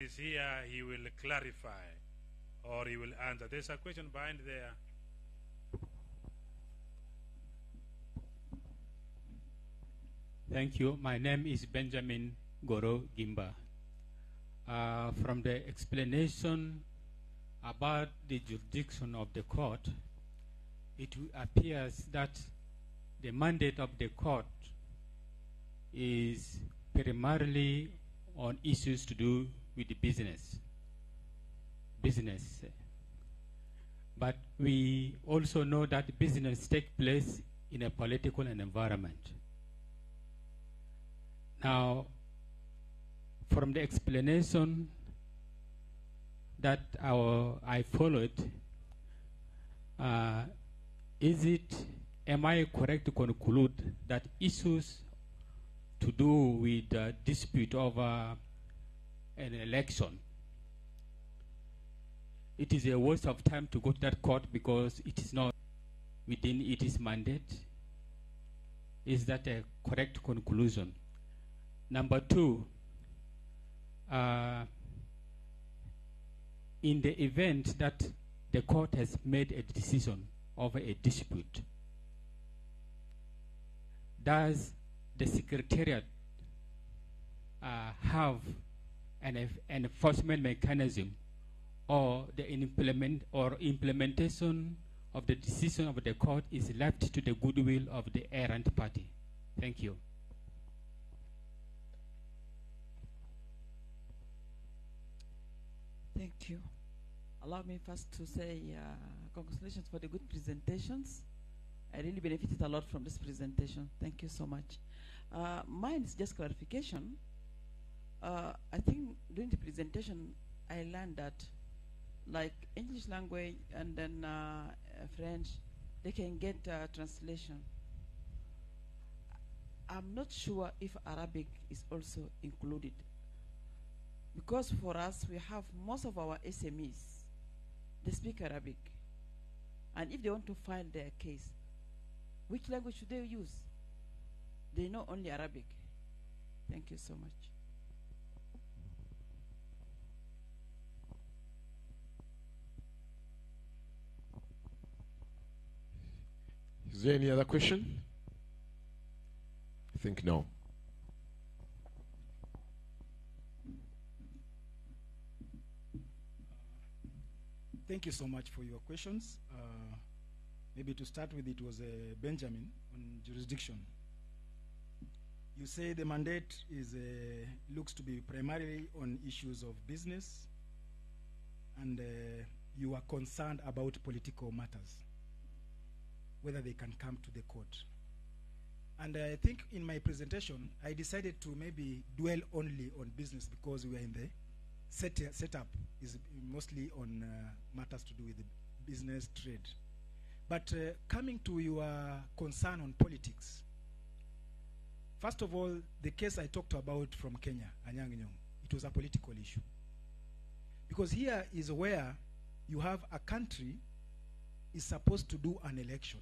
is here, he will clarify or he will answer. There's a question behind there. Thank you. My name is Benjamin Goro Gimba. From the explanation about the jurisdiction of the court, it appears that the mandate of the court is primarily on issues to do with the business. But we also know that business takes place in a political environment. Now, from the explanation that I followed, am I correct to conclude that issues to do with dispute over an election, it is a waste of time to go to that court because it is not within its mandate? Is that a correct conclusion? Number two, in the event that the court has made a decision over a dispute, does the Secretariat have an enforcement mechanism or the implementation of the decision of the court is left to the goodwill of the errant party? Thank you. Thank you. Allow me first to say congratulations for the good presentations. I really benefited a lot from this presentation. Thank you so much. Mine is just clarification. I think during the presentation, I learned that like English language and then French, they can get translation. I'm not sure if Arabic is also included. Because for us, we have most of our SMEs, they speak Arabic. And if they want to file their case, which language should they use? They know only Arabic. Thank you so much. Is there any other question? I think no. Thank you so much for your questions. Maybe to start with, it was Benjamin on jurisdiction. You say the mandate is looks to be primarily on issues of business, and you are concerned about political matters, whether they can come to the court. And I think in my presentation, I decided to maybe dwell only on business because we are in the setup is mostly on matters to do with the business trade. But coming to your concern on politics, first of all, the case I talked about from Kenya, Anyang' Nyong'o, it was a political issue. Because here is where you have a country is supposed to do an election.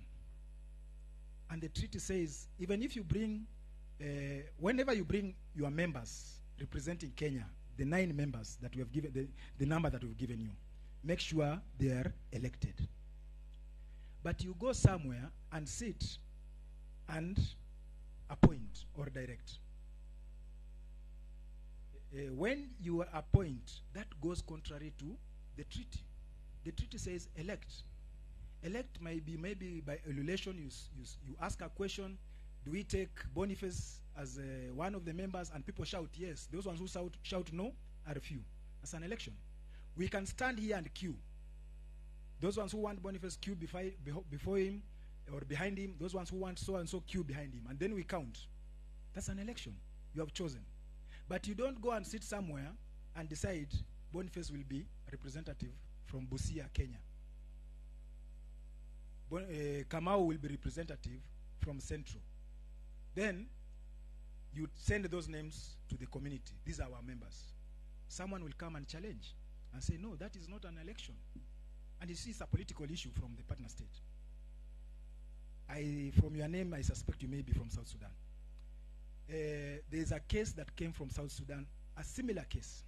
And the treaty says, even if you bring, whenever you bring your members representing Kenya, the 9 members that we have given, the number that we've given you, make sure they are elected. But you go somewhere and sit and appoint or direct. When you appoint, that goes contrary to the treaty. The treaty says elect. Elect might be maybe by elulation. You ask a question, do we take Boniface as one of the members, and people shout yes. Those ones who shout no are few. That's an election. We can stand here and queue. Those ones who want Boniface queue before him or behind him, those ones who want so and so queue behind him, and then we count. That's an election. You have chosen. But you don't go and sit somewhere and decide Boniface will be a representative from Busia, Kenya. Kamau will be representative from Central. Then you send those names to the community. These are our members. Someone will come and challenge and say, no, that is not an election. And you see, it's a political issue from the partner state. From your name, I suspect you may be from South Sudan. There is a case that came from South Sudan, a similar case.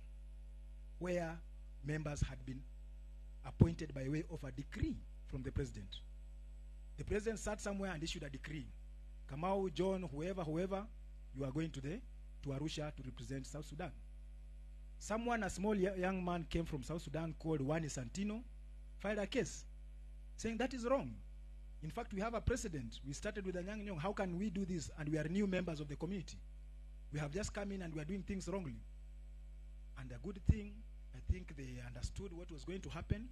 where members had been appointed by way of a decree from the president. The president sat somewhere and issued a decree. Kamau, John, whoever, you are going to Arusha to represent South Sudan. Someone, a small young man came from South Sudan called Wani Santino, filed a case saying that is wrong. In fact, we have a precedent. We started with Anyang' Nyong'o. How can we do this? And we are new members of the community. We have just come in and we are doing things wrongly. And a good thing, I think they understood what was going to happen.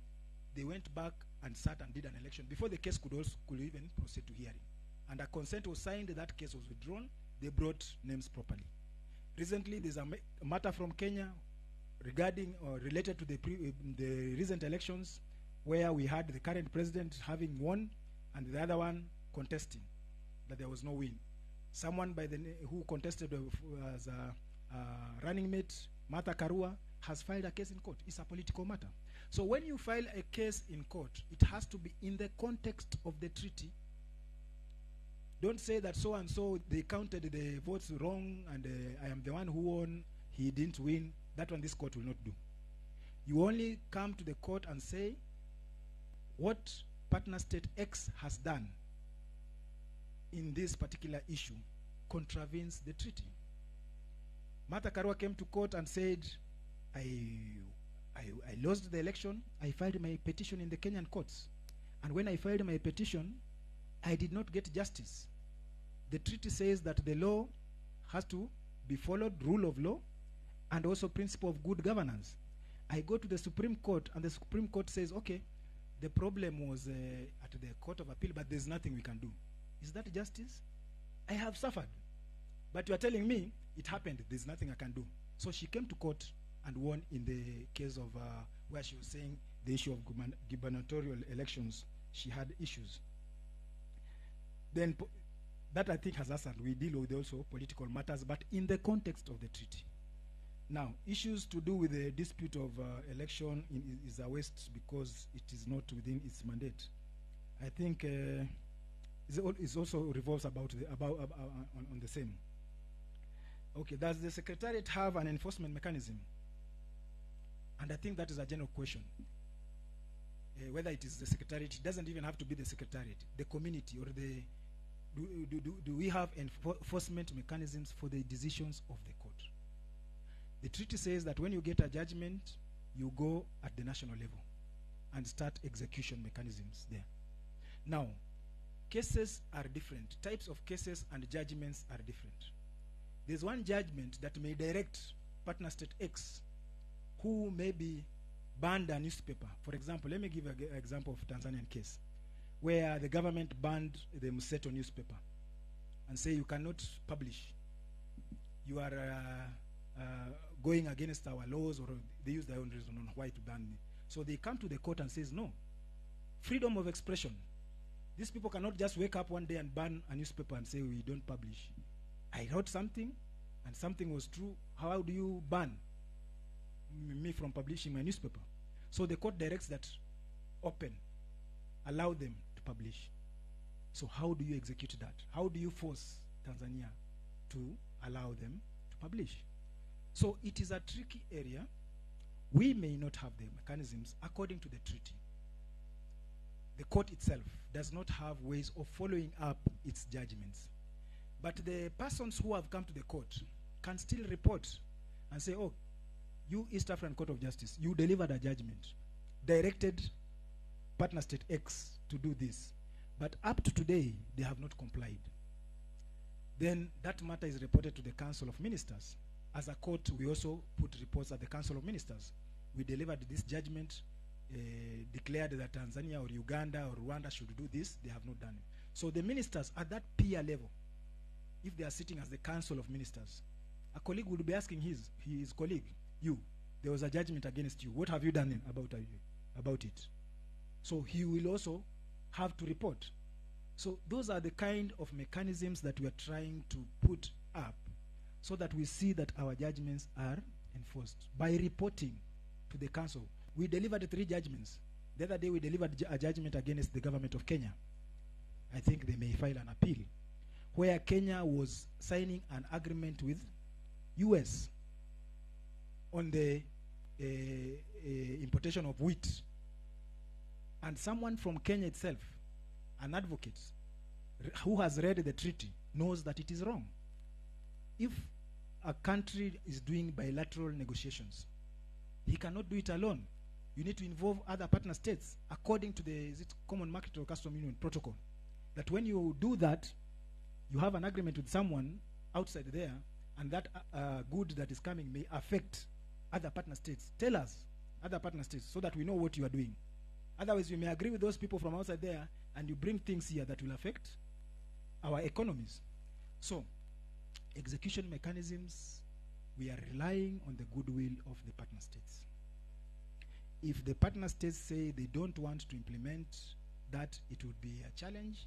They went back and sat and did an election before the case could even proceed to hearing. And a consent was signed. That case was withdrawn. They brought names properly. Recently, there's a matter from Kenya regarding or related to the recent elections, where we had the current president having won and the other one contesting, but there was no win. Someone who contested as a running mate, Martha Karua, has filed a case in court. It's a political matter. So when you file a case in court, it has to be in the context of the treaty. Don't say that so and so they counted the votes wrong and I am the one who won, he didn't win. That one this court will not do. You only come to the court and say what partner state X has done in this particular issue contravenes the treaty. Martha Karua came to court and said, I lost the election. I filed my petition in the Kenyan courts. And when I filed my petition, I did not get justice. The treaty says that the law has to be followed, rule of law, and also principle of good governance. I go to the Supreme Court, and the Supreme Court says, okay, the problem was at the Court of Appeal, but there's nothing we can do. Is that justice? I have suffered. But you are telling me it happened, there's nothing I can do. So she came to court and won in the case of where she was saying the issue of gubernatorial elections, she had issues. Then that I think has answered. We deal with also political matters, but in the context of the treaty. Now, issues to do with the dispute of election is a waste because it is not within its mandate. I think it also revolves about on the same. Okay, does the Secretariat have an enforcement mechanism? And I think that is a general question. Whether it is the Secretariat, it doesn't even have to be the Secretariat, the community, or the do we have enforcement mechanisms for the decisions of the court? The treaty says that when you get a judgment, you go at the national level and start execution mechanisms there. Now, cases are different. Types of cases and judgments are different. There's one judgment that may direct partner state X who maybe banned a newspaper. For example, let me give an example of Tanzanian case where the government banned the Mseto newspaper and say you cannot publish. You are going against our laws, or they use their own reason on why to ban me. So they come to the court and says, no, freedom of expression. These people cannot just wake up one day and ban a newspaper and say we don't publish. I wrote something and something was true. How do you ban me from publishing my newspaper? So the court directs that open, allow them to publish. So how do you execute that? How do you force Tanzania to allow them to publish? So it is a tricky area. We may not have the mechanisms according to the treaty. The court itself does not have ways of following up its judgments. But the persons who have come to the court can still report and say, oh, you East African Court of Justice, you delivered a judgment, directed partner state X to do this. But up to today, they have not complied. Then that matter is reported to the Council of Ministers. As a court, we also put reports at the Council of Ministers. We delivered this judgment, declared that Tanzania or Uganda or Rwanda should do this. They have not done it. So the ministers at that peer level, if they are sitting as the Council of Ministers, a colleague would be asking his colleague, you, there was a judgment against you. What have you done about it? So he will also have to report. So those are the kind of mechanisms that we are trying to put up so that we see that our judgments are enforced by reporting to the council. We delivered 3 judgments. The other day we delivered a judgment against the government of Kenya. I think they may file an appeal, where Kenya was signing an agreement with US on the importation of wheat, and someone from Kenya itself, an advocate who has read the treaty, knows that it is wrong. If a country is doing bilateral negotiations, he cannot do it alone. You need to involve other partner states according to the Common Market or Custom Union Protocol. That when you do that, you have an agreement with someone outside there, and that good that is coming may affect other partner states. Tell us, other partner states, so that we know what you are doing. Otherwise, you may agree with those people from outside there, and you bring things here that will affect our economies. So, execution mechanisms, we are relying on the goodwill of the partner states. If the partner states say they don't want to implement that, it would be a challenge,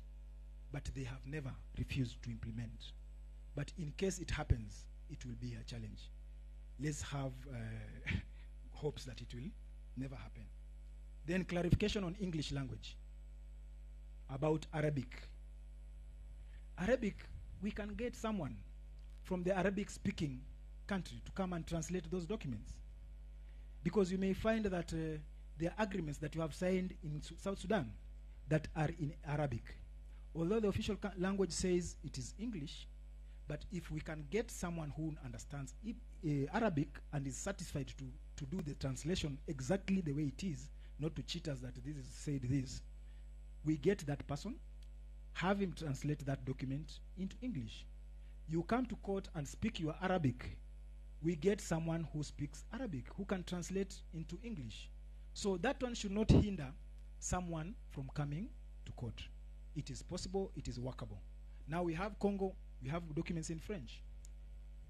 but they have never refused to implement. But in case it happens, it will be a challenge. Let's have hopes that it will never happen. Then clarification on English language about Arabic. Arabic, we can get someone from the Arabic-speaking country to come and translate those documents. Because you may find that there are agreements that you have signed in South Sudan that are in Arabic. Although the official language says it is English, but if we can get someone who understands Arabic and is satisfied to do the translation exactly the way it is, not to cheat us that this is said this, we get that person, have him translate that document into English. You come to court and speak your Arabic, we get someone who speaks Arabic, who can translate into English. So that one should not hinder someone from coming to court. It is possible, it is workable. Now we have Congo, we have documents in French.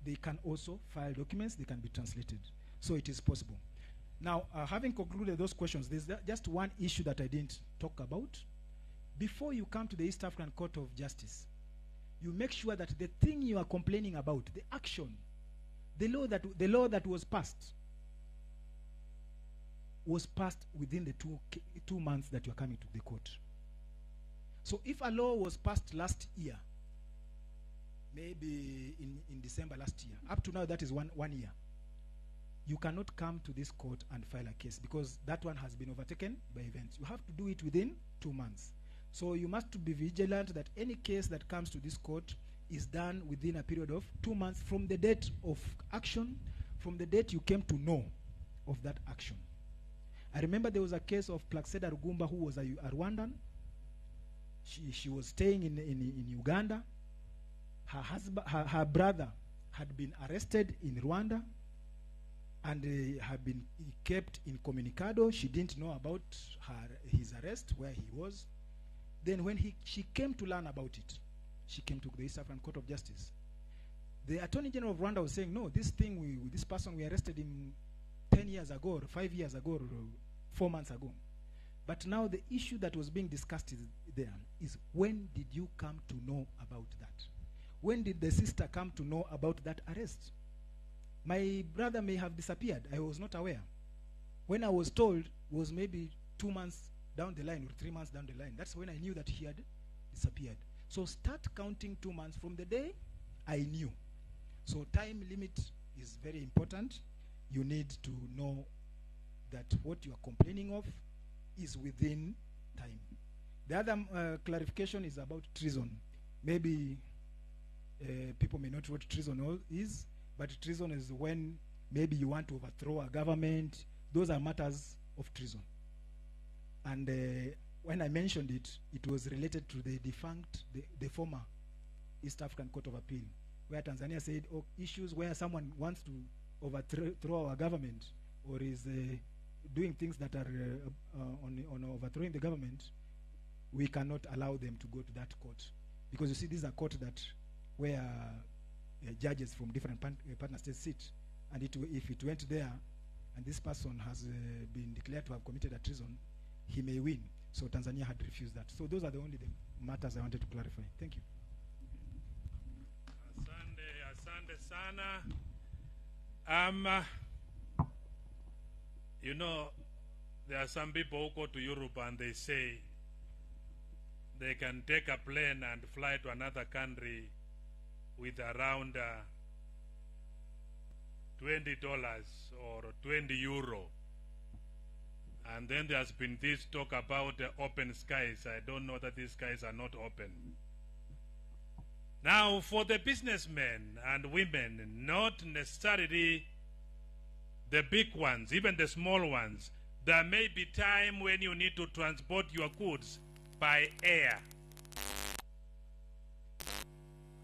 They can also file documents, they can be translated. So it is possible. Now, having concluded those questions, there's just one issue that I didn't talk about. Before you come to the East African Court of Justice, you make sure that the thing you are complaining about, the action, the law that was passed within the two months that you are coming to the court. So if a law was passed last year, maybe in December last year, up to now that is one year, you cannot come to this court and file a case because that one has been overtaken by events. You have to do it within 2 months. So you must be vigilant that any case that comes to this court is done within a period of 2 months from the date of action, from the date you came to know of that action. I remember there was a case of Plaxeda Rugumba, who was a Rwandan. She was staying in Uganda. Her brother had been arrested in Rwanda and had been kept incommunicado. She didn't know about his arrest, where he was. Then when she came to learn about it, she came to the East African Court of Justice. The Attorney General of Rwanda was saying, no, this person we arrested him 10 years ago, or 5 years ago, or 4 months ago. But now the issue that was being discussed is when did you come to know about that? When did the sister come to know about that arrest? My brother may have disappeared. I was not aware. When I was told, was maybe 2 months down the line or 3 months down the line. That's when I knew that he had disappeared. So start counting 2 months from the day I knew. So time limit is very important. You need to know that what you are complaining of is within time. The other clarification is about treason. Maybe people may not know what treason is, but treason is when maybe you want to overthrow a government. Those are matters of treason. And when I mentioned it, it was related to the defunct, the former East African Court of Appeal, where Tanzania said, oh, issues where someone wants to overthrow our government or is doing things that are on overthrowing the government, we cannot allow them to go to that court. Because you see, these are courts that where judges from different partner states sit. And if it went there and this person has been declared to have committed a treason, he may win. So Tanzania had refused that. So those are the only matters I wanted to clarify. Thank you. Asante sana. You know, there are some people who go to Europe and they say they can take a plane and fly to another country with around $20 or 20 euro. And then there's been this talk about open skies. I don't know that these skies are not open. Now, for the businessmen and women, not necessarily the big ones, even the small ones, there may be time when you need to transport your goods by air.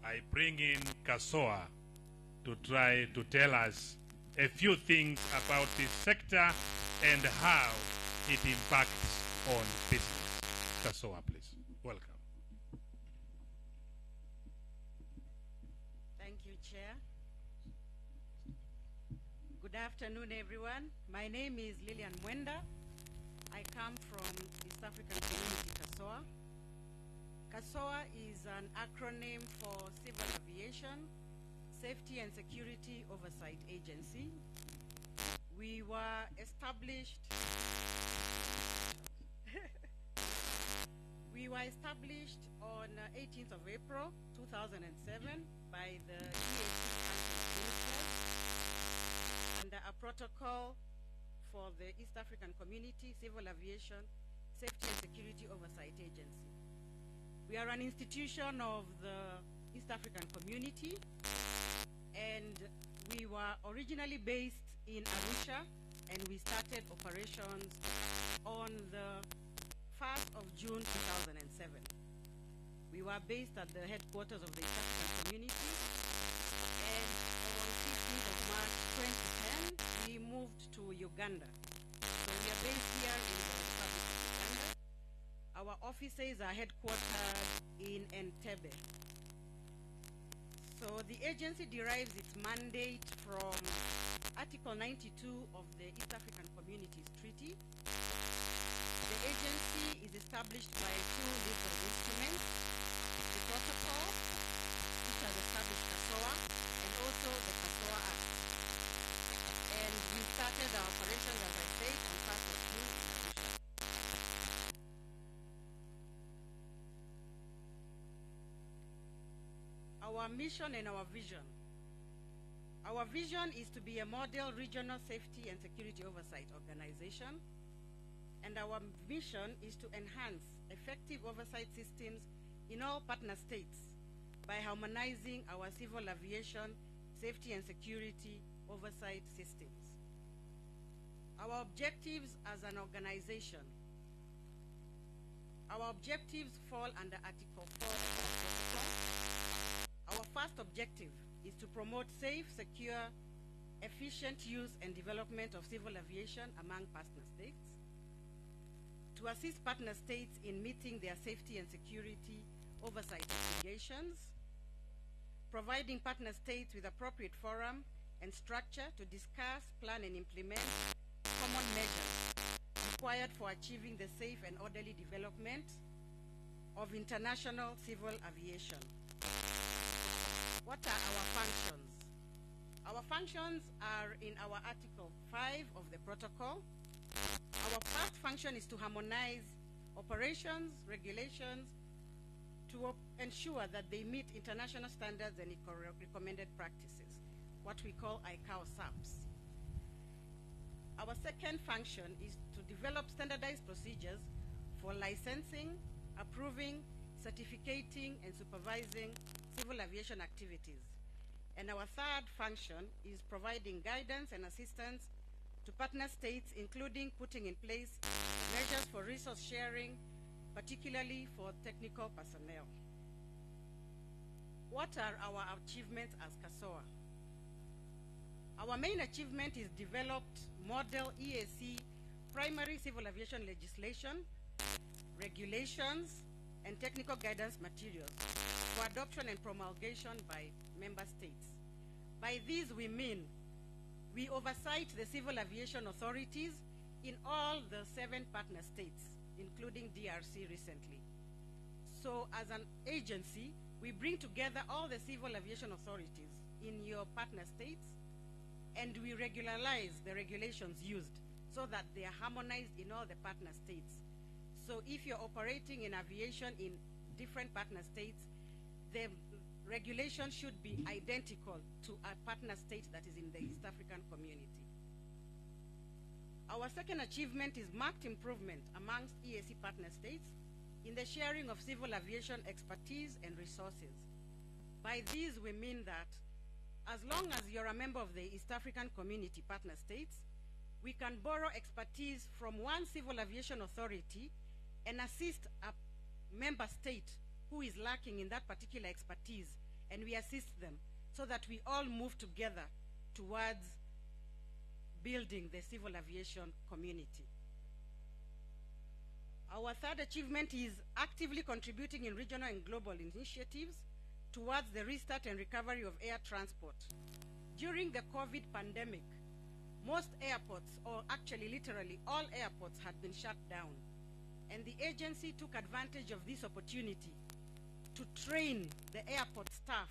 I bring in Kasoa to try to tell us a few things about this sector and how it impacts on business. Kasoa, please. Welcome. Thank you, Chair. Good afternoon, everyone. My name is Lilian Mwenda. I come from East African Community Kasoa. Kasoa is an acronym for Civil Aviation Safety and Security Oversight Agency. We were established on 18th of April 2007 by the EAC MSMEs under a protocol for the East African Community Civil Aviation Safety and Security Oversight Agency. We are an institution of the East African Community, and we were originally based in Arusha, and we started operations on the 1st of June 2007. We were based at the headquarters of the East African Community, and on 15th of March 2010, we moved to Uganda. So we are based here in the Republic of Uganda. Our offices are headquartered in Entebbe. So the agency derives its mandate from Article 92 of the East African Communities Treaty. The agency is established by two legal instruments, the protocol, which has established Kasoa, and also the Kasoa Act. And we started our operations, as I said, on 1st of June in Arusha. Our mission and our vision. Our vision is to be a model regional safety and security oversight organization, and our mission is to enhance effective oversight systems in all partner states by harmonizing our civil aviation safety and security oversight systems. Our objectives as an organization. Our objectives fall under Article 4 of the protocol. Our first objective is to promote safe, secure, efficient use and development of civil aviation among partner states, to assist partner states in meeting their safety and security oversight obligations, providing partner states with appropriate forum and structure to discuss, plan, and implement common measures required for achieving the safe and orderly development of international civil aviation. What are our functions? Our functions are in our Article 5 of the protocol. Our first function is to harmonize operations, regulations, to ensure that they meet international standards and recommended practices, what we call ICAO SAPs. Our second function is to develop standardized procedures for licensing, approving, certificating, and supervising civil aviation activities. And our third function is providing guidance and assistance to partner states, including putting in place measures for resource sharing, particularly for technical personnel. What are our achievements as Kasoa? Our main achievement is developed model EAC primary civil aviation legislation, regulations, and technical guidance materials for adoption and promulgation by member states. By these we mean we oversight the civil aviation authorities in all the 7 partner states, including DRC recently. So as an agency, we bring together all the civil aviation authorities in your partner states, and we regularize the regulations used so that they are harmonized in all the partner states. So if you're operating in aviation in different partner states, the regulation should be identical to a partner state that is in the East African community. Our second achievement is marked improvement amongst EAC partner states in the sharing of civil aviation expertise and resources. By these, we mean that as long as you're a member of the East African community partner states, we can borrow expertise from one civil aviation authority and assist a member state who is lacking in that particular expertise, and we assist them so that we all move together towards building the civil aviation community. Our third achievement is actively contributing in regional and global initiatives towards the restart and recovery of air transport. During the COVID pandemic, most airports, or actually literally all airports, had been shut down. And the agency took advantage of this opportunity to train the airport staff,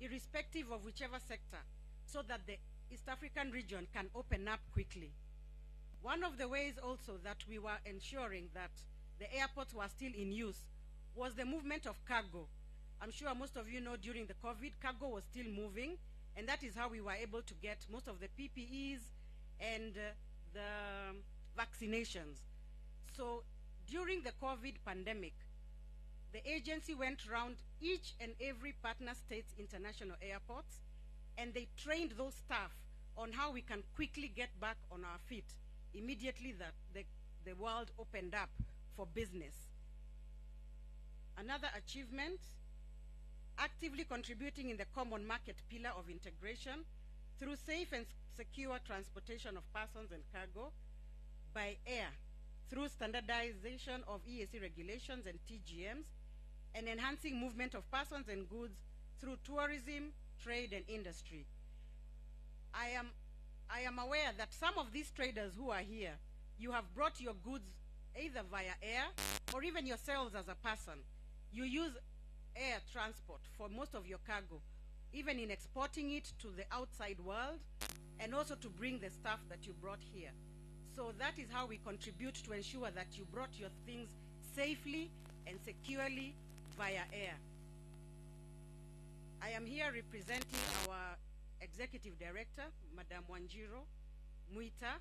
irrespective of whichever sector, so that the East African region can open up quickly. One of the ways also that we were ensuring that the airports were still in use was the movement of cargo. I'm sure most of you know during the COVID, cargo was still moving, and that is how we were able to get most of the PPEs and the vaccinations. So during the COVID pandemic, the agency went around each and every partner state's international airports, and they trained those staff on how we can quickly get back on our feet immediately that the world opened up for business. Another achievement, actively contributing in the common market pillar of integration through safe and secure transportation of persons and cargo by air, through standardization of EAC regulations and TGMs, and enhancing movement of persons and goods through tourism, trade, and industry. I am aware that some of these traders who are here, you have brought your goods either via air or even yourselves as a person. You use air transport for most of your cargo, even in exporting it to the outside world, and also to bring the stuff that you brought here. So that is how we contribute to ensure that you brought your things safely and securely via air. I am here representing our Executive Director, Madam Wanjiro Muita,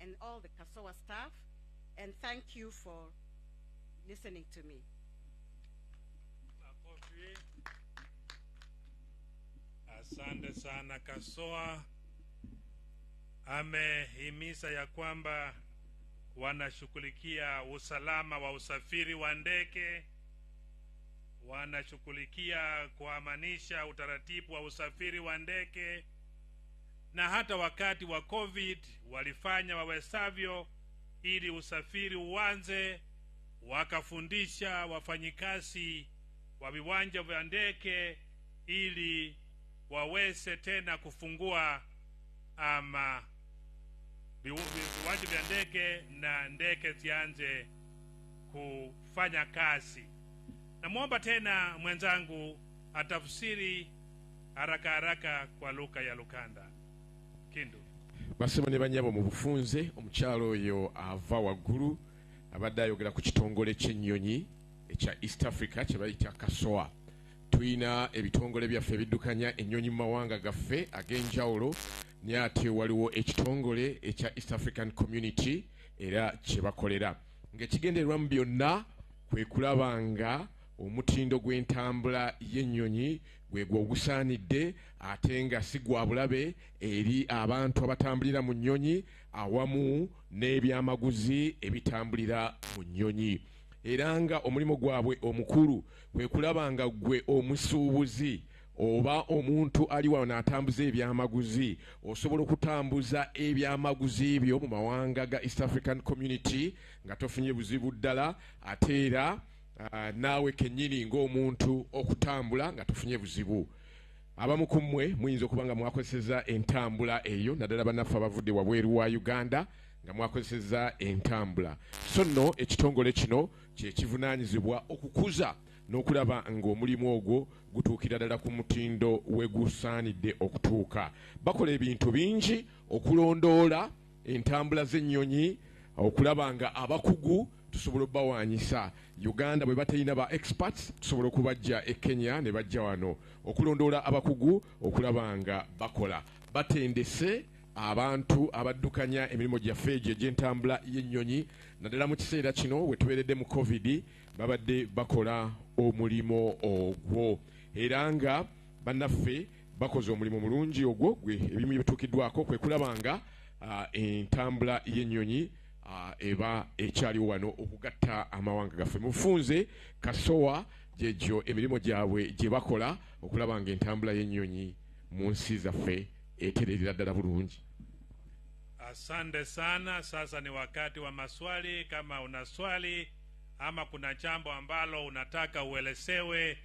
and all the KASOA staff, and thank you for listening to me. Asante sana. KASOA amehimiza ya kwamba wanashughulikia usalama wa usafiri wa ndege, wanashughulikia kuamanisha utaratibu wa usafiri wa ndege, na hata wakati wa COVID walifanya wawezavyo ili usafiri uanze, wakafundisha wafanyikazi wa viwanja vya ndege ili waweze tena kufungua viwanja vya ndege na ndege zianze kufanya kazi. Namwomba tena mwenzangu atafsiri haraka haraka kwa lugha ya Luganda. Kindu. Basema ne banyabo mu bufunze omukyalo oyo ava waggulu abadde ayogera ku kitongole ky'ennyonyi ekya East Africa kye bayita KASOA. Tuyina ebitongole byaffe ebiddukanya ennyonyi mu mawanga gaffe ag'enjawulo, ne ate waliwo ekitongole ekya East African Community era kye bakolera. Ng'ekigendererwamu byonna kwe kulabanga omutindo gw'entambula y'ennyonyi gwe ogusaanidde ate nga si gwa bulabe eri abantu abatambulira mu nnyonyi awamu n'ebyamaguzi ebitambulira mu nnyonyi. Era nga omulimu gwabwe omukulu kwe kulabanga gwe omusuubuzi oba omuntu ali wano n'atambuza ebyamaguzi osobola okutambuza ebyamaguzi byo mu mawanga ga East African Community nga tofunye buzibu ddala, ate era naawe kennyini ng'omuntu okutambula nga tofunye buzibu. Abamu ku mmwe muyinza okuba nga mwakozeseza entambula eyo, naddala bannaffe abavudde wabweru wa Uganda nga mwakozeseza entambula. So nno ekitongole kino kye kivunaanyizibwa okukuza n'okulaba ng'omulimu ogwo gutuukira ddala ku mutindo we gusaanidde okutuuka. Bakola ebintu bingi okulondoola entambula z'ennyonyi, okulaba nga abakugu tusobola obbawanyisa. Uganda bwe batayina ba experts tusobola okubajja e Kenya ne bajja wano okulondoola abakugu okulaba nga bakola batendese abantu abaddukanya emirimu gyaffe egyo egy'entambula y'ennyonyi naddala mu kiseera kino we tubeeredde mu covid babadde bakola omulimo ogwo era nga bannaffe bakoze omulimu mulungi ogwo gwe ebimu bituukiddwako kwe kulaba nga entambula y'ennyonyi eba ekyaliwo wano okugatta amawanga gaffe mufunze kasowa gyegyo emirimu gyabwe gye bakola okulaba nga entambula y'ennyonyi mu nsi zaffe etererera ddala bulungi. Asante sana. Sasa ni wakati wa maswali. Kama una swali ama kuna jambo ambalo unataka uelezewe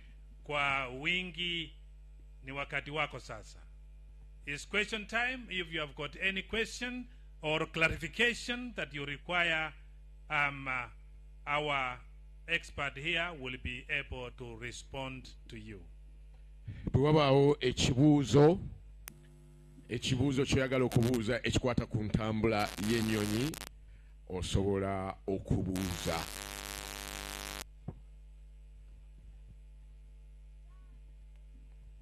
kwa wingi, ni wakati wako sasa. It's question time. If you have got any question or clarification that you require, our expert here will be able to respond to you. Bwabaawo ekibuuzo kyoyagala okubuuza ekikwata ku ntambula y'ennyonyi osobola okubuuza.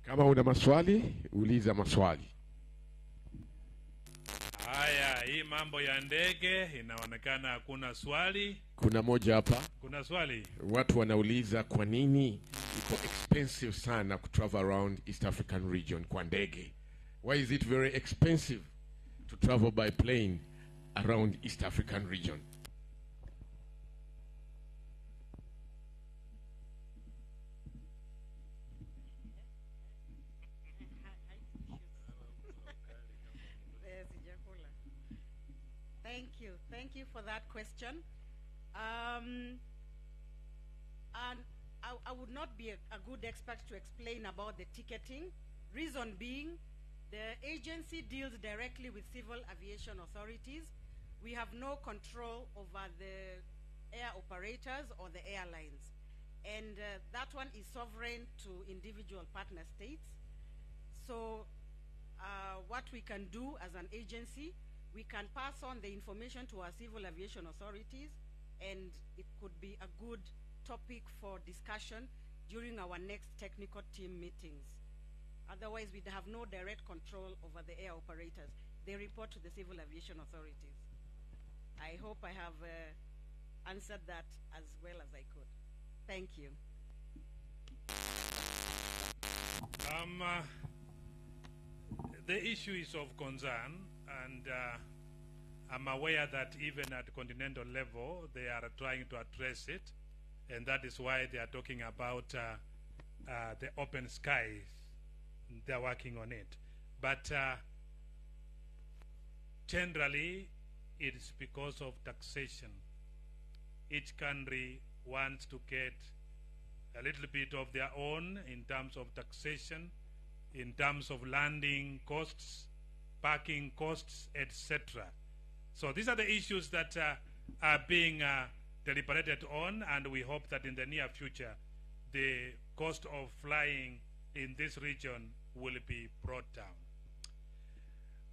Kama una maswali, uliza maswali. Haya, hii mambo ya ndege inaonekana hakuna swali. Kuna moja hapa. Kuna swali. Watu wanauliza kwa nini iko expensive sana ku travel around East African region kwa ndege. Why is it very expensive to travel by plane around East African region? Thank you for that question. And I would not be a good expert to explain about the ticketing. Reason being, the agency deals directly with civil aviation authorities. We have no control over the air operators or the airlines. And that one is sovereign to individual partner states. So what we can do as an agency, we can pass on the information to our civil aviation authorities, and it could be a good topic for discussion during our next technical team meetings. Otherwise, we'd have no direct control over the air operators. They report to the civil aviation authorities. I hope I have answered that as well as I could. Thank you. The issue is of concern, and I'm aware that even at continental level, they are trying to address it, and that is why they are talking about the open skies. They're working on it. But generally, it is because of taxation. Each country wants to get a little bit of their own in terms of taxation, in terms of landing costs, parking costs, etc. So these are the issues that are being deliberated on, and we hope that in the near future, the cost of flying in this region will be brought down.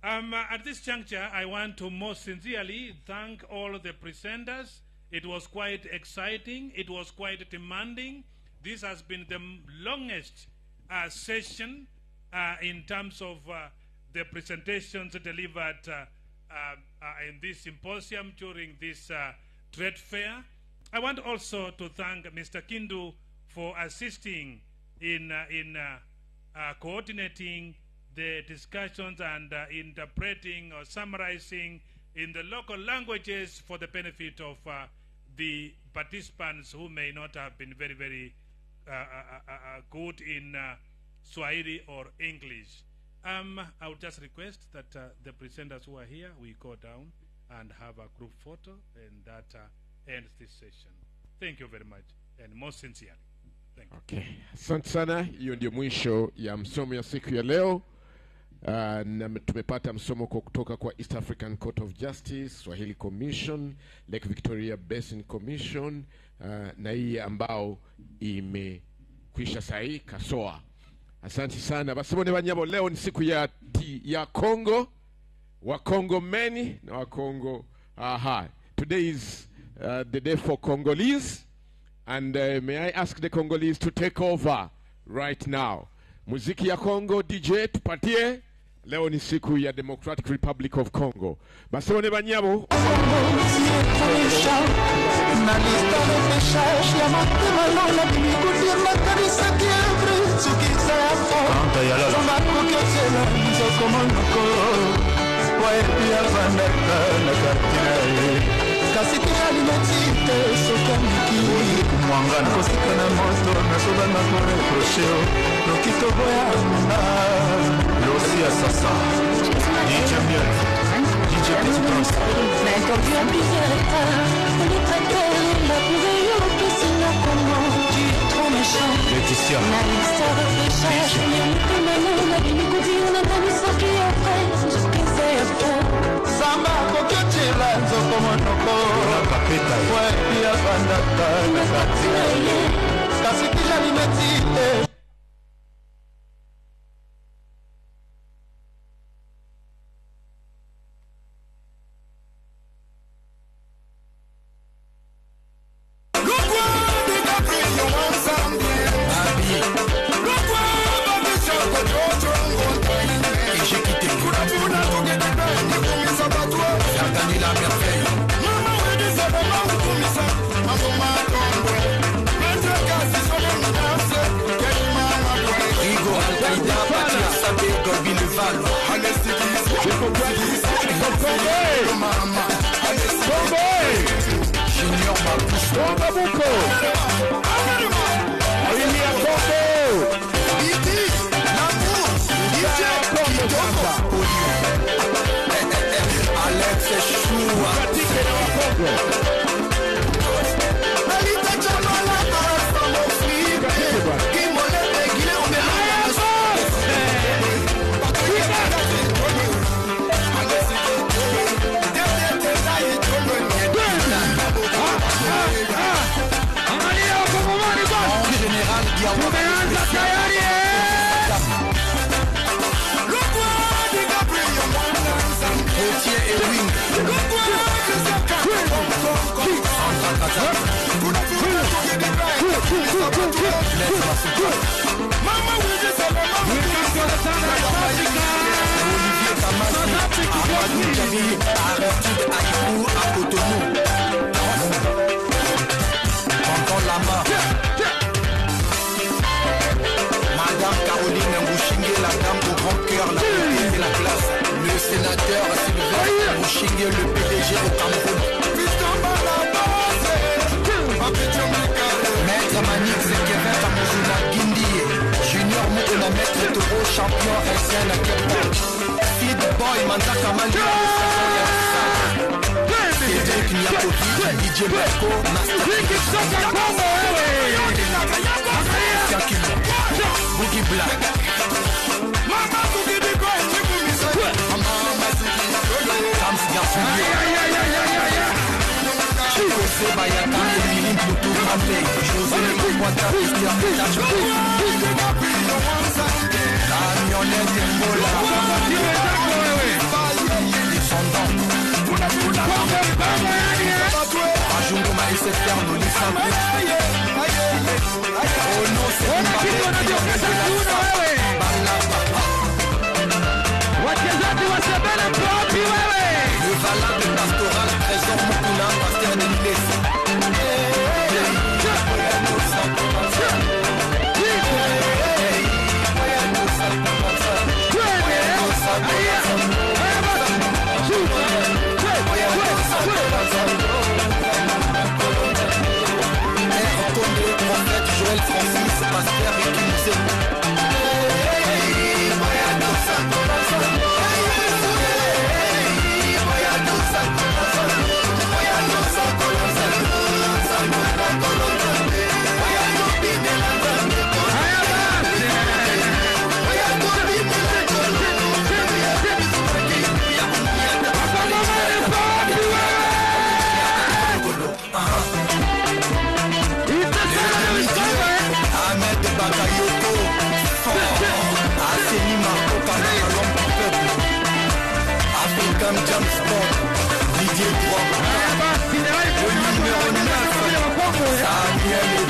At this juncture, I want to most sincerely thank all the presenters. It was quite exciting. It was quite demanding. This has been the longest session in terms of the presentations delivered in this symposium during this trade fair. I want also to thank Mr. Kindu for assisting in coordinating the discussions and interpreting or summarizing in the local languages for the benefit of the participants who may not have been very, very good in Swahili or English. I would just request that the presenters who are here, we go down and have a group photo, and that ends this session. Thank you very much, and most sincerely. Thank you. Okay. Asante sana, hiyo ndio mwisho ya msomo ya siku ya leo. Na tumepata msomo kutoka kwa East African Court of Justice, Swahili Commission, Lake Victoria Basin Commission, na hii ambao imekwisha sahi Kasoa. Asante sana. Basibone banyabo, leo ni siku ya Congo, wa Congo many na wa Congo. Today is the day for Congolese. And may I ask the Congolese to take over right now. Muziki ya Congo, DJ, tupatie. Leo ni siku ya Democratic Republic of Congo. Basone banyabo. Kasi kisha limetite sokamiki kumwangana kosikana moto na soba na kore prosheo nokito boya na losia sasa DJ Miel DJ Petit Prince mais quand tu as plusieurs états on est pas terre la pourrie au piscine à Congo tu es trop méchant Laetitia na lista repêchage mais que maintenant la vie nous dit on a pas mis ça qui est après je pensais à toi Samba koketela nzoko monoko kapeta ouais pia bandaka na katina kasi kisha limetite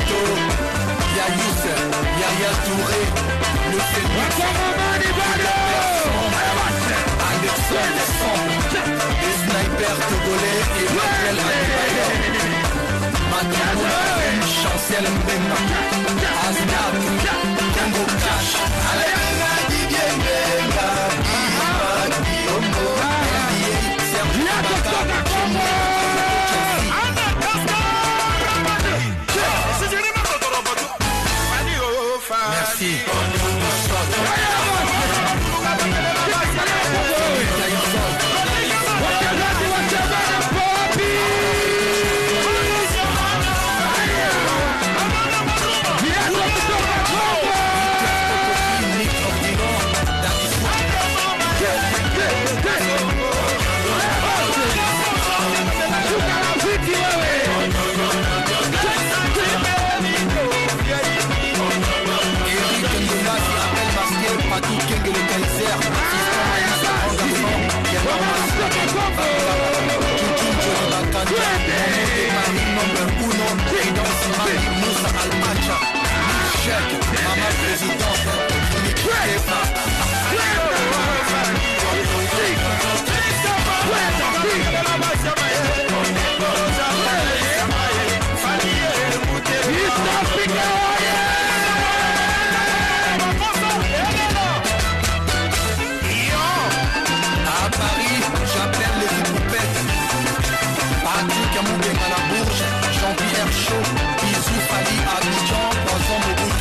Tito, y'a Youssef, Yaya Touré, le Phénix, Anderson, les snipers togolais et Manuel Adebayor, Matamoula, Chancel Mbemba, Aznat, Congo Cash, Alenga Didienga, Guillaume, NBA, Sergio Baka, Merci. Jean-Pierre Chaud, Bisou Fali, Abidjan, Poisson Mobutu.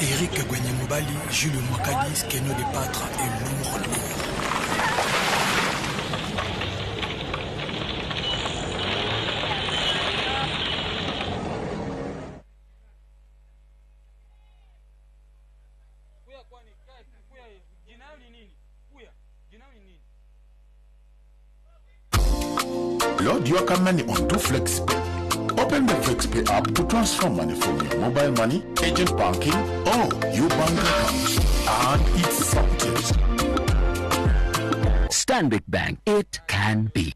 Eric Gwenyemobali, Jules Mwakadis, Kenyo de Patra et Lourd. Lord, you are money on to FlexPay. Open the FlexPay app to transfer money from your mobile money, agent banking, or your bank account. And it's something. Stanbic Bank, it can be.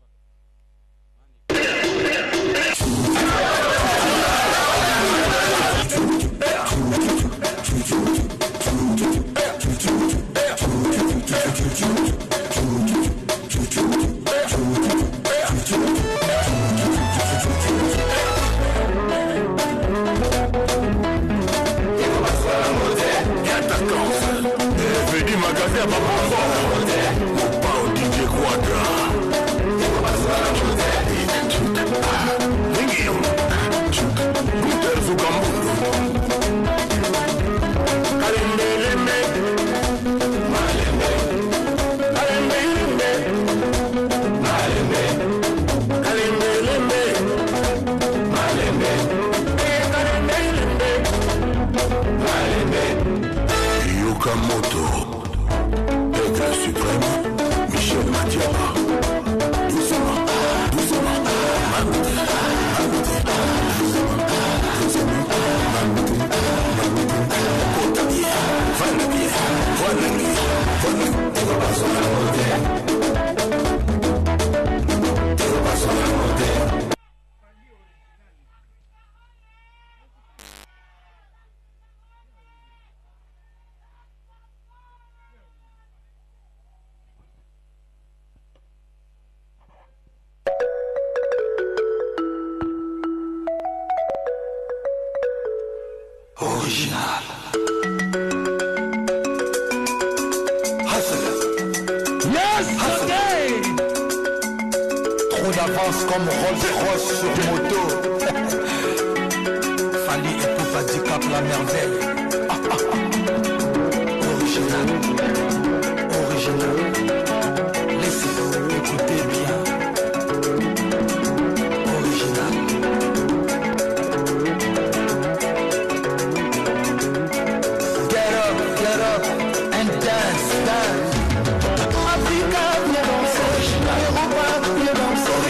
Comme Rolls-Royce sur moto. Fanny et Poupa du Cap la merveille. Original. Original. Laissez-vous écouter bien. Original. Get up and dance, dance. Africa, viens danser. Europa, viens danser.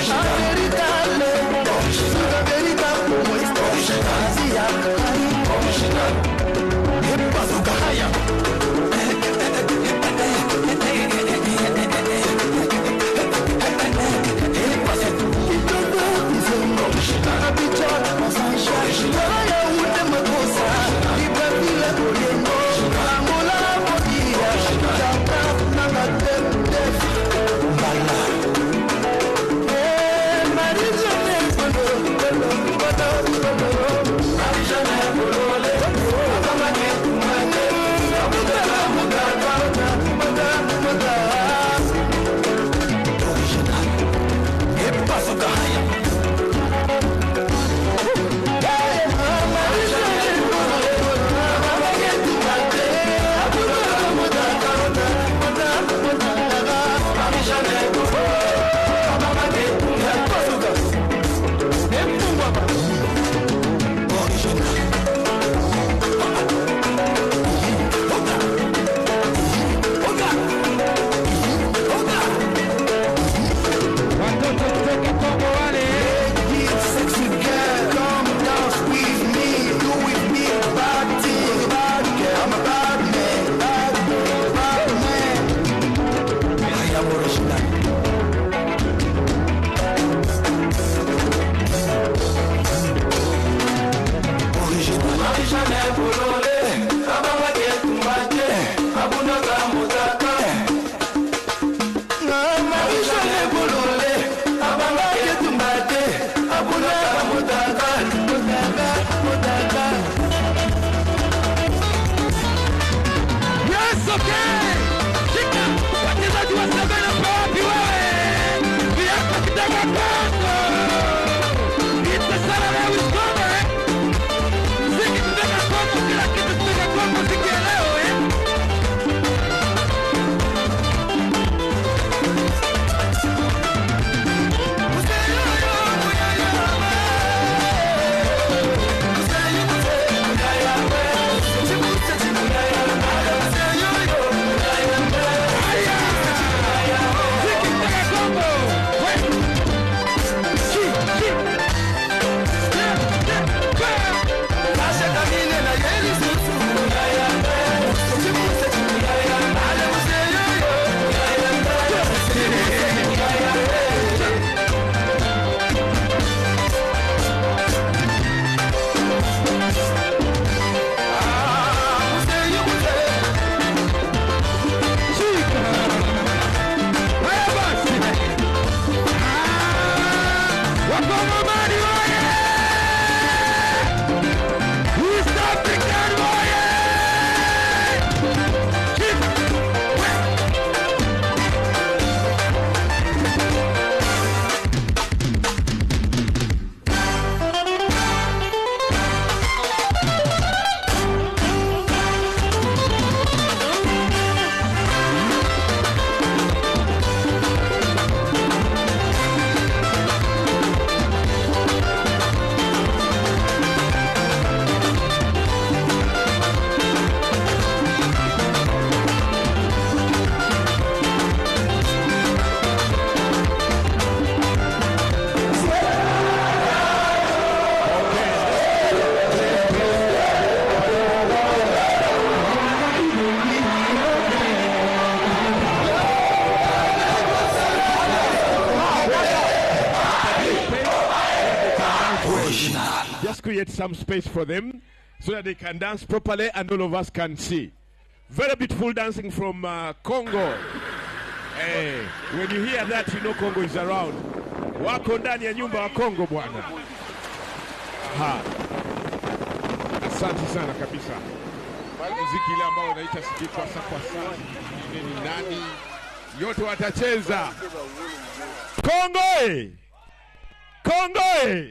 some space for them so that they can dance properly and all of us can see. Very beautiful dancing from Congo. Hey, when you hear that, you know Congo is around. Wako ndani ya nyumba wa Congo bwana. Aha. Asante sana kabisa. Muziki ile ambao unaita sijui kwa sasa ni nani? Yote watacheza. Congo! Congo!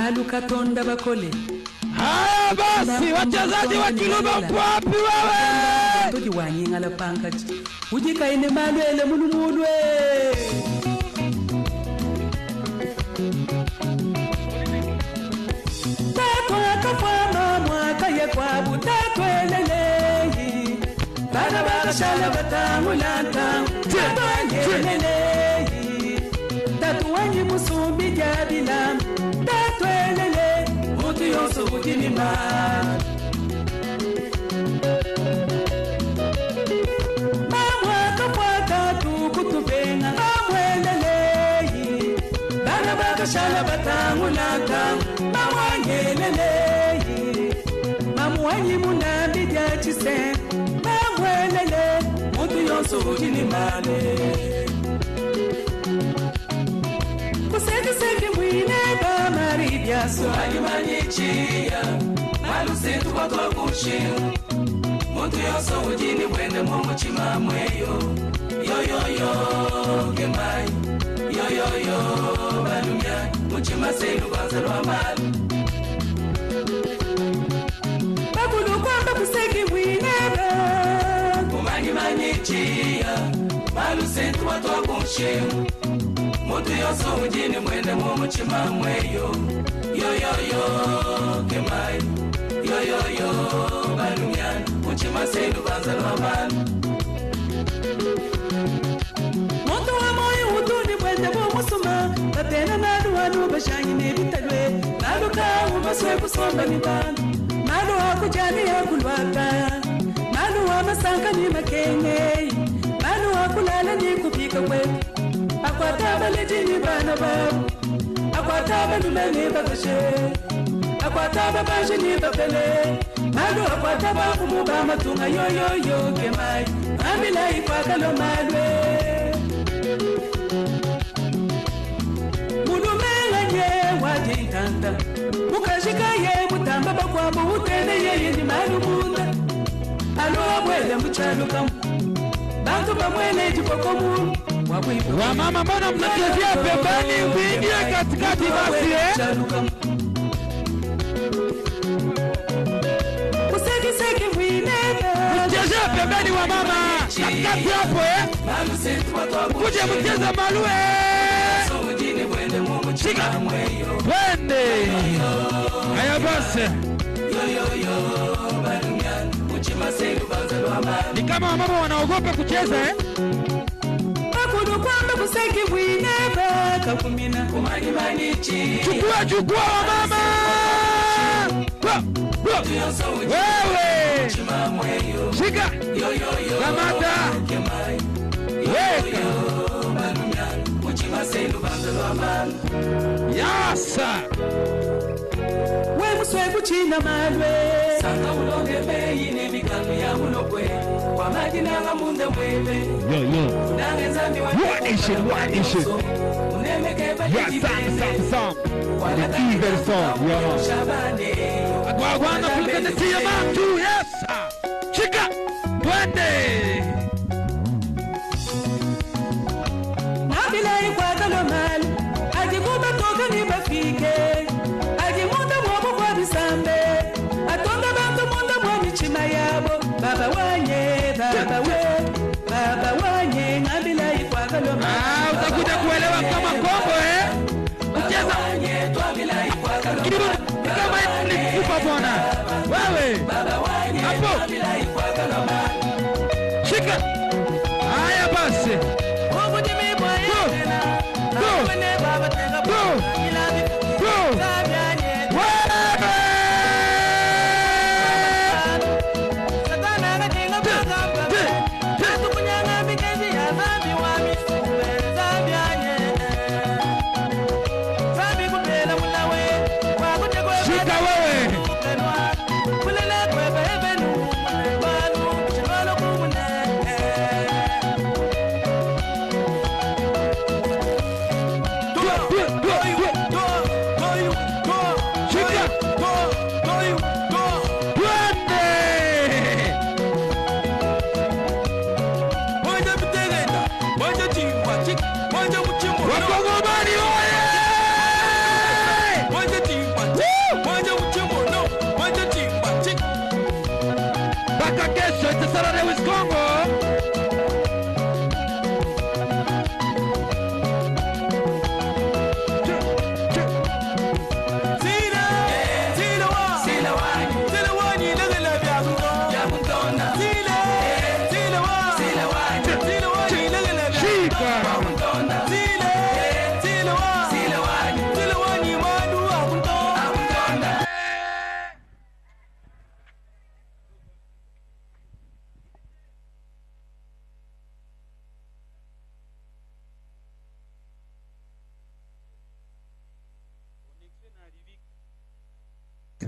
Malu katonda bakole. Haya basi, wachezaji wa Kiluba mpo wapi wewe? Toji wanyinga la pankaji. Ujika ine malu ele mulumulwe. Takwa kafama mwaka ye kwabu takwelelehi. Bana baka shala batangulanta. Takwelelehi. Tatuwanyi musumbi jabila. Takwelele. Mutu yonso ujinima. Mamwaka mwaka tukutubenga. Mamwelelehi. Bana baka shala batangulanta. Mamwanyelelehi. Mamwanyi munambi jachise. Mamwelele. Mutu yonso ujinimale. Kuseki mwine ba maribia so alimanyichia malu sentu kwa kushia Mutu yonso ujini wende mumuchima mweyo yo gemai yo balumya muchima sentu bazalwa malu Bakulu kwamba kuseki mwine ba kumanyichia malu sentu kwa kushia Mutu yonso ujini mwende mumuchima mweyo yo gemai yo balumyan muchima sendu banzalwa malu Mutu wa moyo utuni mwende mumusuma Batena malu wanu bashanyi nebitalwe Malu kawu maswe kusomba nibanu Malu hakujani hakulwaka Malu wa masanka ni makenye Malu hakulala ni kupika kwetu Akwataba lejini bana babu Akwataba lumeni bakashe Akwataba bajini bapele Malu akwataba kumuba matunga yo kemai Amila ikwakalo malwe Mulumela nye wajintanda Mukashika ye mutamba bakwamu utene ye ni malu munda Alo mwele mchaluka Bantu bamwele jikokomu Wamama mbona mnachezea pembeni uingie katikati basi Kuseki mwinebe Mchezea pembeni wamama katikati hapo Kuje mcheza malue Shika Wende Haya basi Ni kama wamama wanaogopa kucheza Kwamba kuseki mwinebe kakumina kumanyimanichi Chukua wamama Wewe Shika Kamata Weka Yasa We muswe kuchina malwe Sanga ulonge beyi ne mikanu ya mulokwe Kwa majina nga munde mwebe Yo What is it? Yeah, some The Eagle song, yo Agwagwana kulika the Tiaman too, yes Chika Twende Nabila ikwakalo mali Ajikuba toka ni bafike Ajimunda mwabu kwa bisambe Atonga bantu munda mwa michima yabo Baba wanye Nabila ikwakalo mali Utakuja kuelewa kama Kongo Ucheza Kama ni kufa bwana Wewe Hapo Shika Haya basi Go Sarare with Congo.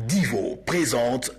Divo présente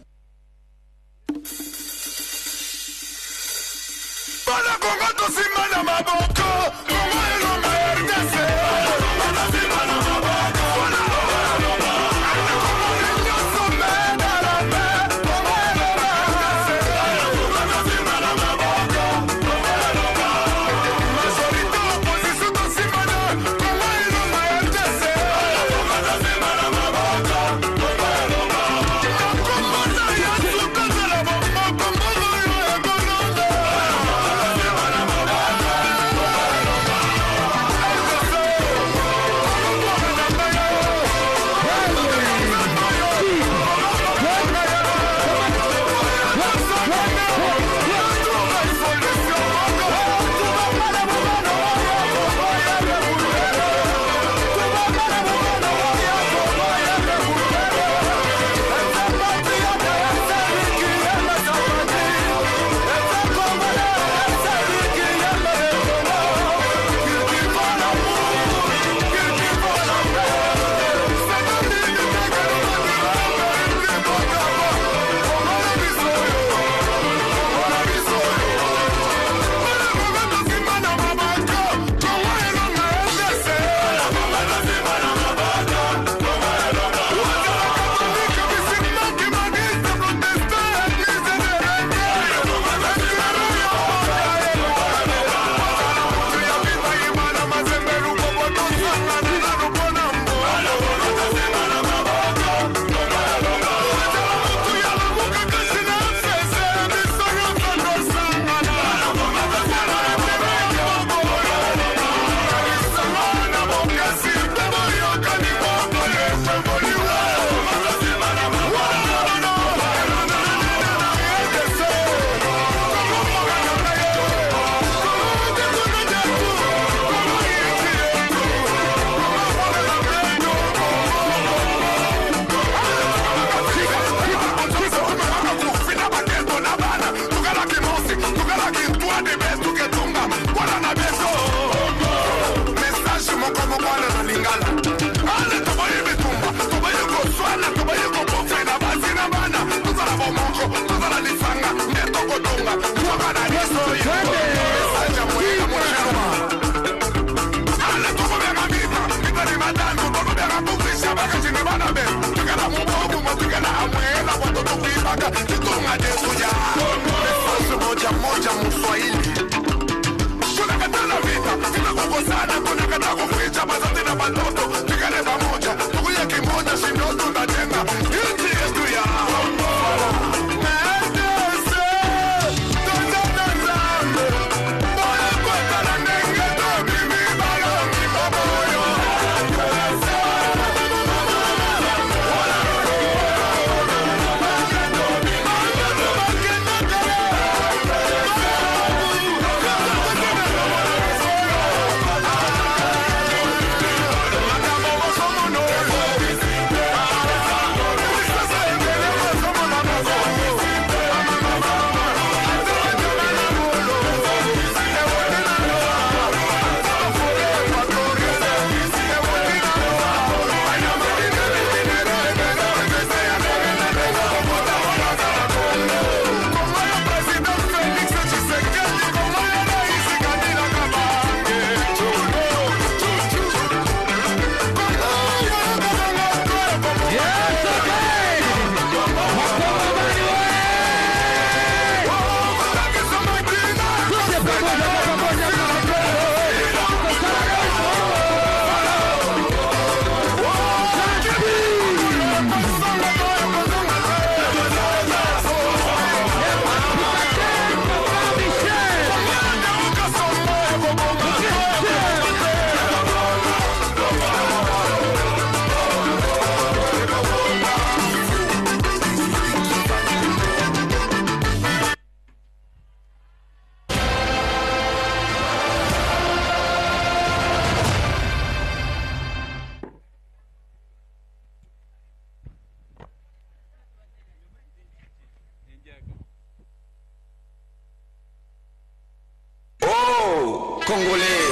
Congolais,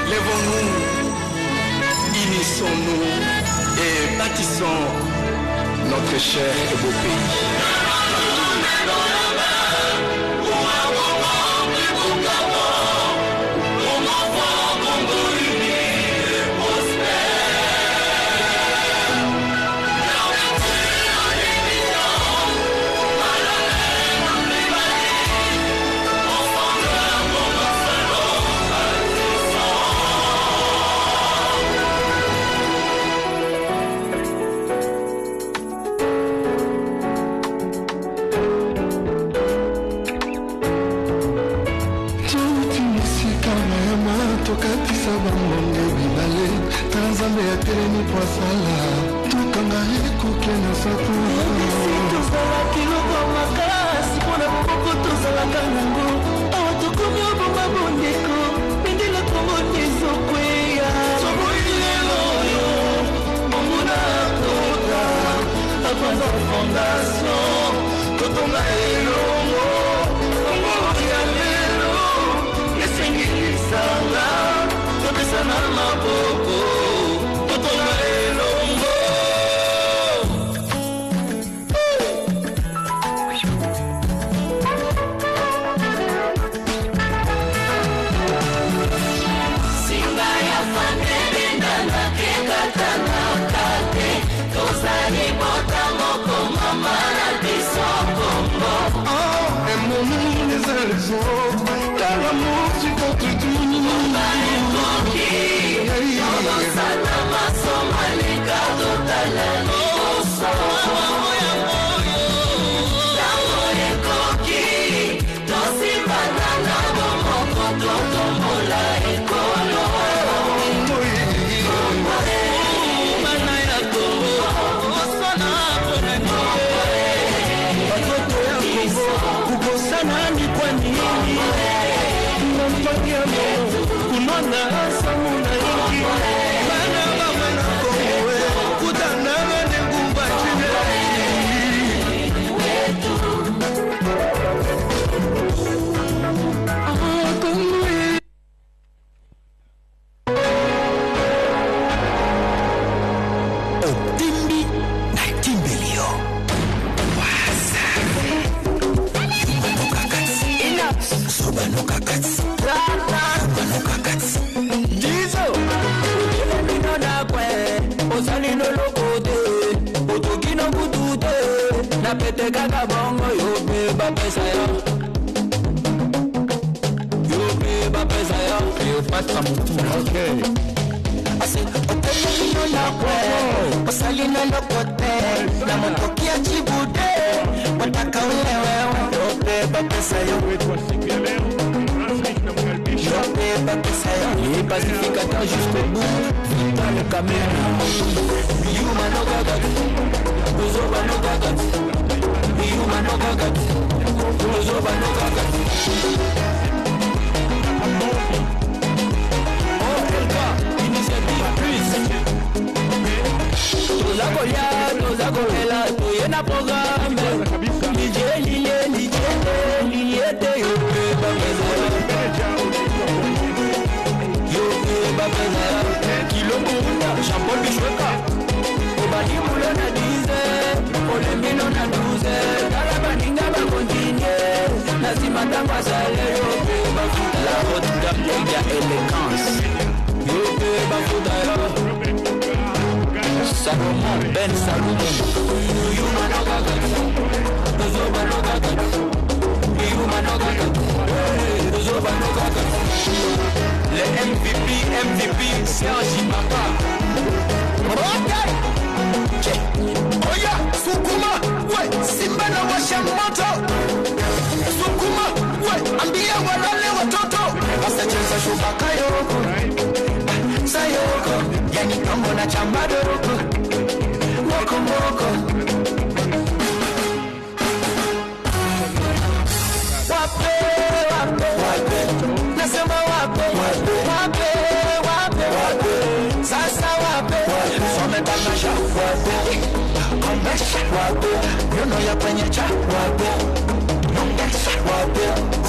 lèvons-nous, unissons-nous et bâtissons notre cher et beau pays.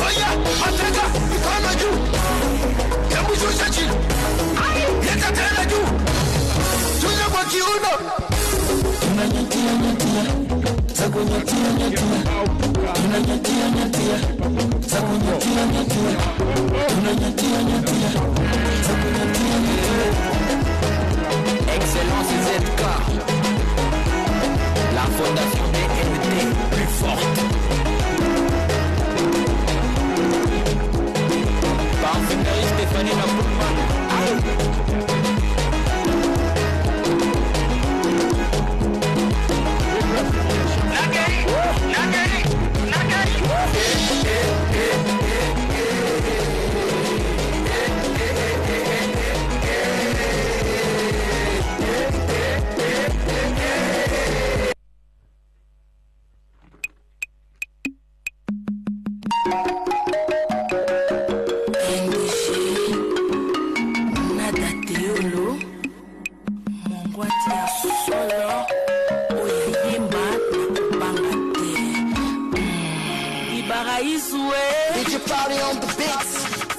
Oya, mateka, mikono juu. tunanyatia nyatia za kunyatia nyatia tunanyatia nyatia za kunyatia nyatia tunanyatia nyatia za kunyatia nyatia. Excellence ZK, la fondation des MT plus forte. Parfumerie Stéphanie Napoulman.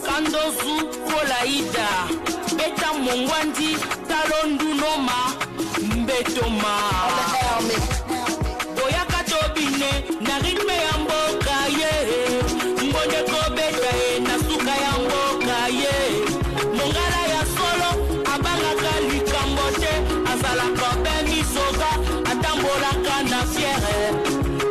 Kandozu Kolaida Eta Mongwandi Talondu Noma Mbetoma Oyaka Tobine na ritme ya mboka ye Mbonde kobeta ye na suka ya mboka ye Mongala ya solo abanga kalikambote Azala kobe misoga atambolaka na fiere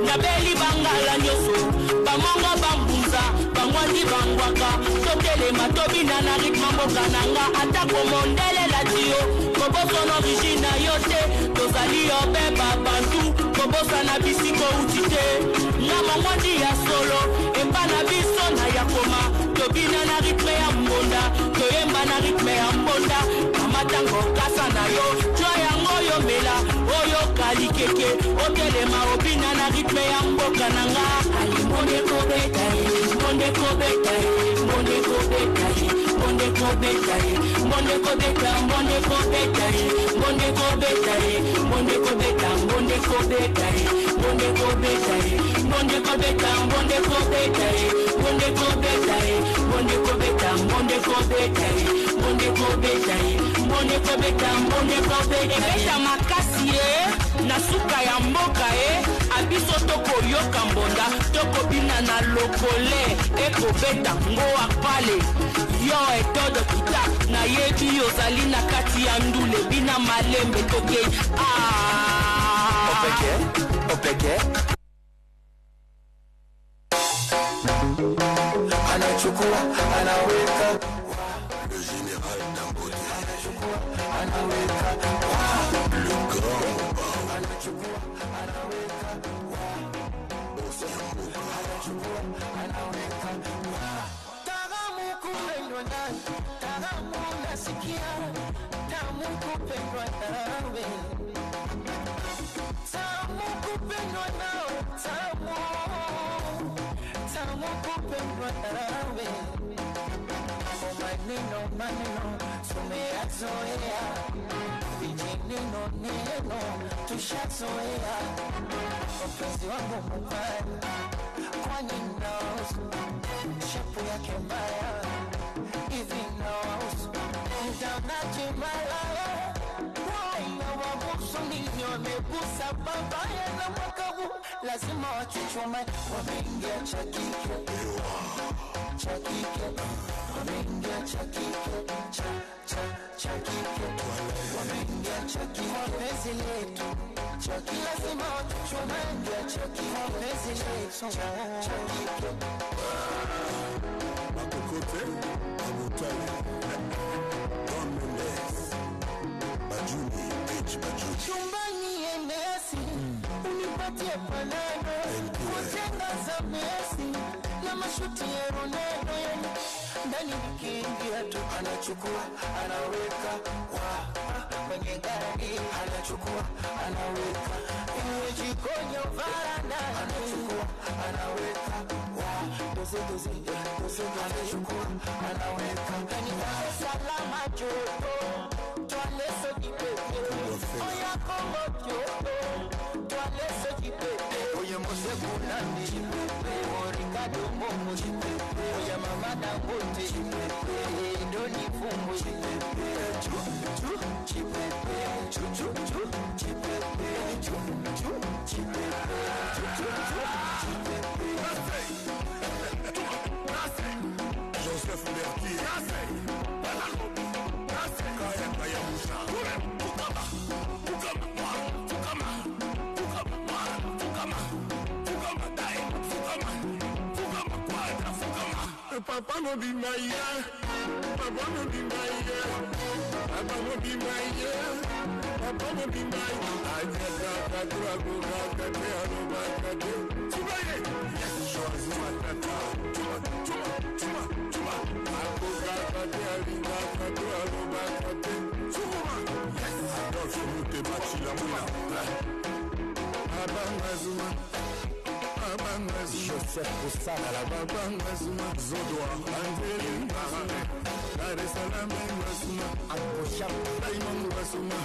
Nabeli bangala nyoso Bamonga bambunza Bangwandi bangwaka Tokele matobina na ritme mboka nanga Atako mondele la dio Koboso n'origine yote Tozali yobe babantu Kobosa na bisiko utite Ngama mwandi ya solo Emba na biso na yakoma Tobina na ritme ya mbonda Toyemba na ritme ya mbonda Kamatango kasa na yo Chwa yango yo mela Oyo kalikeke Otelema obina na ritme ya mboka nanga Ali monde kobeta Monde kobeta Monde kobeta Monde kobeta Monde kobeta Monde kobeta Monde kobeta Monde kobeta Monde kobeta Monde kobeta Monde kobeta Monde kobeta Monde kobeta Monde kobeta Monde kobeta Monde kobeta Monde kobeta Monde kobeta Ebeta makasi na suka ya mboka abiso toko yoka mbonda toko bina na lokole ekobeta ngoa pale yo etodo kita na yebi yozali na kati ya ndule bina malembe toke Opeke anachukua anaweka le général Dangote anachukua anaweka le grand anachukua anaweka anachukua anaweka tamu kupendwa ndani tamu nasikia tamu kupendwa nawe tamu kupendwa nawe tamu kupendwa nawe maneno tumeyazoea vijineno neno tushazoea wapenzi wangu mubaya kwani naosu shepu yake mbaya hivi naosu mtanaji malaya waina wabusu nilionegusa babaya na mwaka huu lazima wachuchume wameingia chakike chakike wameingia chakike chakike wameingia chakike wapenzi letu chakike lazima wachuchume chakike wapenzi letu chakike makokote abutale Don Mendes Bajuni H Bajuni chumbani enesi unipatie panado wajenga za Messi na mashuti ya Ronaldo ndani nikiingia tu anachukua anaweka kwenye gari anachukua anaweka iwe jikoni au varanda anachukua anaweka doze anachukua anaweka ndani ya salama joto twaleso kipepe oya Kongo joto twaleso kipepe oya mose kunandi Ricardo Momo oya mama Dangote Joseph Bertier Papa no be my year, Papa no be my year, Papa no be my year, Papa no be my year. I get that Joseph Kusana la Babangazuma Zodwa Angeli Mbare Dar es Salaam Mbasuma Akosham Diamond Mbasuma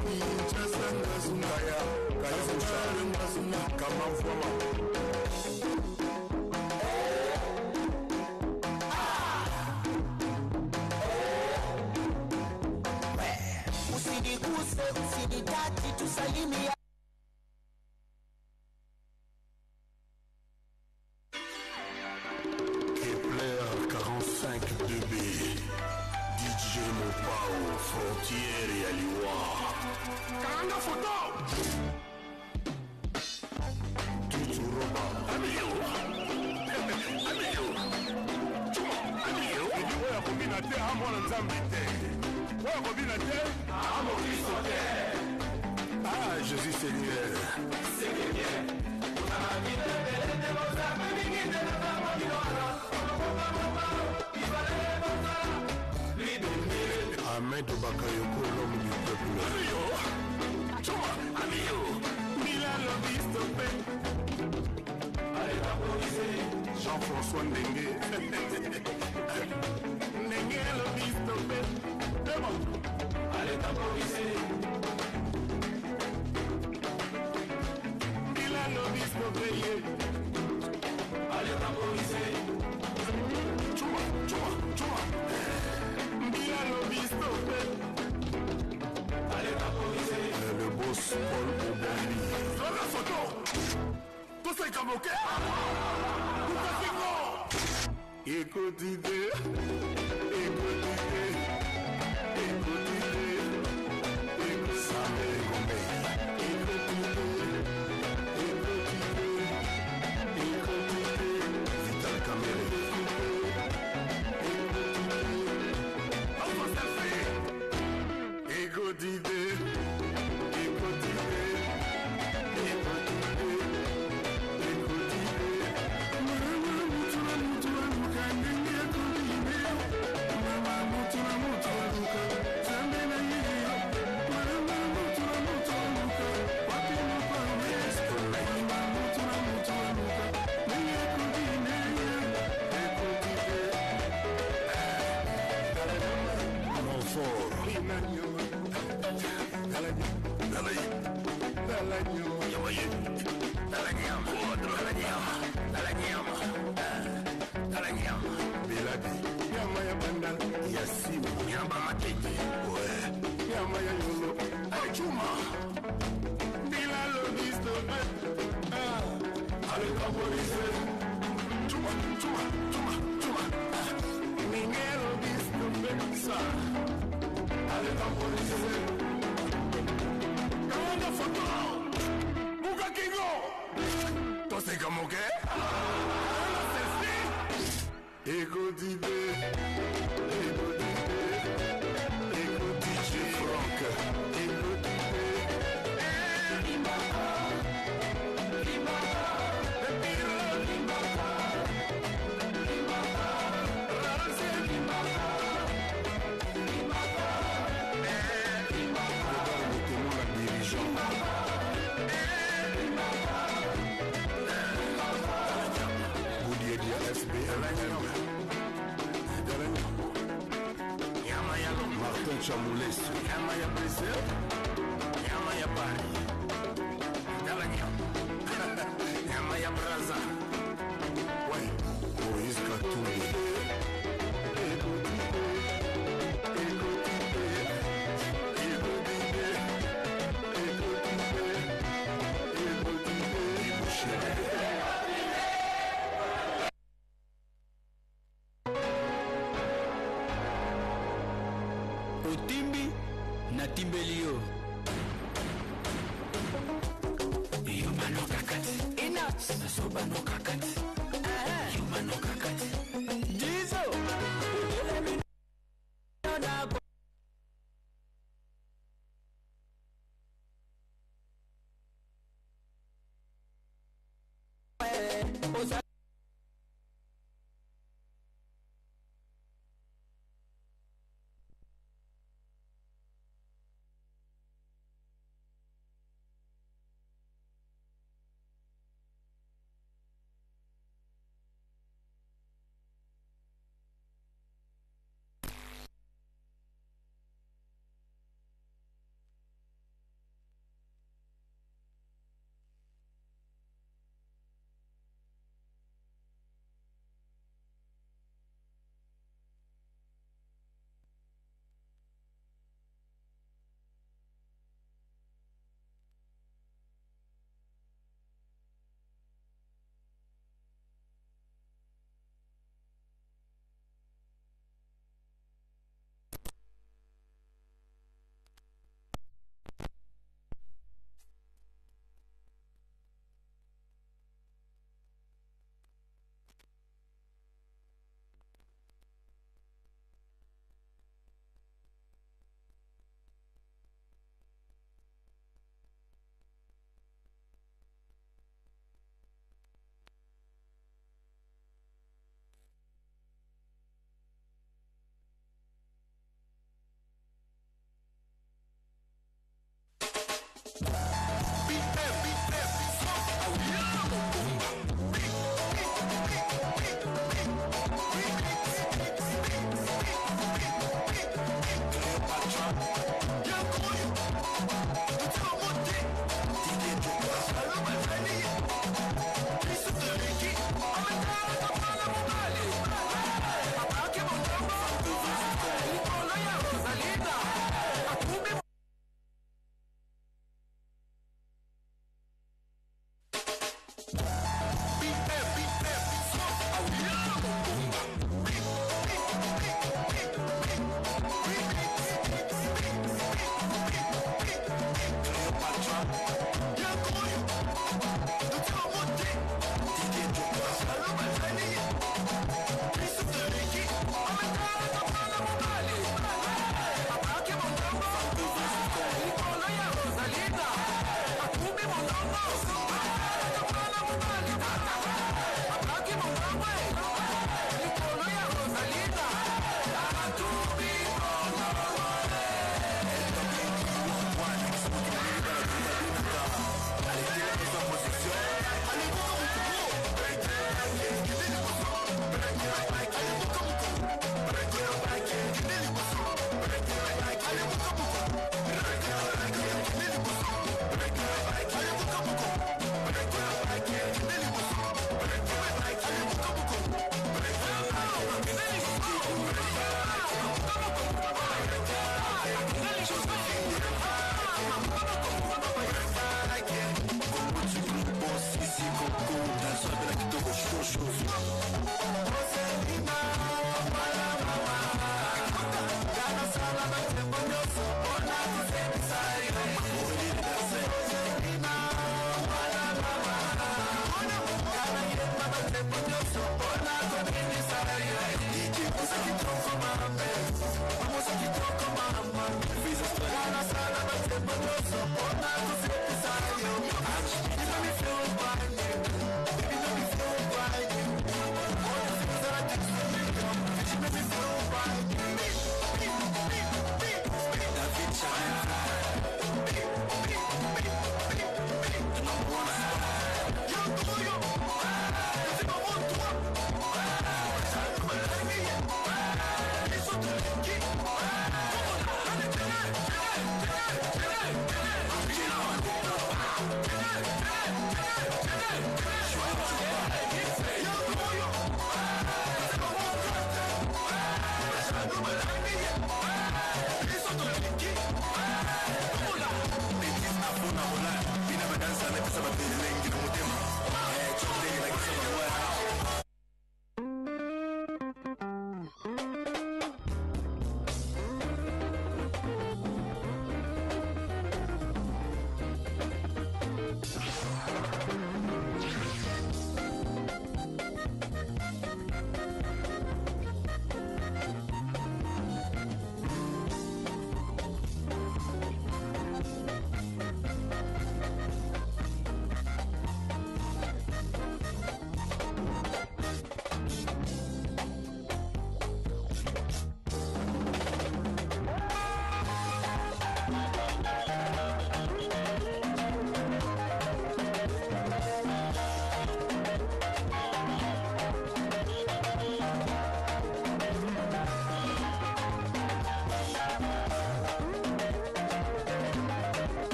Kinshasa Mbasuma Kaya Fushari Mbasuma Kama Mfoma Usiniguse, usinitaki, tusalimia. Frontiere et Aliwa. Karanga photo. Tutu Roba. Amiyo. Amiyo. Oya kombina te amwana nzambe te. Oya kombina te amo Kristo te. Ah, Jésus Seigneur. Seigneur. Ahmed Bakayoko, l'homme du peuple. Amiyo, Choma, Amiyo, Milan Lobistopé. Allez, temporiser. Jean-François Ndengue. Ndengue Lobistopé. Demon. Allez, temporiser. Milan Lobistopé. Allez, temporiser. Choma, Choma, Choma. Le boss Paul Obambi. Dans la photo. Tout ça est comme ok. Tout ça c'est bon. Écoute idée. Écoute idée. Écoute idée. Écoute ça mais Gombe. Écoute idée. Écoute idée. Écoute idée. Vital Kamere. otimbi na timbelio yo manoka kati enough so banoka kati yo manoka kati dizo let me know na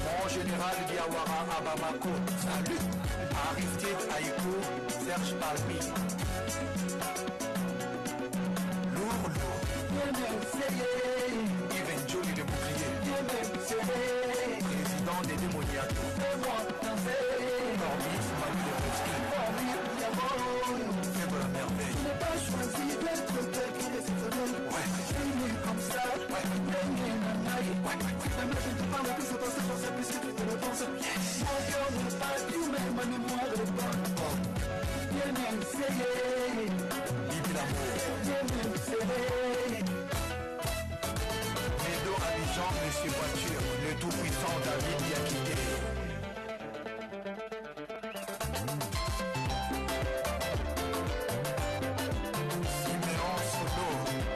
Mon général Diawara à Bamako, salut. Aristide Aïkou, Serge Palmi. Lourd. Yves Jolie le bouclier. Président des démoniaques. Cormis, Manu de Roski. C'est pour la merveille. Je n'ai pas choisi d'être tel qu'il est exceptionnel. Ouais. Comme ça. Ouais. Même là, je ne te parle plus, c'est parce que je sais plus si tu te le penses. Mon cœur n'est pas du même, ma mémoire est bonne. Bien essayé. Vive l'amour. Bien essayé. Médo Abidjan, Monsieur Voiture, le tout-puissant David Yakité. Siméon Sodo,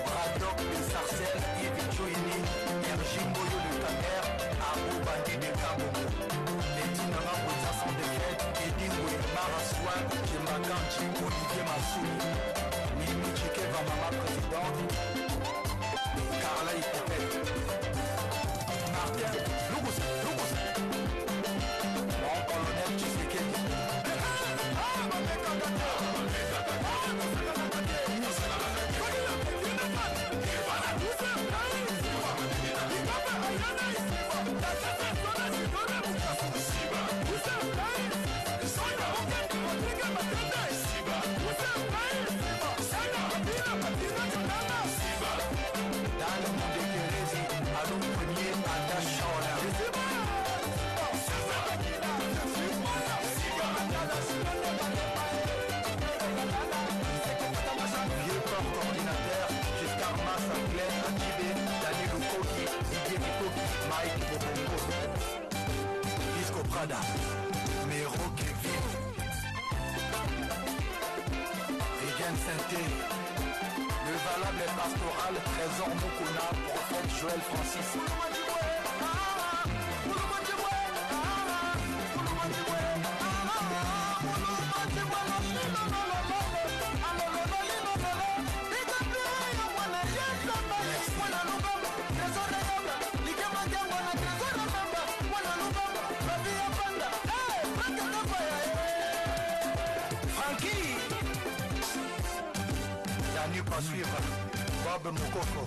Braddock de Sarcelles, Yves Chouini, Jimbo le Camer, Abou Bandi de Kabogo. Les Tinama Bouta sans défaite, Edingwe, Maraswan, Jemakanchi, Olivier Massouli, Mimi Chikeva, Mama Présidente, Carla Hippothèque, Martin, Lugos, mon colonel Tshisekedi. Prada, mais Roqueville. Capitaine Sainté, le valable et pastoral Trésor Mukuna, prophète Joël Francis. Pas suivre Bob Mokoko.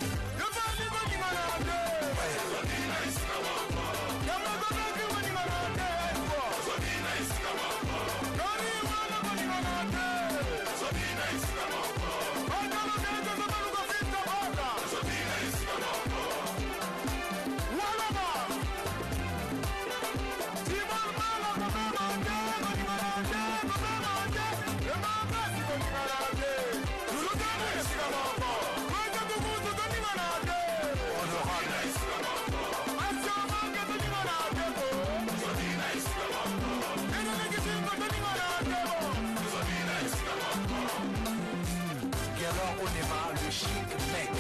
Le chic mec.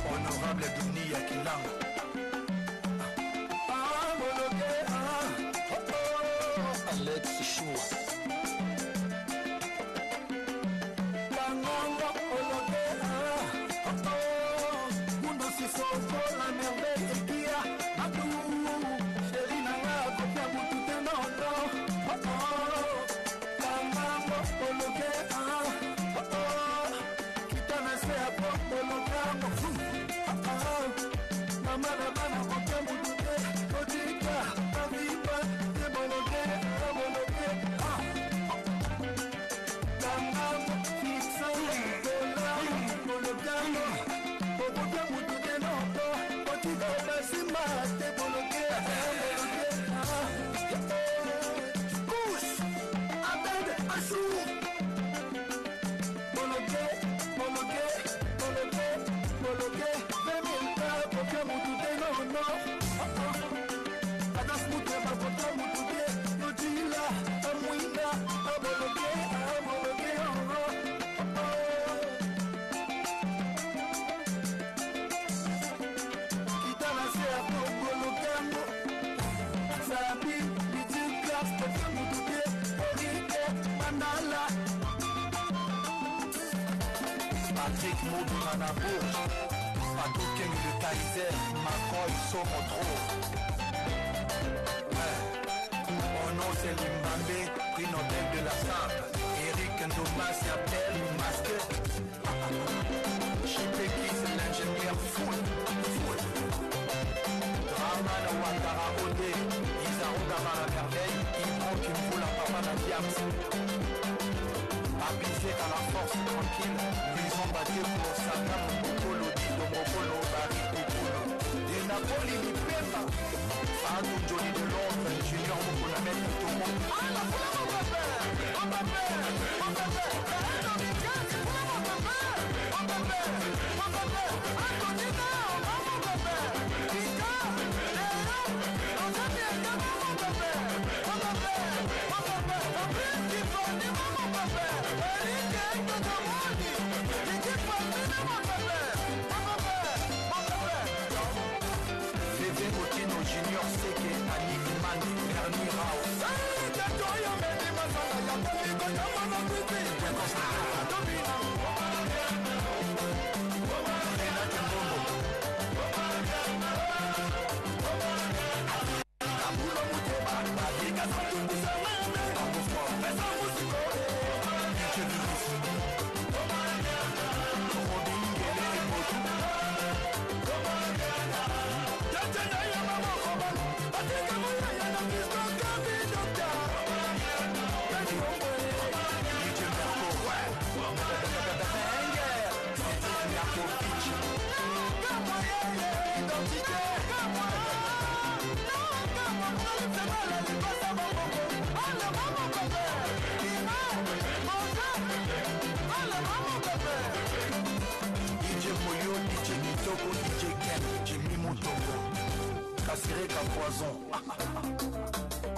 Honorable Dunia Kilanga. Alex Choua. La merveille et qui a Patrick Moudou Nanabour, Patou King le Kaiser, Macoy Somotro. Mon nom c'est Limbambe, prix Nobel de la Sambre. Eric Ndomas s'appelle Masque. Chipeki c'est l'ingénieur full. Draman Ouattara Odé, Isaro Gamara Merveille, Ibro Kimfula Papa Nadiams. Abisé à la force tranquille, prison bâtie pour Saka, Mokolo, Dido, Mokolo, Barry, Mokolo. Et Napoli, Nipemba, Fadou, Johnny de Londres, Junior, Mokolo, Mène, Tomo. Ah, la foule, mon papa! Mon papa! Mon papa! Junior Seke, Annick Mani, Bernie Rao.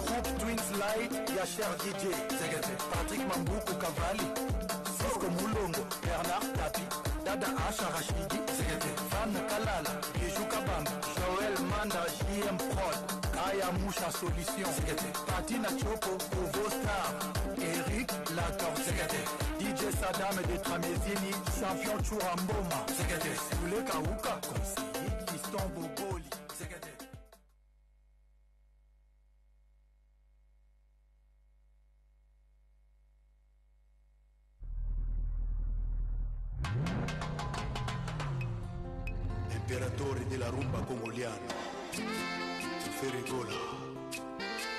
Groupe Twins Fly, Yacher DJ, Patrick Mambuku Kavali, Cisco Moulongo, Bernard Tapi, Dada Asha Rashidi, Van Kalala, Bijou Kabamba, Joël Manda, JM Prod, Kaya Moucha Solution, Patina Choco, Ovo Star, Eric Lator, DJ Saddam de Tramezini, Champion Churamboma, Soule Kauka, conseiller Kiston Boboli, Impératori della rumba congoliana, Ferrigola.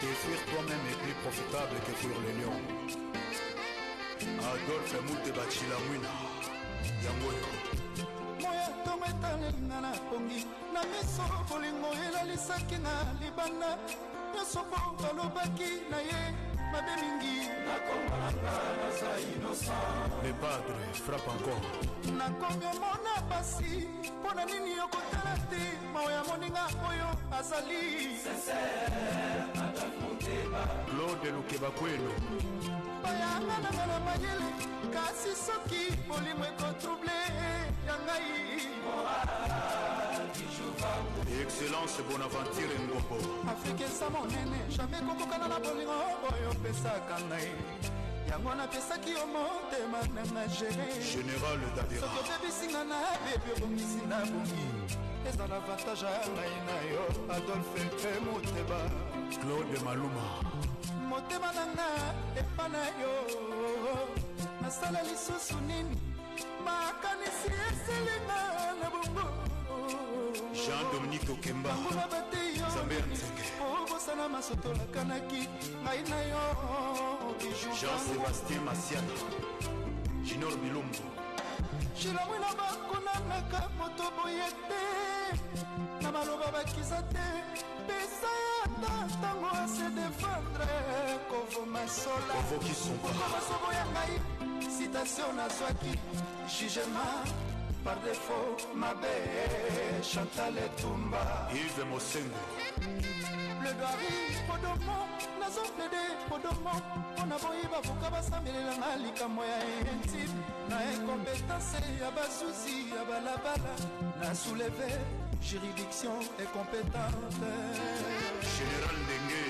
Fuir toi-même est plus profitable que fuir les lions. Adolphe Mouteba Chilamwina, Yangoyo. Moya tongo etalinga na pongi na miso bolingo elalisaki na libanda nyonso mpo balobaki na ye mabe mingi nakombalanga naza innocent. Le padre frappe encore. nakomi omona basi mpo na nini okotala te maoya moninga oyo azali Claude Lukebakwelo. bayanga nanga na mayele kasi soki bolimo ekotrouble ya ngai. Excellence Bonaventure Ngombo. afrika eza monene jamai kokokana na bolingo oyo opesaka ngai yango napesaki yo motema nanga gere Général Davira. soki obebisinga na bebi obongisi na bongi ezala avantage ya ngai na yo Adolphe mpe Moteba. Claude Maluma. motema nanga epa na yo nasala lisusu nini makanisi eselinga na bongo. Jean-Dominique Okemba. nguna bateyo obosana masotolakanaki ngai na yo Jean-Sébastien Masiana. Junior Bilombo. shilamwina bakonanaka moto boye te na maloba bakiza te pesa yata ntango ase defendre kovomasola okomasobo ya ngai citation nazwaki jugement par défaut mabe Chantal Etumba. Yves Mosengo. plaidoirie podomo nazoplede podomo mpona boyiba voka basambelelanga likambo ya intime na incompétence ya bazuzi ya balabala na souleve juridiction incompétente. Général Ndenge.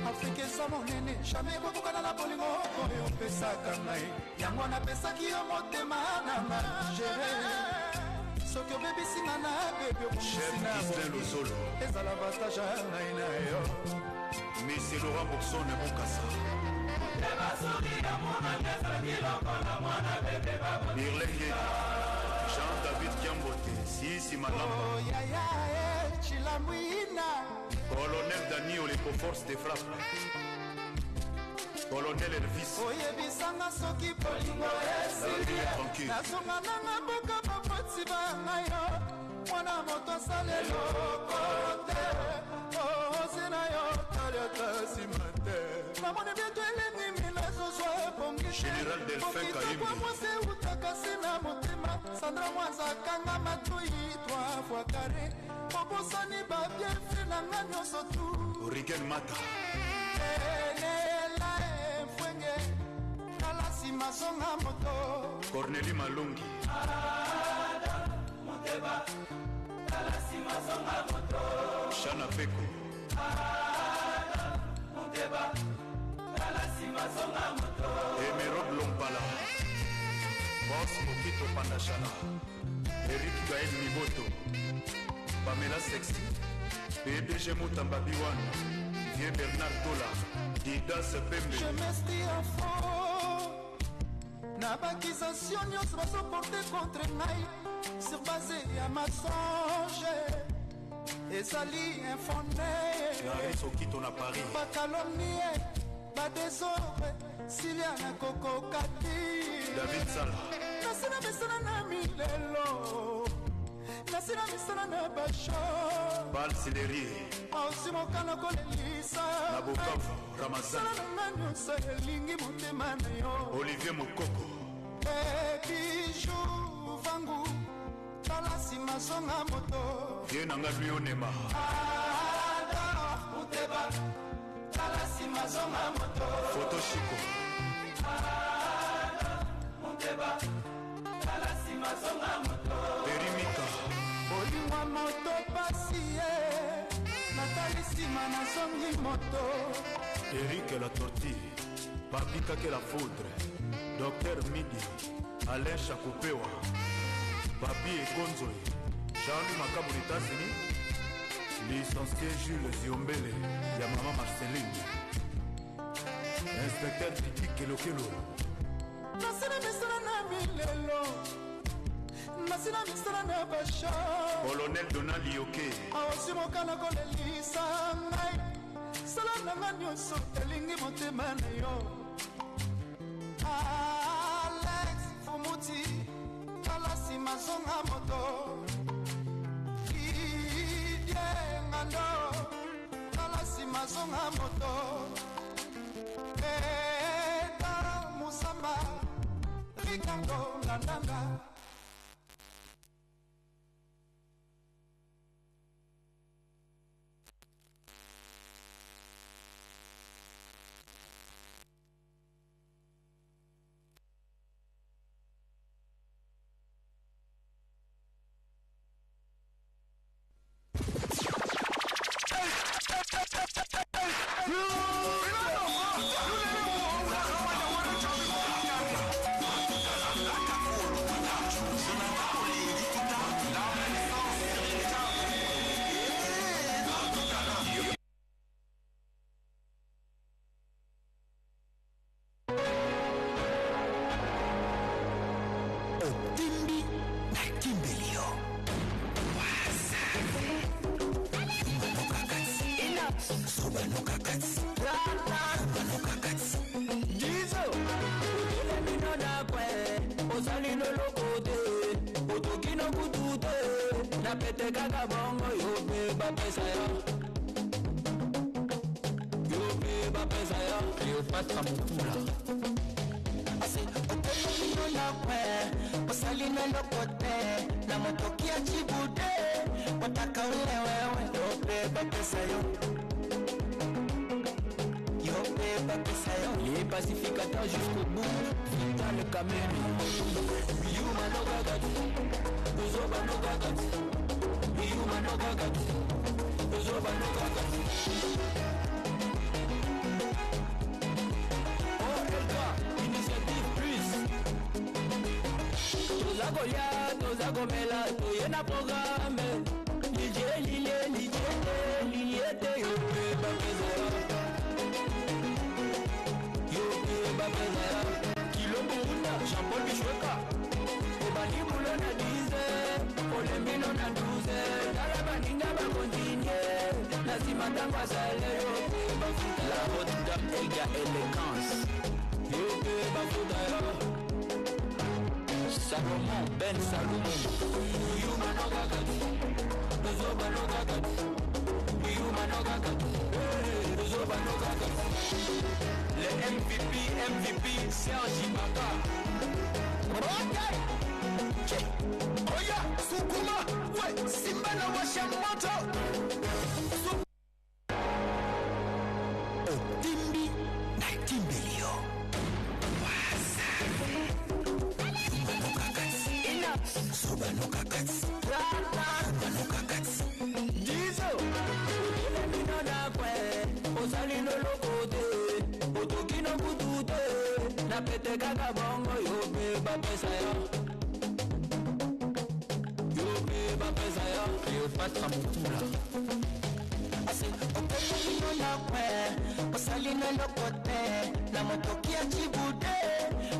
afrika eza monene jamai kokokana na bolingo oyo opesaka ngai yango napesaki yo motema nanga gere soki obebisinga na bebi okosina ezala avantage ya ngai na yo. Monsieur Laurent Boxon Bokassa. Mirlenge. Jean-David Kiambote. Sisi Malamba. Yaya Chilamwina. Colonel Daniel les forces de frappe. Colonel Elvis. oyebisanga soki bolingo esilie nazonga nanga mboka bapoti banga yo mwana moto asaleloko te ozina yo taliaka nsima te namoni bieto elengimi nazozwa ebongitokokitokwa mwasi eutaka se na motema sandra mwanzakanga matoi 3 fois kare obosani babiefe nanga nyonso tu Rigen Mata. masonga moto Corneli Malungi. Moteba talasi masonga moto Shana Peko. Moteba talasi masonga moto Emerod Lompala. Boss Mokito Pandashana. Eric Gaël Miboto. Pamela Sexy. PDG Mutamba Biwan. Vieux Bernard Tola. Didas Pembe. Je m'estime en faux na bakisation nyonso bazoporte contre ngai sur base ya masonge ezali infondé Sokito na Paris. bakalonie badesordre silia na kokokati David Sala. nasina misala na milelo nasina misala na basho Bal Silerie. osi mokano kolelisa na Bukavu Ramazan. sala nanga nyonso elingi motema na yo Olivier Mokoko. ebiju vangu tala nsima zonga moto Vie nanga lui onema. Muteba tala Toshiko Erimika Olingwa moto pasi Natali sima na songi moto Eric la tortille Babika que la foudre Docteur Midi Alain Chakupewa Babi et Gonzoe Jean-Louis Macabou des États-Unis Licencié Jules Ziombele Ya Maman Marceline Inspecteur Titi Kelokelo Nasina misala na milelo Nasina misala na basha Colonel Donald Yoke Aosimokana kolelisa ngai Sala nanga nyonso elingi motema na yo Alex Fumuti Kalasi mazonga moto Idie ngando Kalasi mazonga moto Eta Musamba Ricardo Landanda Les pacificateurs jusqu'au bout, dans le Cameroun. Yuma no gagati, Uzoba no gagati. Yuma no gagati, Uzoba no gagati. Oh Elka, initiative plus. Toza Goliath, Toza Gomela, Toyena programme. Liliete, yope bapezera. Yope bapezera. Kilo Burunda, Jean-Paul Bichweka. Obali Boulona 10, Olemino na 12. Darabaninga ba continue. Nazima tangwa sale yope bafuta. La haute dame Elga élégance. Yope bafuta ya. Salomon, Ben Salomon. Yuma no gagati. Uzoba no gagati. Yuma no gagati. Uzoba no gagati. Le MVP, Serge Ibaka. Ok. Oya, Sukuma. Ouais, Simba na washa moto. Otimbi na Timbelio. Wasa. Yuma no gagati. Ina. Uzoba no gagati. Pete kaka bongo yope bapesa ya. Yope bapesa ya. Cléopâtre Moutoula. Ase opele mino na kwe. Osali na lokote. Na motoki ya chibude.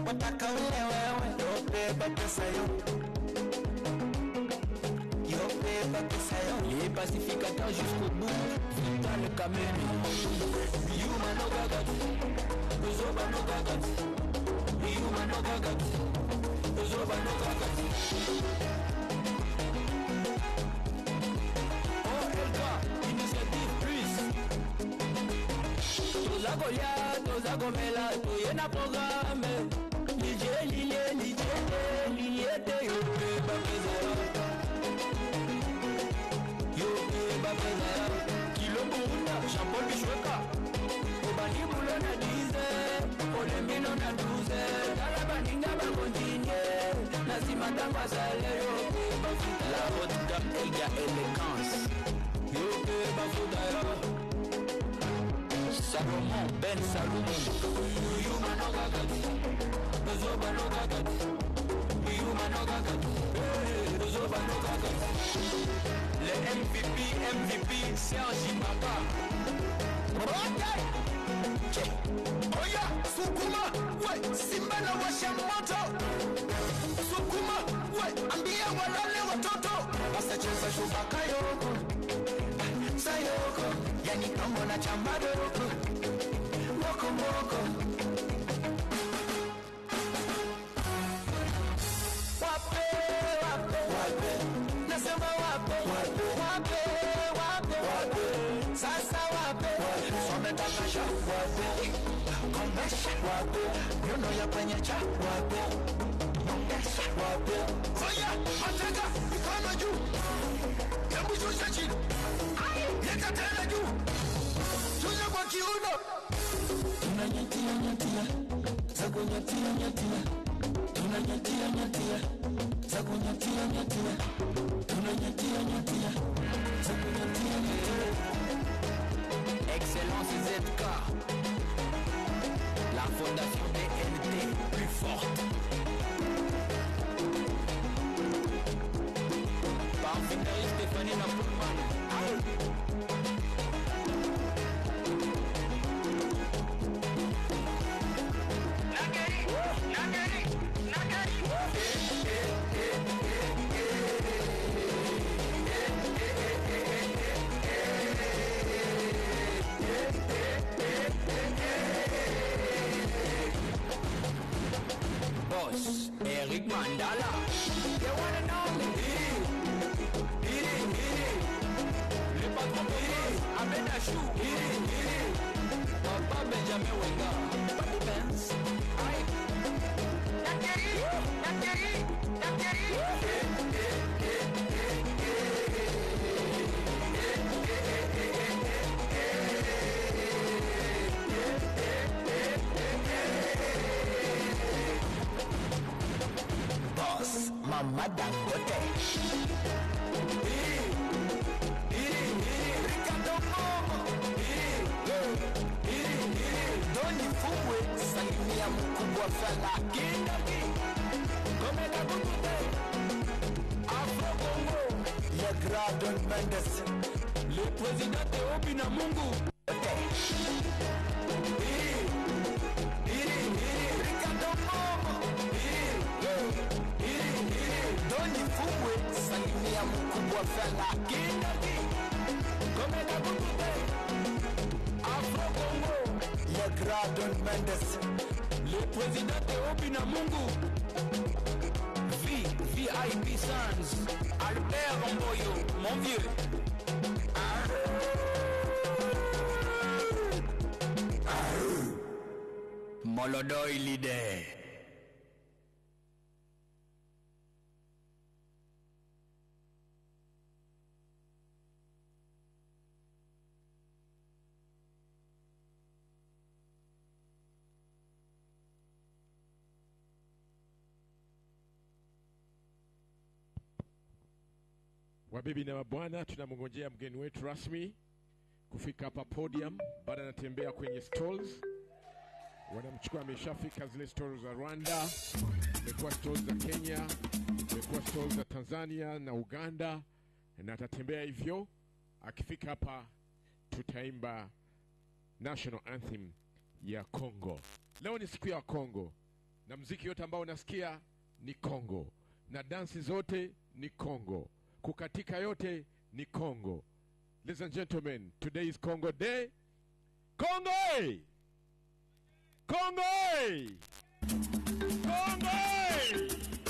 Wataka ule wewe. Yope bapesa yo. Yope bapesa yo. Les pacificateurs jusqu'au bout. Dans le Cameroun. Yuma no gagati. Uzoba no gagati. Yuma no gagati. Uzoba no gagati. Oh Elka, initiative plus. Toza Goliath, Toza Gomela, Toyena programme. Liliete, yope bapezera. Yope bapezera. Kilo Burunda, Jean-Paul Bichweka. Obani Boulona 10. Polembino na duze Tala baninga ba continue Nasima tangwa salero La haute gamme égale élégance Yoke bafuta yo Salomon, Ben Salomon Yuma no gagati Zoba no gagati Yuma no gagati Zoba no gagati Le MVP Sergi Maba Okay Oya, Sukuma We, Simba na washa moto Sukuma We, ambia walale watoto Wasacheza shubaka yoko Sayoko Yani kambo na chambado yoko Moko moko Wape, wape, wape Nasema wape, wape, wape, wape, wape Sasa wape, sometakasha wape Komesha wape, yuno ya kwenye cha wape Mongesha wape Oya, mateka, mikono juu Hebu shusha chini Leka tena juu Shusha kwa kiuno Tunanyatia nyatia Zago nyatia nyatia Tunanyatia nyatia Zago nyatia nyatia Tunanyatia nyatia Zago nyatia nyatia Excellence ZK La fondation DNT plus forte Parfumerie Stéphanie Napoulman Boss, Eric Mandala. You wanna know me? Hit it. Le patron Ahmed Achou. Hit it. Papa Benjamin Wenga. Papi Benz. Aïe. Nakeri. Boss, Mama Dangote. Ricardo Momo. Doni Fubwe, salimia mkubwa fala. Kindaki. Komeka kutute. Afro Congo. Le Gradon Mendes. Le président Théobi na Mungu. Ricardo Momo. Doni Fubwe, salimia mkubwa fela Kindaki, komeka kutute Afro Congo, le Gradon Mendes Le président Théobi na Mungu VIP Sans Albert Romboyo, mon vieux Molodoy leader Wabibi na mabwana, tunamngojea mgeni wetu rasmi kufika hapa podium. Baada anatembea kwenye stalls, wanamchukua. Ameshafika zile stalls za Rwanda, imekuwa stalls za Kenya, imekuwa stalls za Tanzania na Uganda, na atatembea hivyo. Akifika hapa tutaimba national anthem ya Congo. Leo ni siku ya Congo, na muziki yote ambao unasikia ni Congo, na dansi zote ni Congo, kukatika yote ni Congo. Ladies and gentlemen, today is Congo Day. Congo! Congo! Congo!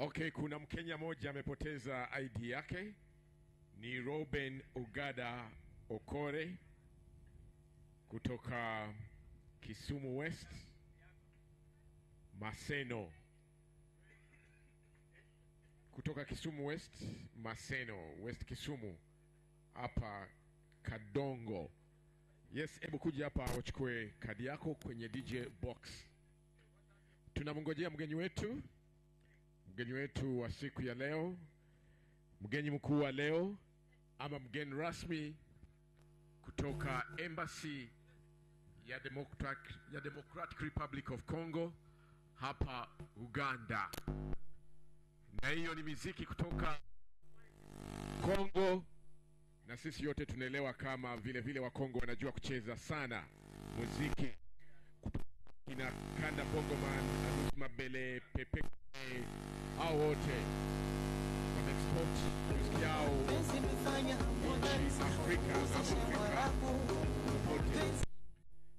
Okay, kuna Mkenya moja amepoteza ID yake. Ni Robin Ugada Okore kutoka Kisumu West Maseno. Kutoka Kisumu West Maseno, West Kisumu hapa Kadongo. Yes, hebu kuja hapa uchukue kadi yako kwenye DJ box. Tunamngojea mgeni wetu wa siku ya leo, mgeni mkuu wa leo ama mgeni rasmi kutoka Embassy ya Democratic Republic of Congo hapa Uganda. Na hiyo ni muziki kutoka Congo, na sisi yote tunaelewa kama vile wa Congo wanajua kucheza sana muziki. Ina Kanda Bongoman, Anusma Bele, Pepe, au wote wamexport muziki yao Afrika.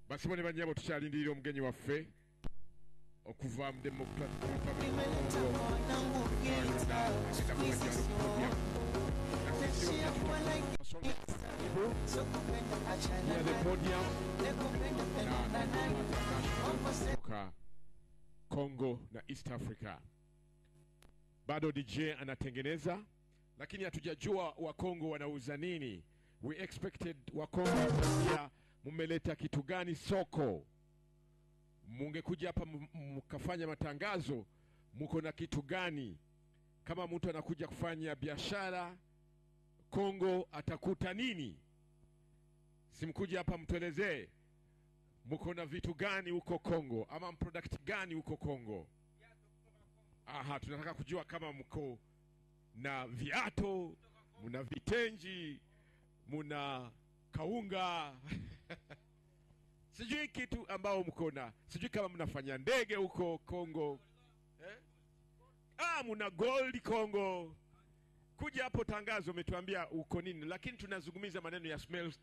Basi mwene banyabo tuchalindiro mgenyi wa fe okuva mu Democratic Republic of Congo na East Africa. Bado DJ anatengeneza, lakini hatujajua wa Congo wanauza nini. We expected wa Congo ya mumeleta kitu gani soko. Mungekuja hapa mkafanya matangazo, muko na kitu gani? Kama mtu anakuja kufanya biashara Congo atakuta nini? Simkuja hapa mtuelezee muko na vitu gani huko Congo ama product gani huko Congo. Aha, tunataka kujua kama mko na viato, muna vitenji, muna kaunga. Sijui kitu ambao mko na. Sijui kama mnafanya ndege huko Congo. Muna gold Congo. Kuja hapo tangazo umetuambia uko nini, lakini tunazungumza maneno ya smells.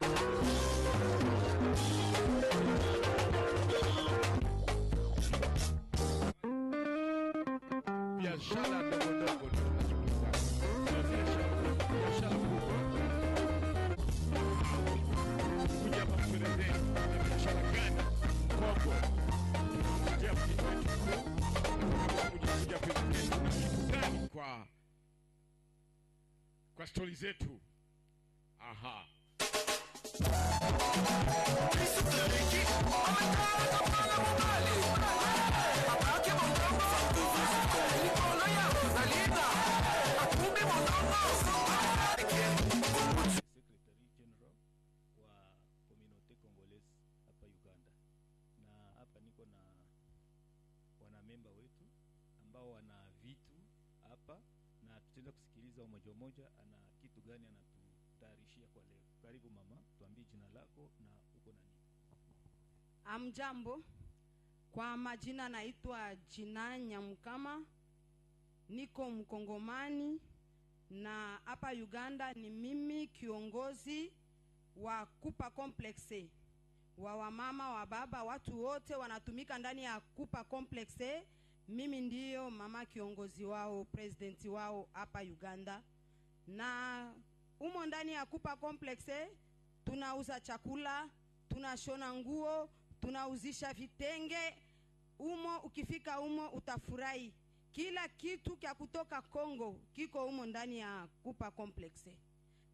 Biashara ndogo tunazungumza. Biashara kubwa. Kuja hapa mtuelezee biashara gani Congo. Kuja gani kwa story zetu. Aha. Secretary General wa community Congolese hapa Uganda, na hapa niko na wanamemba wetu ambao wana vitu hapa, na tutaenda kusikiliza mmoja ana kitu gani anatutayarishia kwa leo. Karibu mama, tuambie jina lako na uko na nini. Amjambo, kwa majina naitwa Jina Nyamukama, niko Mkongomani, na hapa Uganda ni mimi kiongozi wa Kupa Complexe, wa wamama, wa baba, watu wote wanatumika ndani ya Kupa Complexe. Mimi ndiyo mama kiongozi wao, presidenti wao hapa Uganda. Na umo ndani ya Kupa Complexe tunauza chakula, tunashona nguo, tunauzisha vitenge. Umo ukifika umo utafurahi. Kila kitu kia kutoka Congo kiko umo ndani ya Kupa Complexe.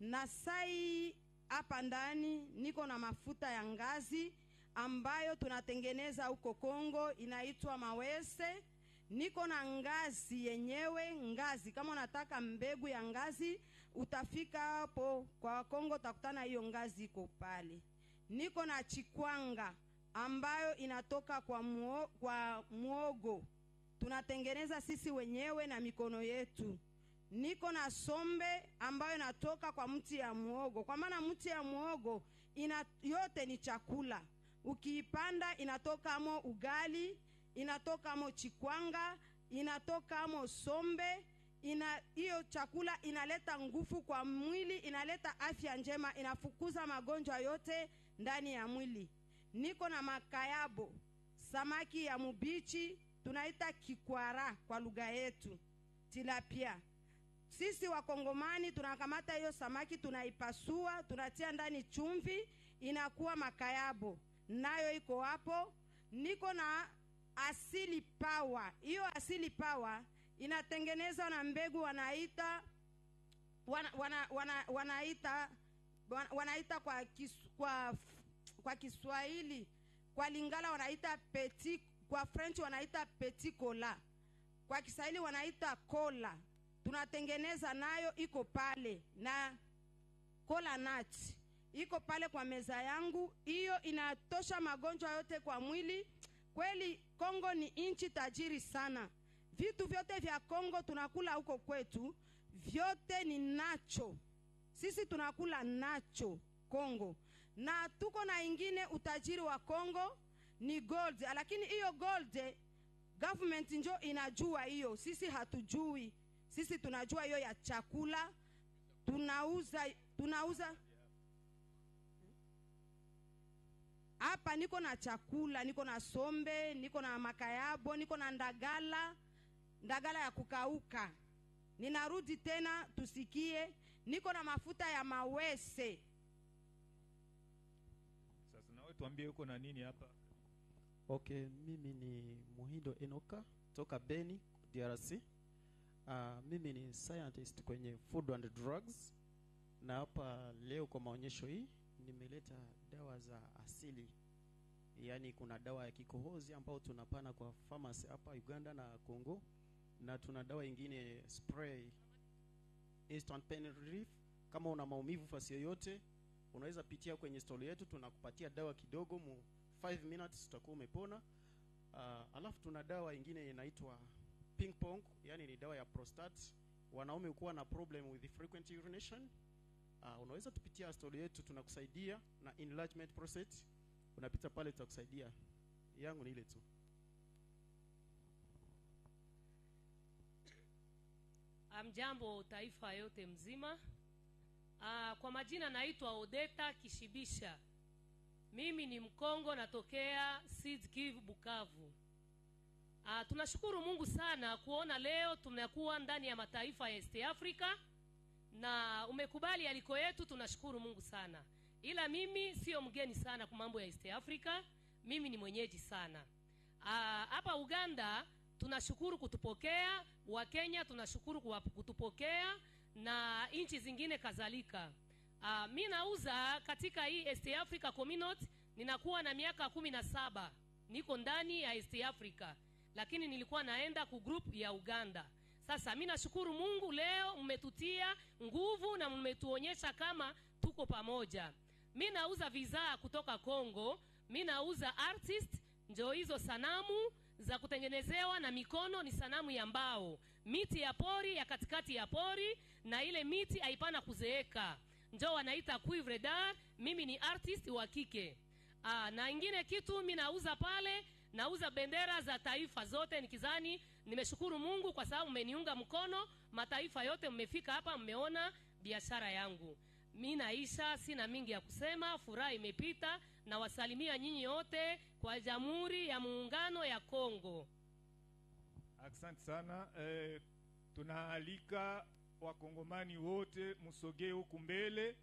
Na sai hapa ndani niko na mafuta ya ngazi ambayo tunatengeneza huko Congo, inaitwa mawese. Niko na ngazi yenyewe, ngazi kama unataka mbegu ya ngazi utafika hapo kwa Congo utakutana hiyo ngazi iko pale. Niko na chikwanga ambayo inatoka kwa muogo, tunatengeneza sisi wenyewe na mikono yetu. Niko na sombe ambayo inatoka kwa mti ya muogo, kwa maana mti ya muogo yote ni chakula. Ukiipanda inatoka amo ugali, inatoka amo chikwanga, inatoka amo sombe. Hiyo chakula inaleta nguvu kwa mwili, inaleta afya njema, inafukuza magonjwa yote ndani ya mwili. Niko na makayabo, samaki ya mubichi, tunaita kikwara kwa lugha yetu. tilapia. Sisi wakongomani tunakamata hiyo samaki, tunaipasua, tunatia ndani chumvi, inakuwa makayabo. Nayo iko hapo. Niko na asili power. Hiyo asili power inatengenezwa na mbegu wanaita wanaita kwa Kiswahili, kwa Lingala wanaita petit, kwa French wanaita petit cola, kwa Kiswahili wanaita cola. Tunatengeneza nayo, iko pale, na cola nut iko pale kwa meza yangu. Hiyo inatosha magonjwa yote kwa mwili. Kweli Kongo ni inchi tajiri sana. Vitu vyote vya Kongo tunakula huko kwetu, vyote ni nacho. Sisi tunakula nacho Kongo. Na tuko na ingine utajiri wa Kongo ni gold. Lakini hiyo gold government njo inajua hiyo. Sisi hatujui. Sisi tunajua hiyo ya chakula. Tunauza. Hapa niko na chakula, niko na sombe, niko na makayabo, niko na ndagala ya kukauka. Ninarudi tena tusikie, niko na mafuta ya mawese. Sasa nawe tuambie uko na nini hapa? Okay, mimi ni Muhindo Enoka toka Beni, DRC. Mimi ni scientist kwenye food and drugs, na hapa leo kwa maonyesho hii nimeleta dawa za asili. Yaani kuna dawa ya kikohozi ambao tunapana kwa pharmacy hapa Uganda na Congo, na tuna dawa ingine spray instant pain relief. Kama una maumivu fasi yoyote unaweza pitia kwenye stall yetu, tunakupatia dawa kidogo, 5 minutes utakuwa umepona. Alafu tuna dawa ingine inaitwa ping pong, yani ni dawa ya prostate. Wanaume ukuwa na problem with the frequent urination, unaweza tupitia stall yetu, tunakusaidia na enlargement prostate. Unapita pale tutakusaidia. Yangu ni ile tu. Amjambo taifa yote mzima. Kwa majina naitwa Odeta Kishibisha. Mimi ni Mkongo, natokea Sud Kivu, Bukavu. Tunashukuru Mungu sana kuona leo tunakuwa ndani ya mataifa ya East Africa na umekubali aliko yetu, tunashukuru Mungu sana. Ila mimi sio mgeni sana kwa mambo ya East Africa, mimi ni mwenyeji sana. Hapa Uganda tunashukuru kutupokea, wa Kenya tunashukuru kutupokea, na nchi zingine kadhalika. Mimi nauza katika hii East Africa Community, ninakuwa na miaka 17. Niko ndani ya East Africa, lakini nilikuwa naenda ku group ya Uganda. Sasa mimi nashukuru Mungu leo mmetutia nguvu na mmetuonyesha kama tuko pamoja. Mimi nauza visa kutoka Kongo, mimi nauza artist, ndio hizo sanamu za kutengenezewa na mikono, ni sanamu ya mbao, miti ya pori, ya katikati ya pori, na ile miti haipana kuzeeka, ndio wanaita cuivre d'art. Mimi ni artist wa kike. Na ingine kitu mimi nauza pale, nauza bendera za taifa zote. Nikizani nimeshukuru Mungu kwa sababu mmeniunga mkono, mataifa yote mmefika hapa, mmeona biashara yangu. Mimi naisha, sina mingi ya kusema, furaha imepita, na wasalimia nyinyi wote kwa Jamhuri ya Muungano ya Kongo. Asante sana. Tunaalika wakongomani wote msogee huku mbele.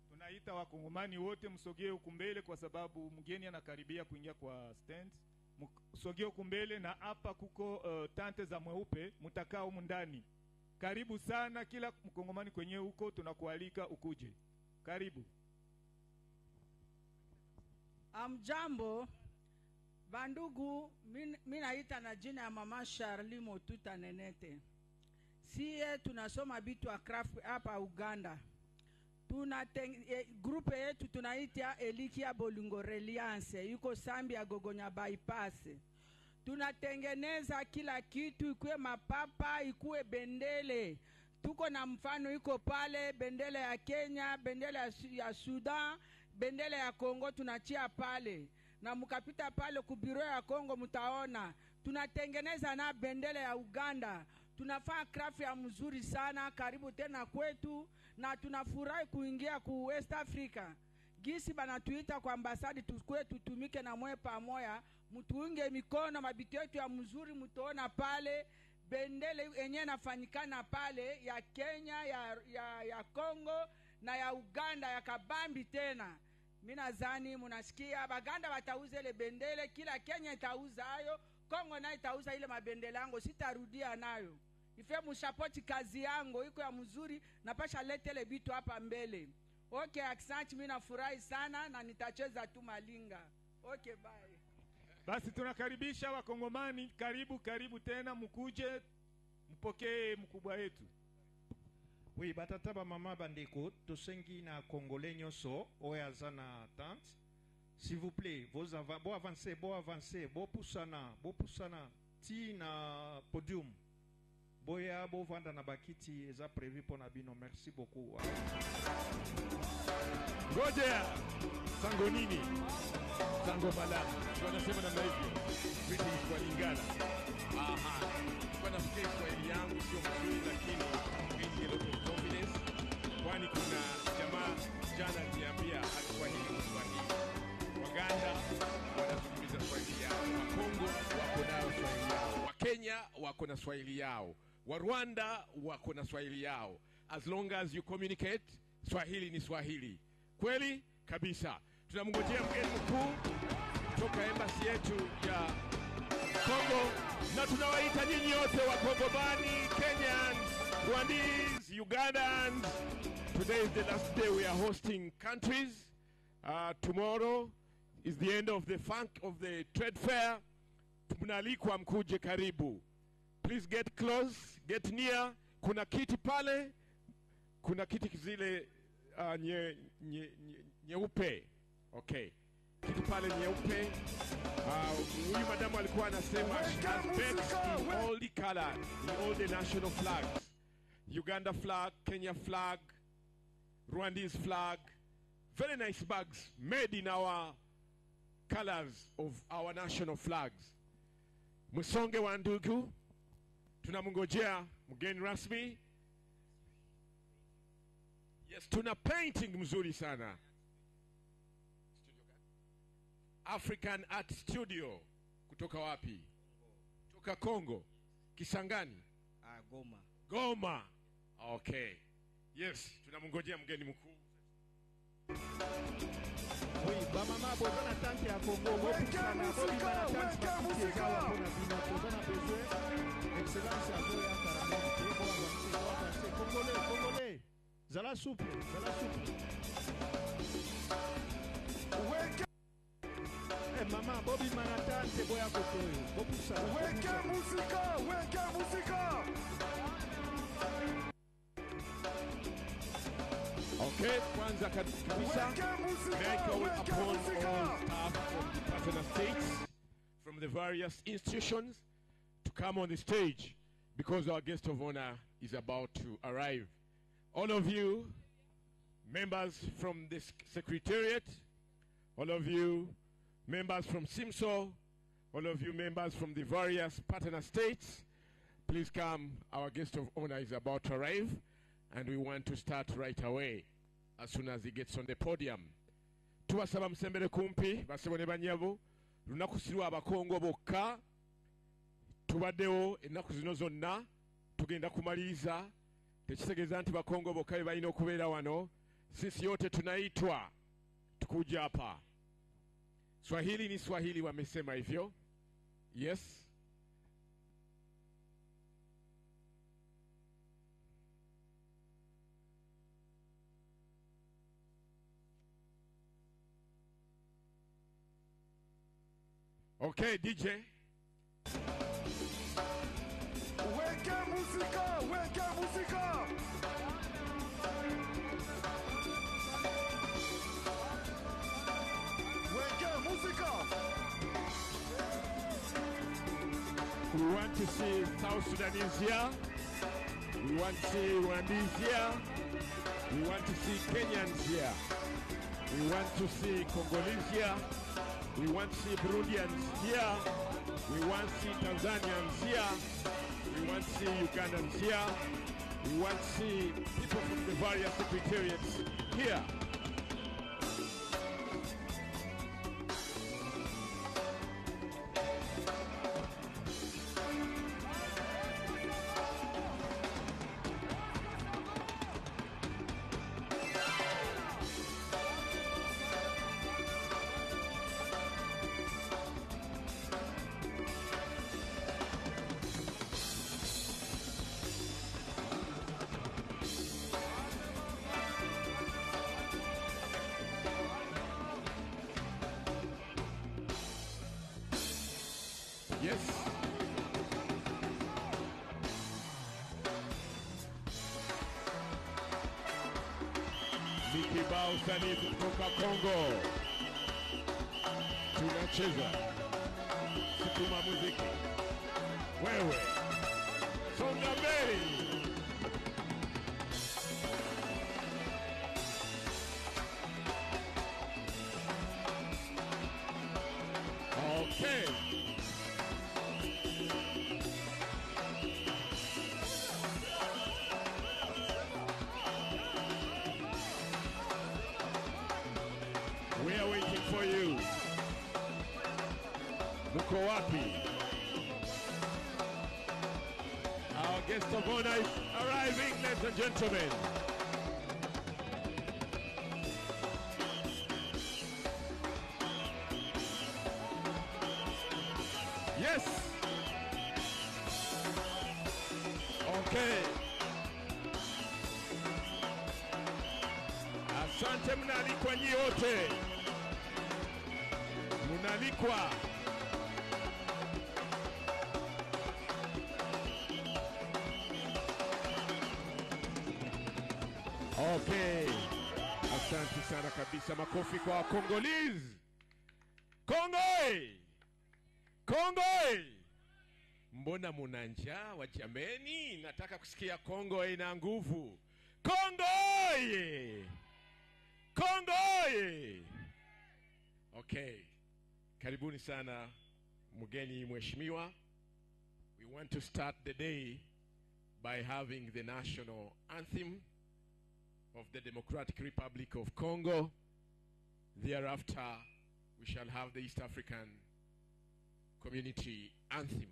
Tunaita wakongomani wote msogee huku mbele kwa sababu mgeni anakaribia kuingia kwa stand. Msogee huku mbele, na hapa kuko tante za mweupe, mtakaa humu ndani. Karibu sana kila mkongomani kwenye huko, tunakualika ukuje. Karibu. Amjambo bandugu, mimi naita na jina ya mama Charlie Motuta Nenete. Sie tunasoma bitu wa craft hapa Uganda. Grupe yetu tunaita Elikia Bolungo Reliance, yuko Sambi ya Gogonya bypass. Tunatengeneza kila kitu, ikuwe mapapa, ikuwe bendele. Tuko na mfano iko pale, bendele ya Kenya, bendele ya Sudan, bendele ya Kongo tunachia pale. Na mkapita pale kubiro ya Kongo mtaona. Tunatengeneza na bendele ya Uganda. Tunafanya craft ya mzuri sana, karibu tena kwetu, na tunafurahi kuingia ku West Africa. Gisi banatuita kwa ambasadi tukue tutumike na mwe pamoja, mtuunge mikono, mabiti yetu ya mzuri mtuona pale, bendele enye nafanyikana pale ya Kenya, ya Congo na ya Uganda ya kabambi tena. Mina zani munasikia Baganda watauza ile bendele, kila Kenya itauza hayo, Kongo na itauza ile mabendele yangu, sitarudia nayo. Ife mushapoti kazi yangu, iko ya mzuri, napasha letele bitu hapa mbele. Okay, aksanti, mina furahi sana na nitacheza tu malinga. Okay, bye. Basi tunakaribisha Wakongomani, karibu tena, mkuje mpokee mkubwa wetu. Oui, batata ba mama bandeko, tosengi na Congolais nyonso oyo aza na tante. S'il vous plaît, bo avancer, bo pusana ti na podium. Boya bo vanda na bakiti eza prévu pour na bino. Merci beaucoup. Ngojea sango nini? Sango malamu. Tunasema namna hivyo. Vitu kwa lingana. Aha. Kwa nafikiri Kiswahili yangu sio mzuri, lakini ngeje lot of confidence. Kwani kuna jamaa jana niambia alikuwa hili Kiswahili. Waganda wanazungumza Swahili yao. Wakongo wako nayo Swahili yao. Wakenya wako na Swahili yao. Wa Rwanda wako na Swahili yao. As long as you communicate, Swahili ni Swahili. Kweli kabisa. Tunamngojea mgeni mkuu kutoka embassy yetu ya Congo, na tunawaita nyinyi wote wa Kongomani, Kenyans, Rwandese, Ugandans. Today is the last day we are hosting countries. Tomorrow is the end of the trade fair. Tunalikwa mkuje karibu. Please get close, get near. Kuna kiti pale, kuna kiti zile nyeupe. Okay. Kiti pale nyeupe. Huyu madamu alikuwa anasema she has bags in all the colors, in all the national flags. Uganda flag, Kenya flag, Rwandese flag. Very nice bags made in our colors of our national flags. Musonge wa ndugu, tunamngojea mgeni rasmi. Yes, tuna painting mzuri sana. African Art Studio. Kutoka wapi? Kutoka Congo. Kisangani? Goma. Goma. Okay. Yes, tunamngojea mgeni mkuu. Oui, ba mama bozana tante ya Congo, bopusana, bobima na tante makiti ezawa pona bino, bozana besoin, excellence azo ya karamenti, bo avancer, Congolais, zala souple. Mama, bobima na tante boya kotoyo, bopusana. Weke musika! Okay, kwanza kabisa, may I call upon all staff from the partner states, from the various institutions, to come on the stage because our guest of honor is about to arrive. All of you, members from the Secretariat, all of you, members from SIMSO, all of you members from the various partner states, please come. Our guest of honor is about to arrive, and we want to start right away as soon as he gets on the podium. Tubasaba msembere kumpi basebone banyabu lunakusirwa abakongo bokka tubaddewo ennaku zino zonna tugenda kumaliriza tekitegeza nti bakongo bokka be balina okubeera wano. Sisi yote tunaitwa tukuja hapa. Swahili ni Swahili, wamesema hivyo. Yes. Okay, DJ. Weke musika! We want to see South Sudanese here. We want to see Rwandese here. We want to see Kenyans here. We want to see Congolese here. We want to see Burundians here. We want to see Tanzanians here. We want to see Ugandans here. We want to see people from the various secretariats here. Yes. Ni kibao sanifu kutoka Kongo. Tunacheza. Sukuma muziki. Wewe. Songa mbele. Okay. We are waiting for you. Muko wapi? Our guest of honor is arriving, ladies and gentlemen. Yes. Okay. Asante, mnalikwa nyi wote. Mnalikwa. Okay. Asante sana kabisa, makofi kwa Congolese. Kongo! Kongo! Mbona muna njaa wa jameni? Nataka kusikia Kongo ina nguvu. Kongo! Kongo! Okay. Karibuni sana mgeni mheshimiwa. We want to start the day by having the national anthem of the Democratic Republic of Congo. Thereafter, we shall have the East African Community Anthem.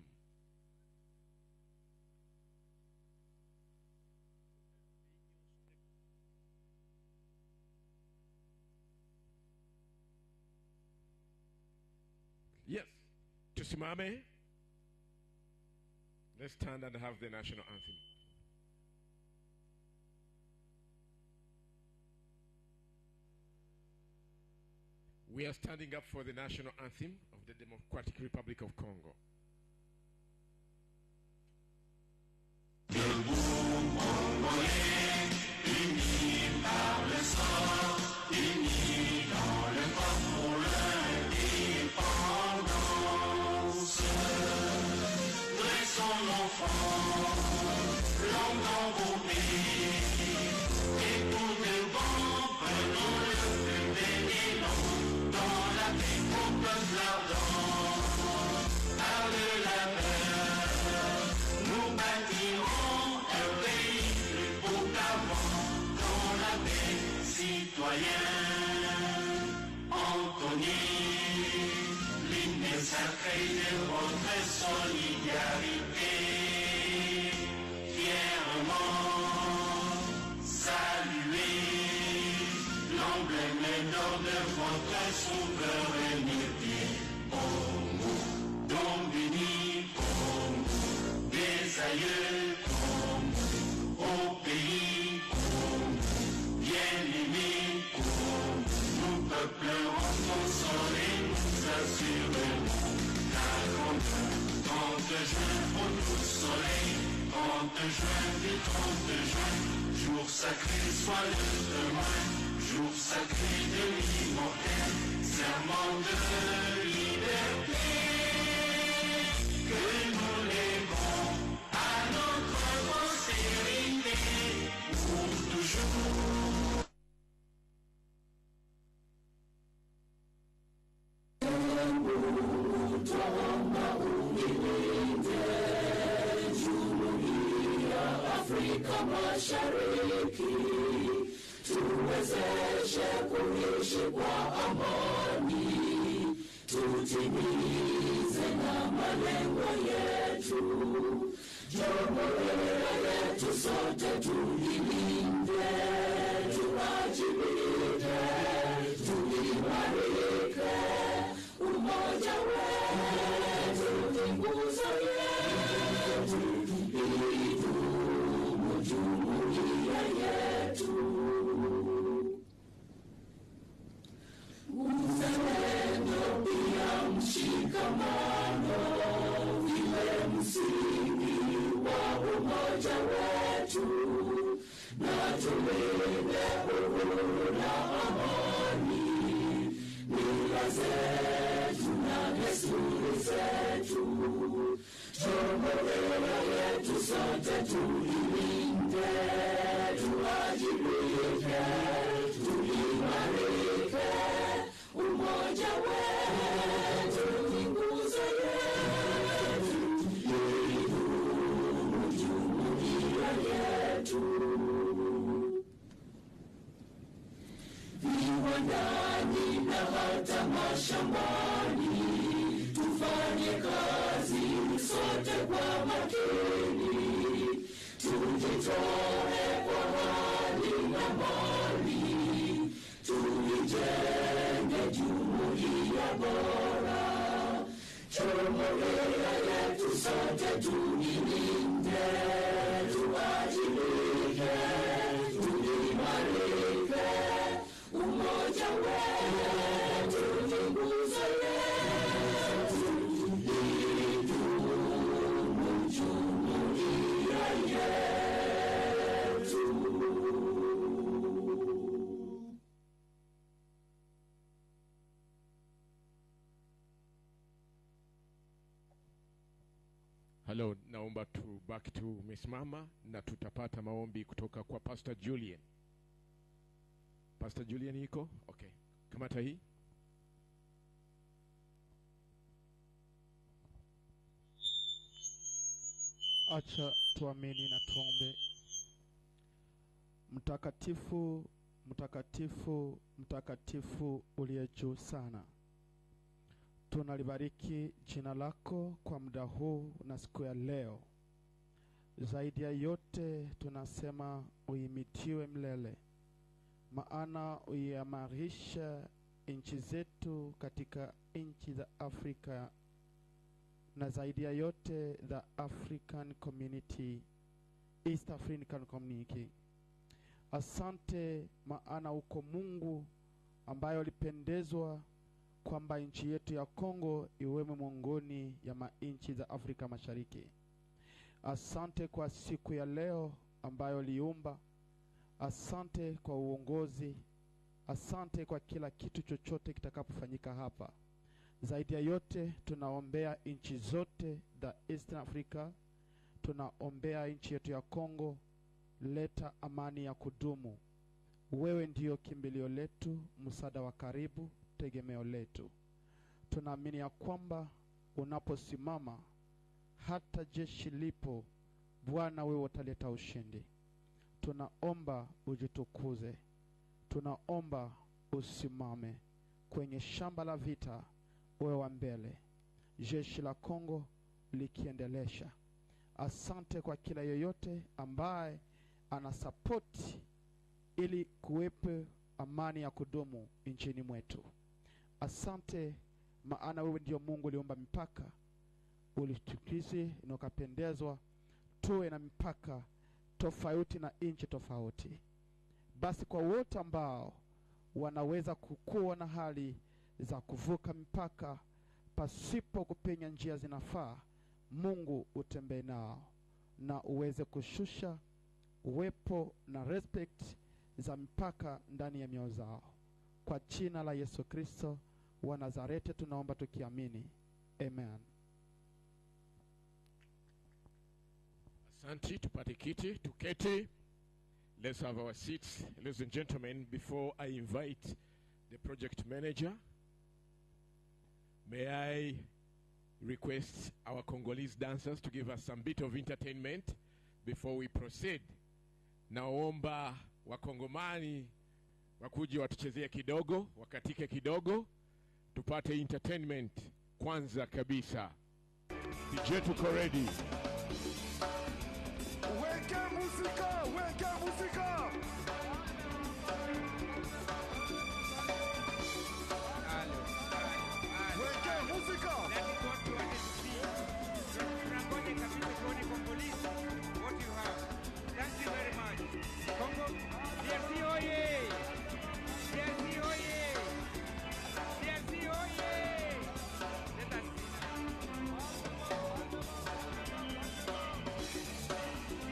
Yes, tusimame. Let's stand and have the national anthem. We are standing up for the national anthem of the Democratic Republic of Congo. Uzalendo pia mshikamano umoja wetu, na tulinde uhuru na amani, mila zetu na desturi zetu. Jumuiya yetu sote tuilinde, tuwajibike, tuimarike. Umoja wetu ni nguzo yetu, idumu jumuiya yetu. Viwandani na hata mashambani, tufanye kazi sote kwa makini, tujitoe kwa hali na mali, tuijenge jumuiya bora. Jumuiya yetu sote tuilinde, tuwajibike, tuimarike. Umoja wetu ni nguzo yetu, idumu jumuiya yetu. Hello, naomba tubaki tumesimama na tutapata maombi kutoka kwa Pastor Julian. Pastor Julian iko? Okay. Kamata hii. Acha tuamini na tuombe. Mtakatifu, mtakatifu, mtakatifu uliye juu sana, tunalibariki jina lako kwa muda huu na siku ya leo. Zaidi ya yote tunasema uimitiwe milele, maana uimarisha nchi zetu katika nchi za Afrika, na zaidi ya yote the African community, East African community. Asante, maana uko Mungu ambaye ulipendezwa kwamba nchi yetu ya Kongo iwemo miongoni ya nchi za Afrika Mashariki. Asante kwa siku ya leo ambayo uliumba. Asante kwa uongozi. Asante kwa kila kitu chochote kitakapofanyika hapa. Zaidi ya yote tunaombea nchi zote za East Africa. Tunaombea nchi yetu ya Kongo. Leta amani ya kudumu. Wewe ndiyo kimbilio letu, msaada wa karibu, tegemeo letu. Tunaamini ya kwamba unaposimama hata jeshi lipo, Bwana wewe utaleta ushindi. Tunaomba ujitukuze. Tunaomba usimame kwenye shamba la vita, wewe wa mbele. Jeshi la Kongo likiendelesha. Asante kwa kila yoyote ambaye anasapoti ili kuwepo amani ya kudumu nchini mwetu. Asante, maana wewe ndio Mungu uliumba mipaka, ulitukisi na ukapendezwa tuwe na mipaka tofauti na nchi tofauti. Basi kwa wote ambao wanaweza kukuwa na hali za kuvuka mipaka pasipo kupenya njia zinafaa, Mungu utembee nao na uweze kushusha uwepo na respect za mipaka ndani ya mioyo zao. Kwa jina la Yesu Kristo wa Nazareti tunaomba tukiamini. Amen. Asante, tupate kiti, tuketi. Let's have our seats. Ladies and gentlemen, before I invite the project manager, may I request our Congolese dancers to give us some bit of entertainment before we proceed. Naomba wakongomani wakuje watuchezea kidogo, wakatike kidogo, tupate entertainment kwanza kabisa. DJ tuko ready. Weke musika, weke musika. Weke musika. What you have. Thank you very much. Congo, DRC oye! DRC oye! DRC oye! Let us see.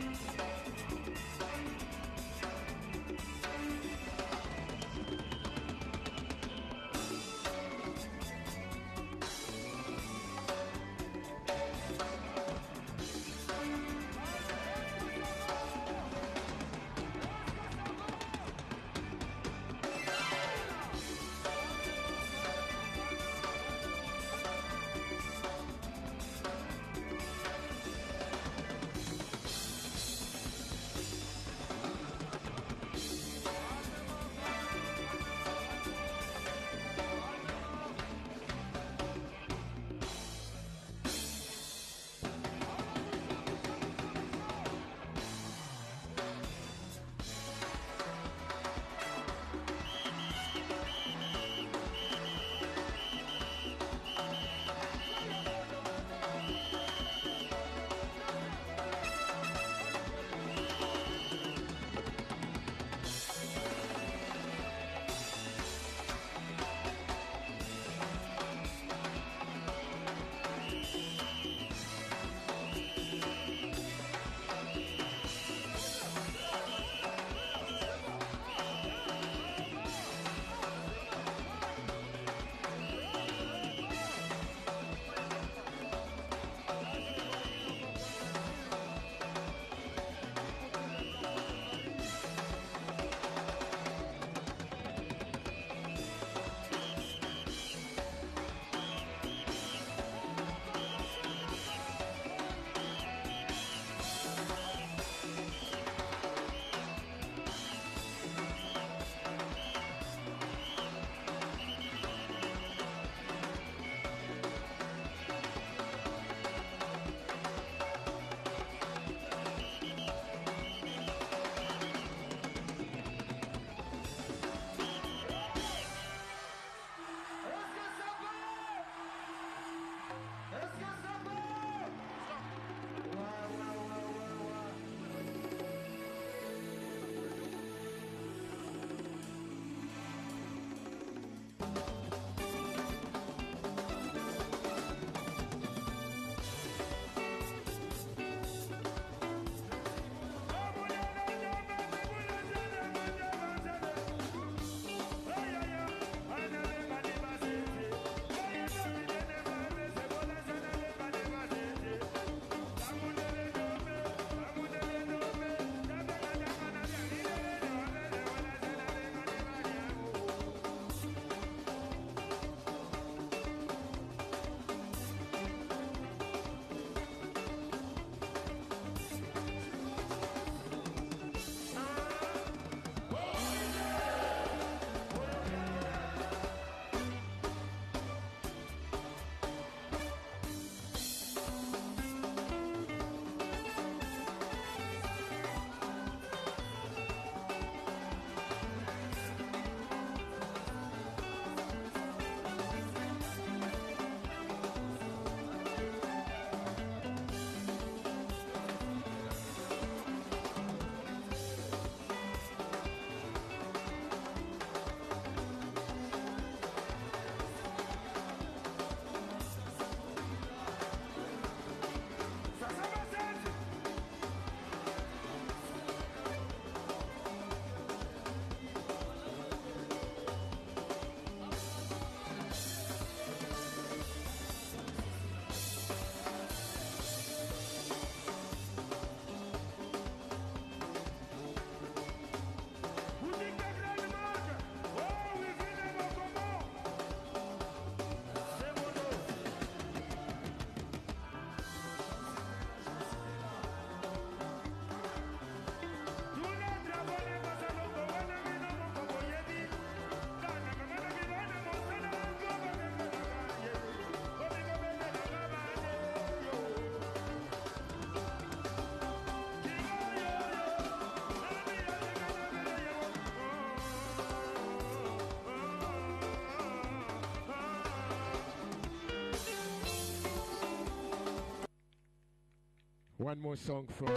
One more song from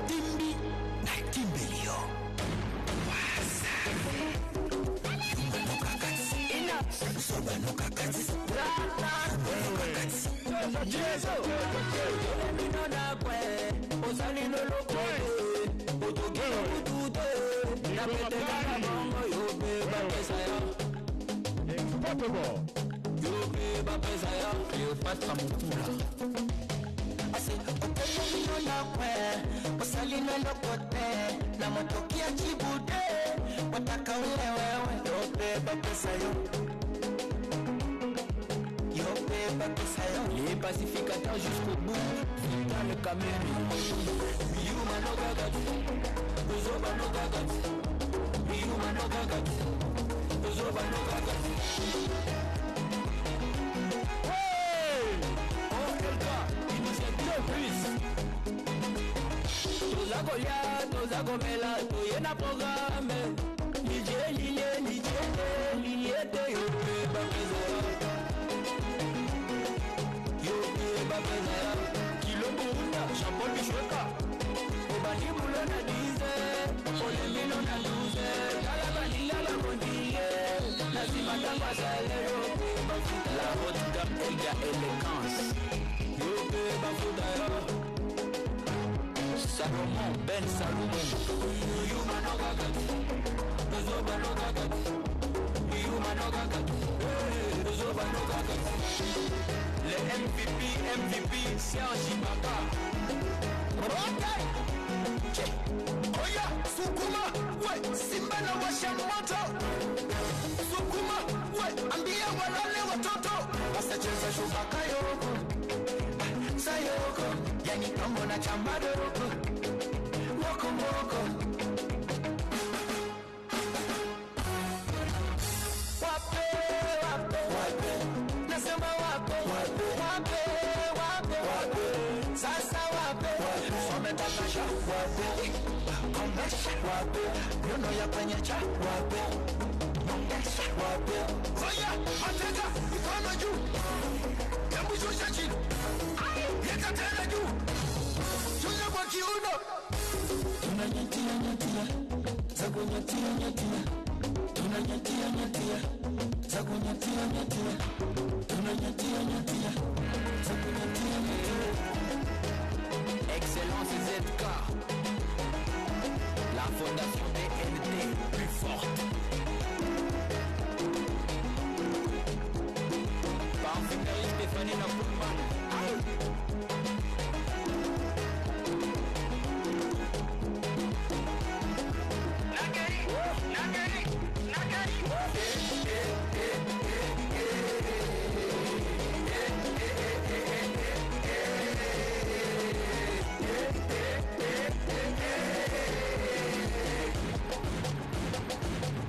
Timbi na Timbelio. Les pacificateurs jusqu'au bout, dans le Cameroun. La haute gamme égale élégance. Salomon, Ben Salomon. Le MVP, Serge Ibaka. Oya, Sukuma, ouais, Simba na washa moto. Sukuma, ouais, ambia walale watoto. Wasacheza shuka kayoko, sayoko, yani Kongo na chambadoko. Moko moko. Wape, wape, wape. Nasema wape, wape, wape, wape, wape. Sasa wape, wape. Sometakasha, wape. Komesha, wape. Bruno ya penyecha, wape. Mongesha, wape. Oya, mateka, mikono juu. Hebu shusha chini. Yeka tena juu. Shusha kwa kiuno. Tunanyatia, nyatia. Zago nyatia, nyatia. Tunanyatia, nyatia. Zago nyatia, nyatia. Tunanyatia, nyatia. Zago nyatia, nyatia. Excellence ZK. La fondation DNT plus forte. Parfumerie Stéphanie Napoulman. Nagari, Nagari, Nagari.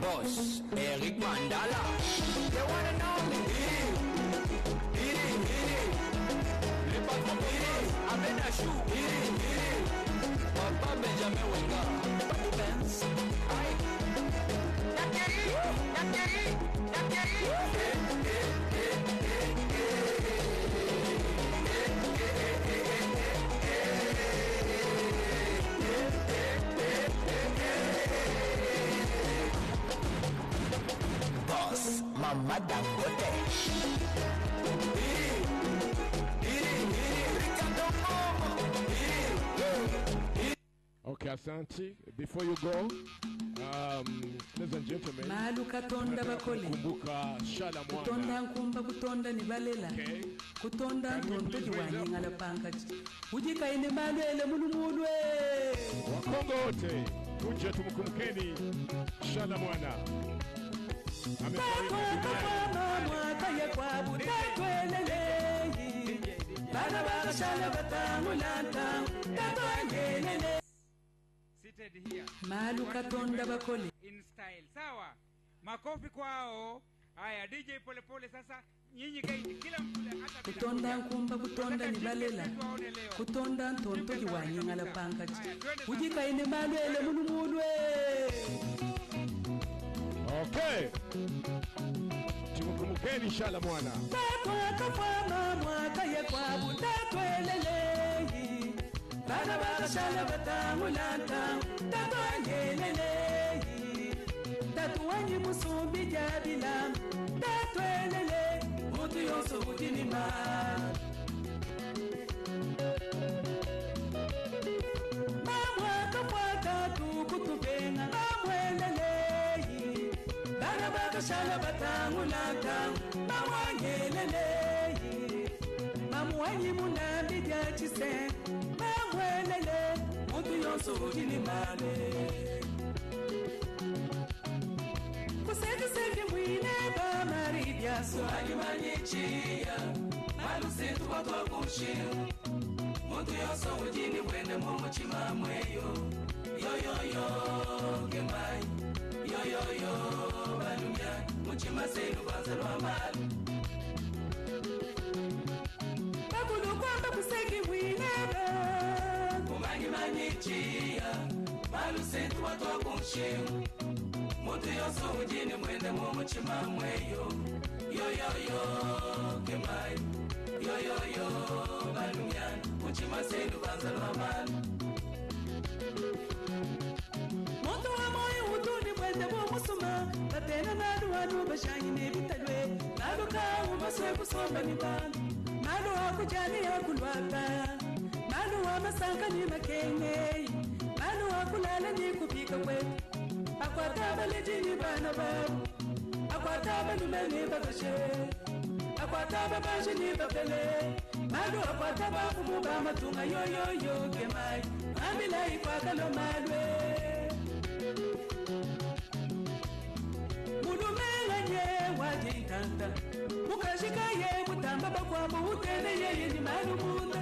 Boss, Eric Mandala. They wanna know me. Le patron Abenachou. Papa Benjamin Wenga. Papi Benz. Aïe. Nakeri, Nakeri, Nakeri. Boss, Mama Dangote. Okay, Asante. Before you go, ladies and gentlemen, Malu katonda bakole. kumbuka Shala Mwana. Kutonda nkumba kutonda nibalela. Kutonda ntonto jiwani ngala pankaji. Ujika ine malu ele mulumulwe. Wakongo wote, tuje tumukumbukeni Shala Mwana. Seated here. Malu katonda bakole. In style. Sawa. Makofi kwao. Haya, DJ pole pole sasa. Nyinyi kaiti kila mtu hata Kutonda nkumba kutonda nibalela. Kutonda ntonto jiwani ngala pankaji. Ujika ine malu ele mulumulwe. Okay. Tumukumbuke Mpeni inshallah mwana. Takwakafama mwaka ye kwabu takweleleyi. Bana bakashala batangulanta tatwanyeleleyi. Tatuwanyi musumbi jabila tatwelele. Mutu yonso mutinima. Tukutubenga amweleleyi. Bana bakashala batangulanta bawanyeleleyi. Mamuwanyi munambi jachise bamwelele. Mutu yonso utinimale. Kuseki mwine bamaribyaso alimanyichiya. Malusentu watwakushira. Mutu yonso ujini wende mumuchima mweyo. Yo yo yo gemai. Yo yo yo balumya. Muchima senu bazalwa mali. Bakulu kwamba kuseki mwinebe. Kumanyi manyichiya. Malu sentu watu wakumshimu. Mutu yoso ujini mwende mumuchima mweyo. Yo yo yo gemai. Yo yo yo balumya. Muchima senu bazalwa mali. Moto wa moyo utuni mwende musuma. Batena nadu wanu bashanyi nebitalwe. Nadu kawu maswe kusomba nibana. Nadu wakujani ya kulwaka. Nadu wa masanga ni makenge. Nadu wakulala ni kupika kwetu. Akwataba lejini bana babu. Akwataba lumeni bakashe. Akwataba bashi ni babele. Nadu akwataba kumuba matunga yo yo yo gemai. Amila ikwakalo malwe. Mulumela nye wajitanda. Mukashika ye mutamba bakwamu utene ye ni malumunda.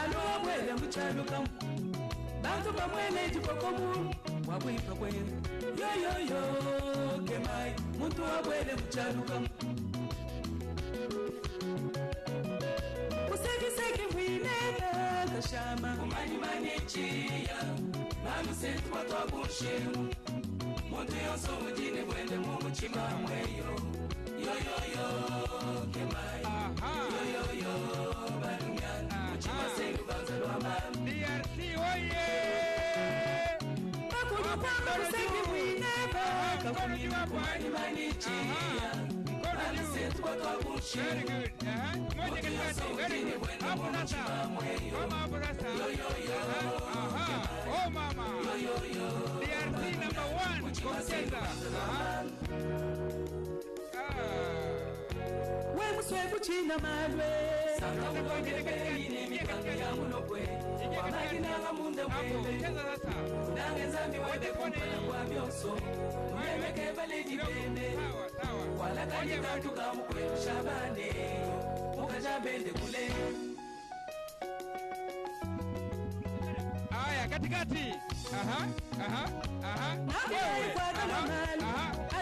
Alo wabwele mchaluka. Bantu bamwele jipokomu. Wabwipa kwele. Yo yo yo kemai. Muntu wabwele mchaluka. Kuseki mwineba kashama. Kumanyi manyichiya. Malu sentu watu wakushimu. Muntu yonso ujini mwende mumuchima mweyo. Yo yo yo kemai. Yo yo yo balumyana. Muchima sentu bazalwa mami. DRC oye! Bakulu kwamba kuseki mwineba. Kumanyi manyichiya. Malu sentu watu wakushimu. Very good. Moja katikati. Very good. Hapo nasa. Kama hapo nasa. Oh mama. DRC number 1 kucheza. We muswefu china malwe. Sanga mwangele kaini mikanga ya mulokwe. Wamagina nga munde mwele. Nange zambi wade kumpala kwa myoso. Mwemeke bale jibende. Wala kani natuka mkwetu shabane. Mukajabende kule. Aya katikati. Wewe.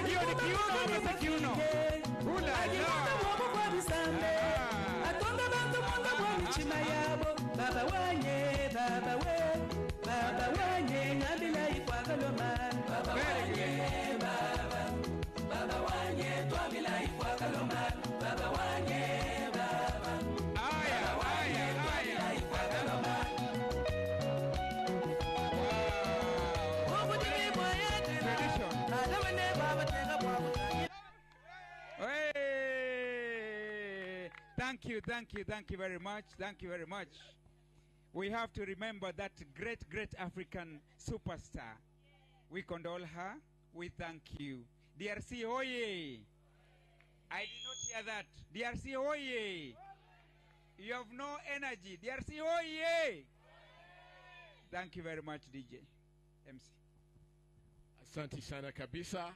Hiyo ni kiuno ama si kiuno? Hula la. Atonda bantu mwanga kwa michima yabo. Baba wanye, baba we. Baba wanye, ngambila ikwakalo man. Baba wanye, baba. Baba wanye, twamila ikwakalo man. Baba wanye, baba. Aya. Hey! Thank you very much. Thank you very much. We have to remember that great African superstar. We condole her. We thank you. DRC oye! I did not hear that. DRC oye! You have no energy. DRC oye! Thank you very much, DJ. MC. Asante sana kabisa.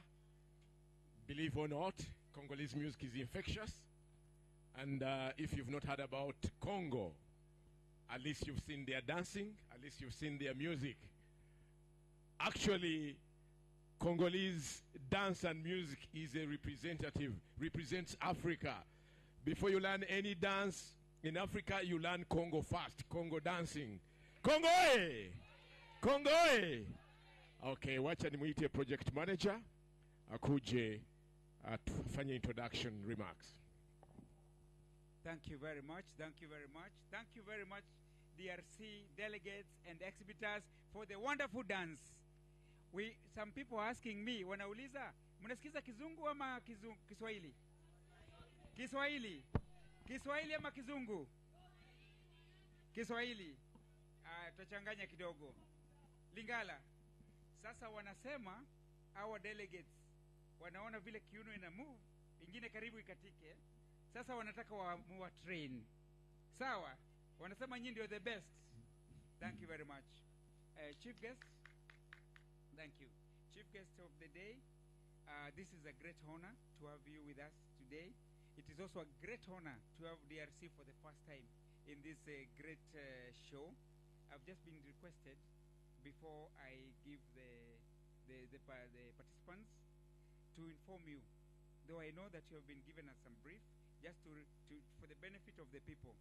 Believe or not, Congolese music is infectious. And if you've not heard about Congo, at least you've seen their dancing, at least you've seen their music. Actually, Congolese dance and music is a represents Africa. Before you learn any dance in Africa, you learn Congo first, Congo dancing. Congo eh! Congo eh! Okay, wacha nimuite project manager akuje tufanye introduction remarks. Thank you very much. Thank you very much. Thank you very much, DRC delegates and exhibitors, for the wonderful dance. Some people are asking me, wanauliza, mnasikiza kizungu ama Kiswahili? Kiswahili. Kiswahili ama kizungu? Kiswahili. Tutachanganya kidogo. Lingala. Sasa wanasema our delegates wanaona vile kiuno ina move, ingine karibu ikatike. Sasa wanataka wa train. Sawa? Wanasema nyinyi ndio the best. Thank you very much. Chief guest. Thank you. Chief guest of the day. This is a great honor to have you with us today. It is also a great honor to have DRC for the first time in this great show. I've just been requested before I give the participants to inform you, though I know that you have been given us some brief, just for the benefit of the people,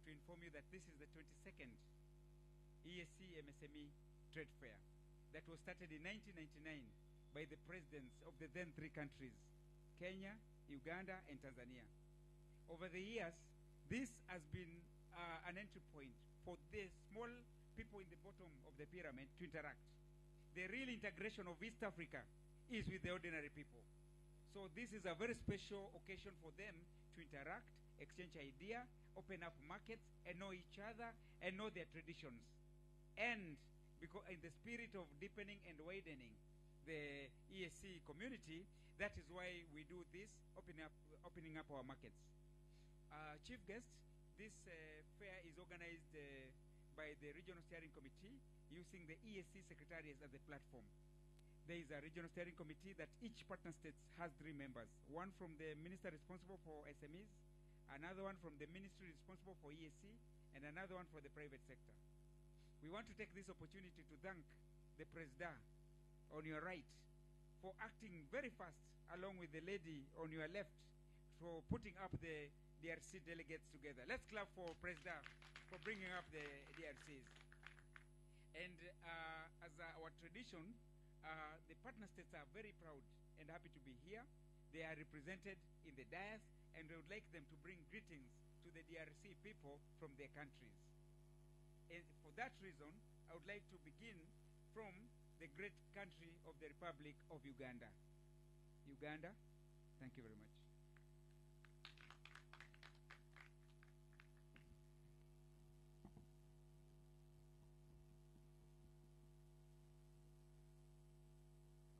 to inform you that this is the 22nd EAC MSME Trade Fair that was started in 1999 by the presidents of the then three countries, Kenya, Uganda, and Tanzania. Over the years, this has been an entry point for the small people in the bottom of the pyramid to interact. The real integration of East Africa is with the ordinary people. So this is a very special occasion for them to interact, exchange idea, open up markets, and know each other, and know their traditions. And because in the spirit of deepening and widening the EAC community, that is why we do this, opening up our markets. Chief guest, this fair is organized by the Regional Steering Committee using the EAC Secretariats as the platform. There is a Regional Steering Committee that each partner state has 3 members. One from the minister responsible for SMEs, another one from the ministry responsible for EAC, and another one for the private sector. We want to take this opportunity to thank the President on your right for acting very fast, along with the lady on your left, for putting up the DRC delegates together. Let's clap for President for bringing up the DRCs. And as our tradition, the partner states are very proud and happy to be here. They are represented in the dais, and we would like them to bring greetings to the DRC people from their countries. And for that reason, I would like to begin from the great country of the Republic of Uganda. Uganda, thank you very much.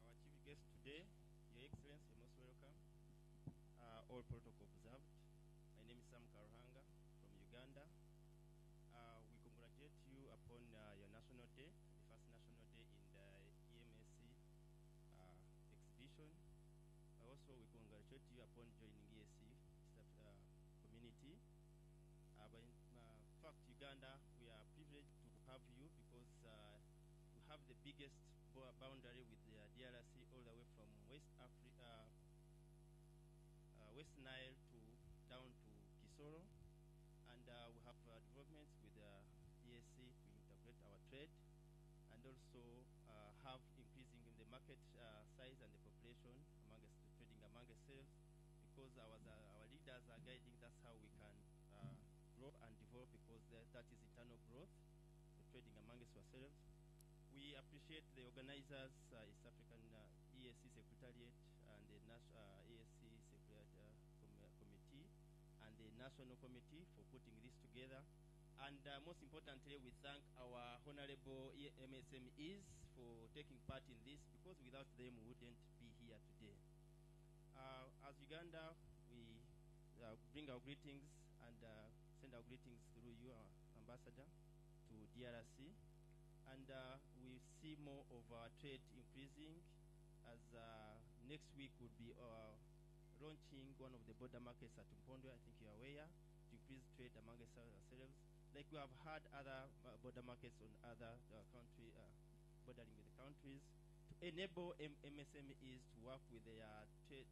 Our chief guest today, Your Excellency, you're most welcome. All protocol observed. My name is Sam Karuhanga from Uganda. We congratulate you upon your National Day, the first National Day in the EMSC exhibition. Also, we congratulate you upon joining EAC community. But in fact, Uganda, we are privileged to have you because we have the biggest boundary with the DRC all the way from West Africa, West Nile to down to Kololo. And we have developments with EAC to integrate our trade, and also have increasing in the market size and the population among us, trading among ourselves, because our leaders are guiding. That's how we can grow and develop, because that is eternal growth, the trading among ourselves. We appreciate the organizers, East African EAC Secretariat and the EAC Committee and the National Committee for putting this together. And most importantly, we thank our honorable MSMEs for taking part in this, because without them we wouldn't be here today. As Uganda, we bring our greetings and send our greetings through you, our ambassador, to DRC. And we see more of our trade increasing, as next week would be launching one of the border markets at Mpondo, I think you're aware, to increase trade among ourselves. Like we have had other border markets on other country, bordering with the countries, to enable MSMEs to work with their trade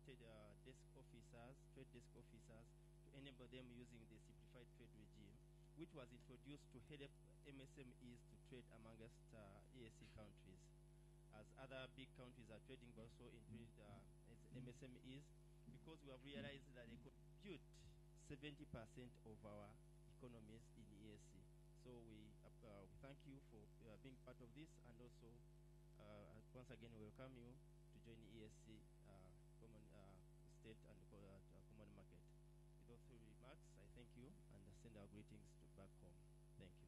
desk officers, to enable them using the simplified trade regime, which was introduced to help MSMEs to trade amongst EAC countries. As other big countries are trading also in MSMEs, because we have realized that they contribute 70% of our economies in EAC. So we thank you for being part of this, and also once again welcome you to join EAC Common State and Common Market. With those 3 remarks, I thank you and send our greetings to back home. Thank you.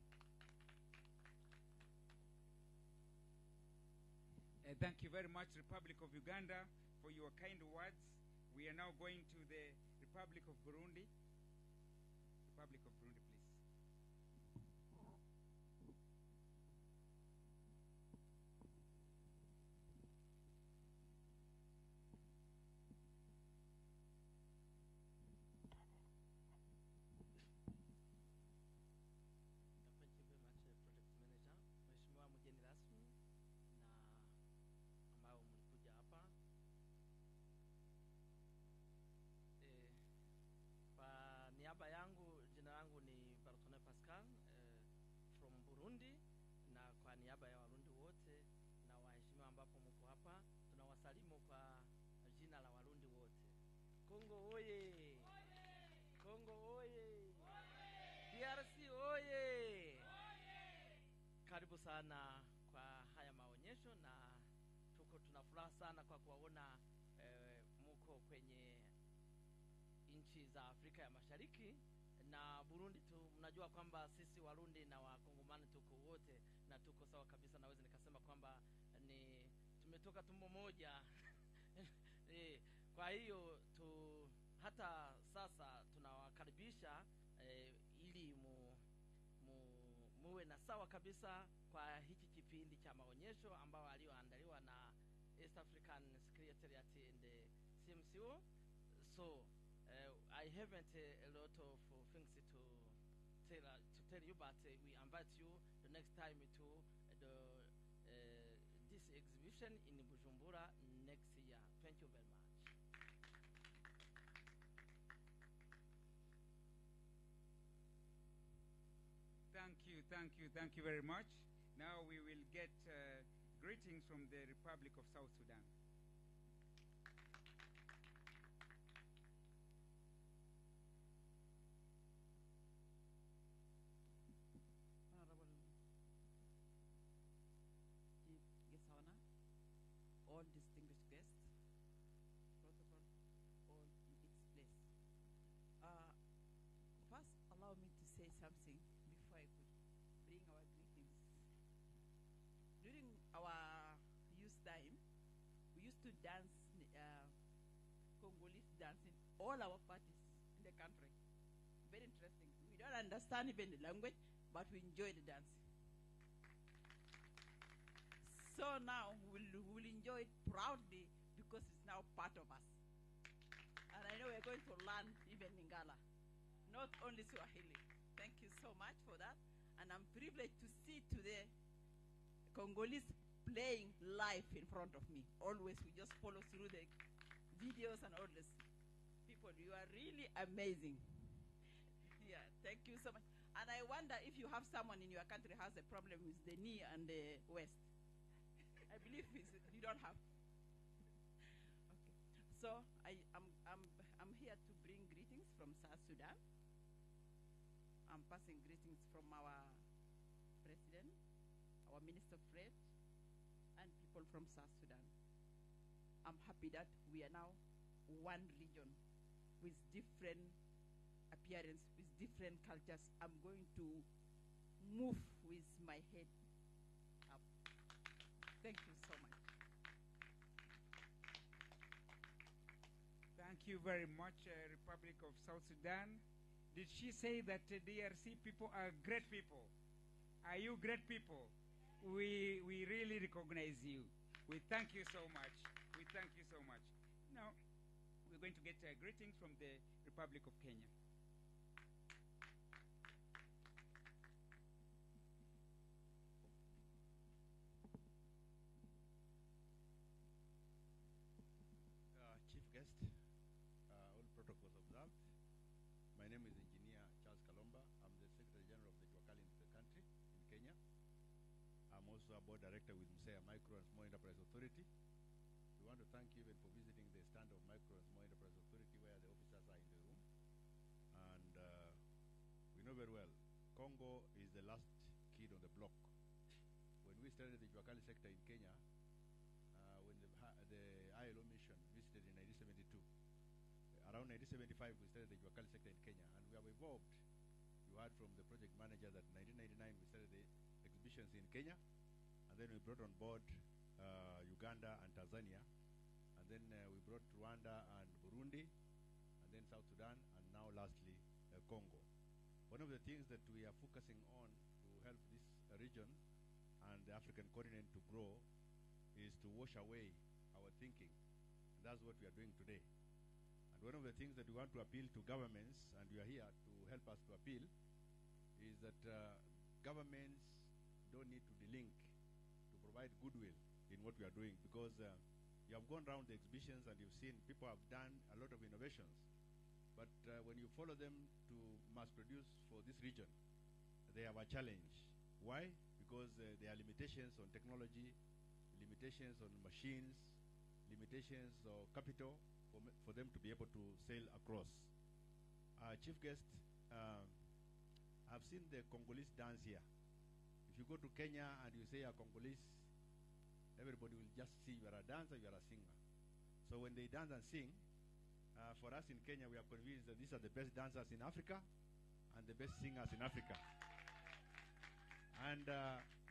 Thank you very much, Republic of Uganda, for your kind words. We are now going to the Republic of Burundi. Republic of Burundi, please. Thank you very much, Project Manager. Mheshimiwa mgeni rasmi na ambao mlikuja hapa. Kwa niaba yangu, jina langu ni Bartone Pascal from Burundi, na kwa niaba ya Warundi wote na waheshimiwa ambapo mko hapa, tunawasalimu kwa jina la Warundi wote. Kongo oye! Kongo oye! DRC oye! Karibu sana kwa haya maonyesho, na tuna furaha sana kwa kuwaona muko kwenye nchi za Afrika ya Mashariki na Burundi tu. Mnajua kwamba sisi Warundi na Wakongomani tuko wote na tuko sawa kabisa. Naweza nikasema kwamba tumetoka tumbo moja. Kwa hiyo hata sasa tunawakaribisha ili muwe na sawa kabisa kwa hiki kipindi cha maonyesho ambao alioandaliwa na East African Secretariat and the CMCO. So I haven't a lot of things to tell you, but we invite you the next time to this exhibition in Bujumbura next year. Thank you very much. Thank you very much. Now we will get greetings from the Republic of South Sudan. Honorable Chief Guest Honor, all distinguished guests, protocol, all in its place. First, allow me to say something before I could bring our greetings. During our youth time, we used to dance Congolese dance in all our parties in the country. Very interesting. We don't understand even the language, but we enjoy the dance. So now we'll enjoy it proudly because it's now part of us. And I know we're going to learn even Lingala, not only Swahili. Thank you so much for that. And I'm privileged to see today Congolese playing live in front of me. Always we just follow through the videos and all this. People, you are really amazing. Yeah, thank you so much. And I wonder if you have someone in your country has a problem with the knee and the waist. I believe you don't have. Okay. So I'm here to bring greetings from South Sudan. I'm passing greetings from our president, our Minister of Trade, and people from South Sudan. I'm happy that we are now one region with different appearance, with different cultures. I'm going to move with my head up. Thank you so much. Thank you very much, Republic of South Sudan. Did she say that DRC people are great people? Are you great people? We really recognize you. We thank you so much. We thank you so much. Now, we're going to get greetings from the Republic of Kenya. Chief guest, all protocols observed. My name is Engineer Charles Kalomba. I'm the Secretary General of the Juakali in the country, in Kenya. I'm also a board director with Msea Micro and Small Enterprise Authority. We want to thank you even for visiting the stand of Micro and Small Enterprise Authority Congo is the last kid on the block. When we started the Juakali sector in Kenya, when the ILO mission visited in 1972, around 1975 we started the Juakali sector in Kenya, and we have evolved. You heard from the project manager that 1999 we started the exhibitions in Kenya, and then we brought on board Uganda and Tanzania, and then we brought Rwanda and Burundi, and then South Sudan, and now lastly Congo. One of the things that we are focusing on to help this region and the African continent to grow is to wash away our thinking. And that's what we are doing today. And one of the things that we want to appeal to governments, and you are here to help us to appeal, is that governments don't need to delink to provide goodwill in what we are doing, because you have gone around the exhibitions and you've seen people have done a lot of innovations. But when you follow them to mass produce for this region, they have a challenge. Why? Because there are limitations on technology, limitations on machines, limitations on capital for them to be able to sail across. Chief guest, I've seen the Congolese dance here. If you go to Kenya and you say a Congolese, everybody will just see you are a dancer, you are a singer. So when they dance and sing, for us in Kenya, we are convinced that these are the best dancers in Africa and the best singers in Africa. And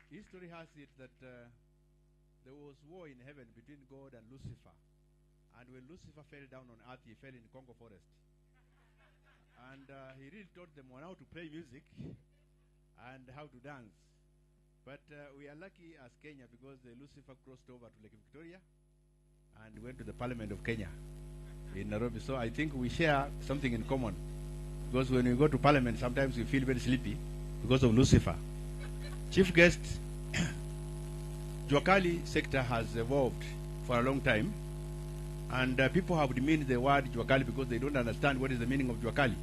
history has it that there was war in heaven between God and Lucifer. And when Lucifer fell down on earth, he fell in Congo forest. And he really taught them on how to play music and how to dance. But we are lucky as Kenya because Lucifer crossed over to Lake Victoria and went to the Parliament of Kenya in Nairobi. So I think we share something in common, because when we go to Parliament, sometimes we feel very sleepy because of Lucifer. Chief guest, Juakali sector has evolved for a long time, and people have demeaned the word Juakali because they don't understand what is the meaning of Juakali.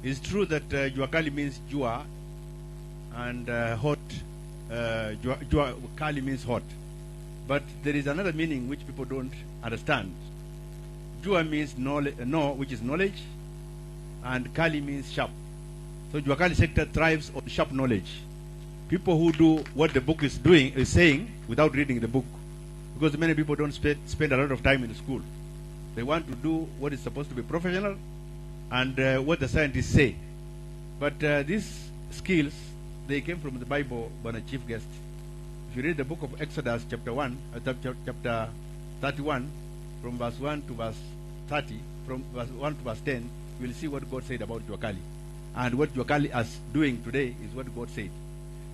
It's true that Juakali means Jua, and hot. Juakali means hot, but there is another meaning which people don't understand. Jua means no, which is knowledge, and Kali means sharp. So Juakali sector thrives on sharp knowledge. People who do what the book is saying without reading the book, because many people don't spend a lot of time in school. They want to do what is supposed to be professional and what the scientists say. But these skills, they came from the Bible, by a chief guest. If you read the book of Exodus, chapter 31, from verse 1 to verse 30, from verse 1 to verse 10, you will see what God said about Juakali. And what Juakali is doing today is what God said.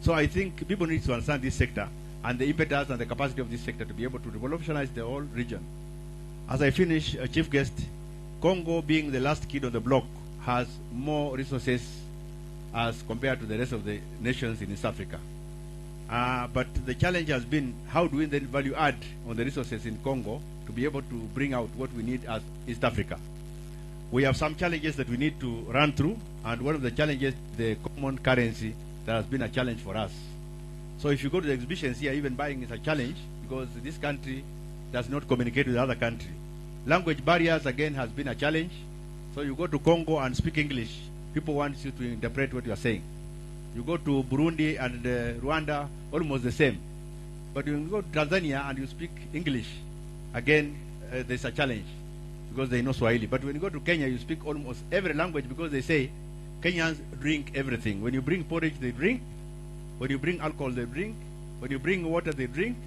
So I think people need to understand this sector and the impetus and the capacity of this sector to be able to revolutionize the whole region. As I finish, chief guest, Congo, being the last kid on the block, has more resources as compared to the rest of the nations in East Africa. But the challenge has been, how do we then value add on the resources in Congo to be able to bring out what we need as East Africa? We have some challenges that we need to run through, and one of the challenges, the common currency, that has been a challenge for us. So if you go to the exhibitions here, even buying is a challenge because this country does not communicate with the other country. Language barriers, again, has been a challenge. So you go to Congo and speak English, people want you to interpret what you are saying. You go to Burundi and Rwanda, almost the same. But when you go to Tanzania and you speak English, again, there's a challenge because they know Swahili. But when you go to Kenya, you speak almost every language because they say Kenyans drink everything. When you bring porridge, they drink. When you bring alcohol, they drink. When you bring water, they drink.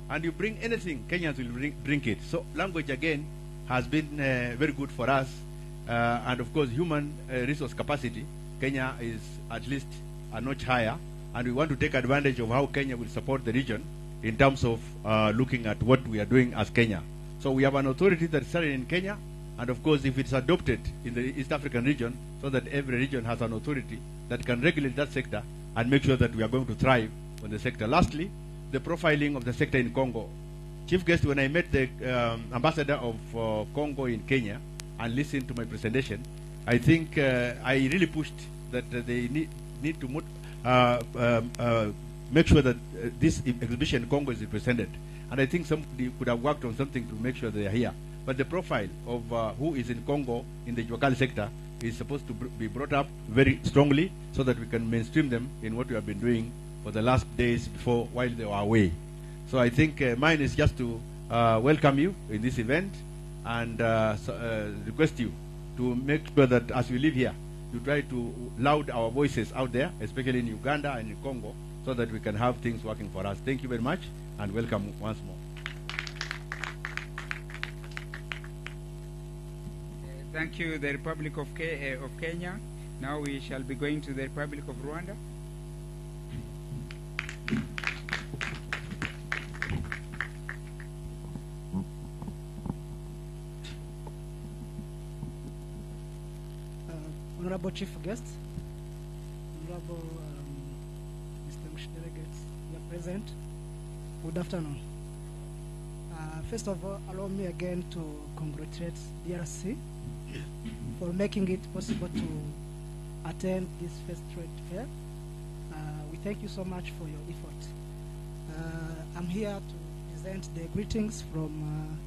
And you bring anything, Kenyans will drink it. So language, again, has been very good for us. And of course, human resource capacity, Kenya is at least a notch higher. And we want to take advantage of how Kenya will support the region in terms of looking at what we are doing as Kenya. So we have an authority that started in Kenya. And of course, if it's adopted in the East African region, so that every region has an authority that can regulate that sector and make sure that we are going to thrive on the sector. Lastly, the profiling of the sector in Congo. Chief guest, when I met the ambassador of Congo in Kenya and listened to my presentation, I think I really pushed that they need to make sure that this exhibition in Congo is represented. And I think somebody could have worked on something to make sure they are here. But the profile of who is in Congo in the Juakali sector is supposed to be brought up very strongly so that we can mainstream them in what we have been doing for the last days before while they were away. So I think mine is just to welcome you in this event and request you to make sure that as we live here, you try to loud our voices out there, especially in Uganda and in Congo, so that we can have things working for us. Thank you very much and welcome once more. Thank you, the Republic of Kenya. Now we shall be going to the Republic of Rwanda. Honorable Chief Guest, Honorable distinguished delegates here present, good afternoon. First of all, allow me again to congratulate DRC for making it possible to attend this first trade fair. We thank you so much for your effort. I'm here to present the greetings from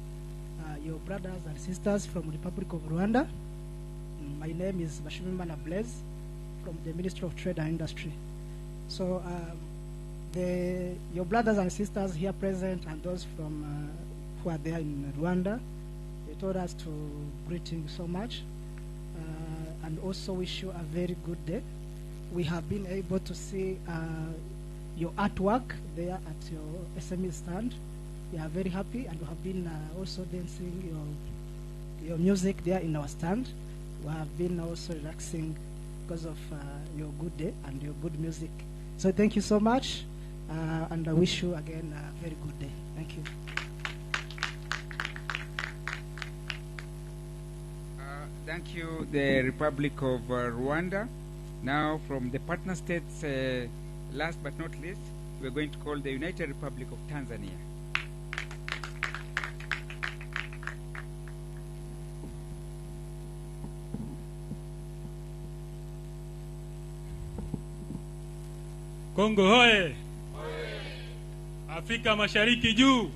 your brothers and sisters from the Republic of Rwanda. My name is Bashimimana Blaise from the Ministry of Trade and Industry. So your brothers and sisters here present and those from who are there in Rwanda, they told us to greet you so much and also wish you a very good day. We have been able to see your artwork there at your SME stand. We are very happy, and we have been also dancing your music there in our stand. We have been also relaxing because of your good day and your good music. So thank you so much, and I wish you again a very good day. Thank you. Thank you, the Republic of Rwanda. Now, from the partner states, last but not least, we're going to call the United Republic of Tanzania. Kongo hoye! Afrika Mashariki juu!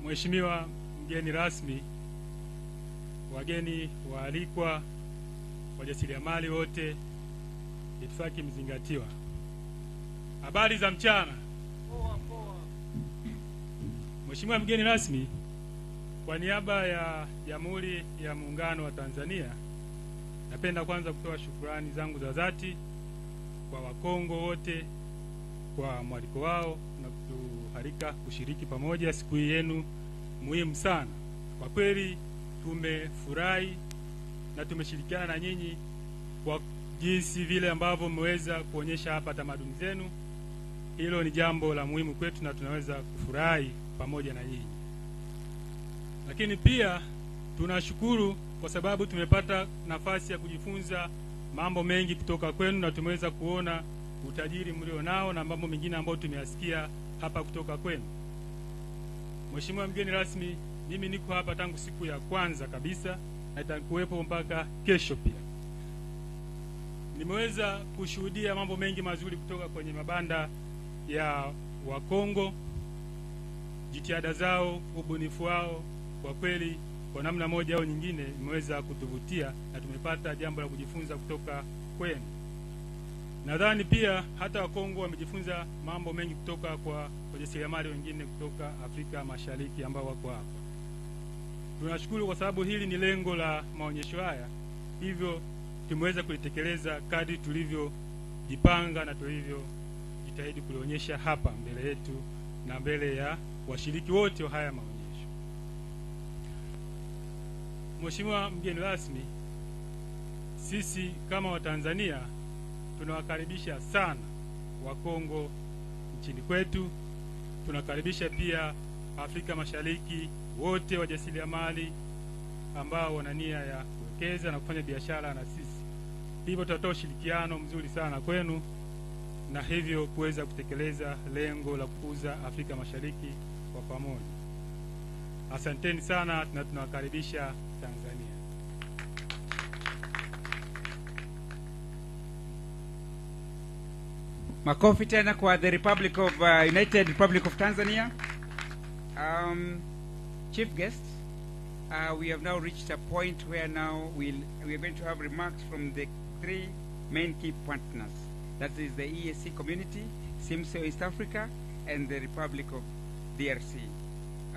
Mheshimiwa mgeni rasmi, wageni waalikwa, wajasiriamali wote, itifaki mzingatiwa. Habari za mchana. Mheshimiwa mgeni rasmi, kwa niaba ya Jamhuri ya Muungano wa Tanzania, napenda kwanza kutoa shukrani zangu za dhati kwa Wakongo wote kwa mwaliko wao na kutuharika kushiriki pamoja siku hii yenu muhimu sana. Kwa kweli tumefurahi na tumeshirikiana na nyinyi kwa jinsi vile ambavyo mmeweza kuonyesha hapa tamaduni zenu. Hilo ni jambo la muhimu kwetu na tunaweza kufurahi pamoja na nyinyi. Lakini pia tunashukuru kwa sababu tumepata nafasi ya kujifunza mambo mengi kutoka kwenu na tumeweza kuona utajiri mlio nao na mambo mengine ambayo tumeyasikia hapa kutoka kwenu. Mheshimiwa mgeni rasmi, mimi niko hapa tangu siku ya kwanza kabisa na nitakuwepo mpaka kesho pia. Nimeweza kushuhudia mambo mengi mazuri kutoka kwenye mabanda ya Wakongo, jitihada zao, ubunifu wao, kwa kweli kwa namna moja au nyingine imeweza kutuvutia na tumepata jambo la kujifunza kutoka kwenu. Nadhani pia hata Wakongo wamejifunza mambo mengi kutoka kwa wajasiriamali wengine kutoka Afrika Mashariki ambao wako hapa. Tunashukuru kwa sababu hili ni lengo la maonyesho haya. Hivyo tumeweza kulitekeleza kadri tulivyojipanga na tulivyojitahidi kulionyesha hapa mbele yetu na mbele ya washiriki wote wa haya maonyesho. Mheshimiwa mgeni rasmi, sisi kama Watanzania tunawakaribisha sana Wakongo nchini kwetu. Tunakaribisha pia Afrika Mashariki wote wajasiriamali ambao wana nia ya kuwekeza na kufanya biashara na sisi. Hivyo tutatoa ushirikiano mzuri sana kwenu na hivyo kuweza kutekeleza lengo la kukuza Afrika Mashariki kwa pamoja. Asanteni sana na tunawakaribisha Tanzania. Makofi tena kwa the Republic of United Republic of Tanzania. Chief guest, We have now reached a point where now we are going to have remarks from the three main key partners. That is the EAC community, SIMSO East Africa, and the Republic of DRC.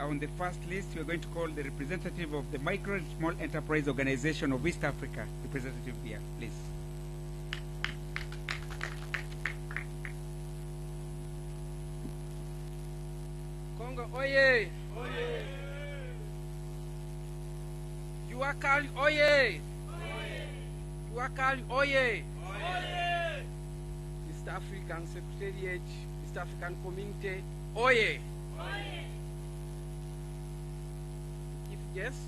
On the first list, we are going to call the representative of the Micro and Small Enterprise Organization of East Africa. Representative here, please. Congo, oye! Oye! Juakali, oye! Juakali, oye! East African Secretariat, East African Community, oye! Chief guest,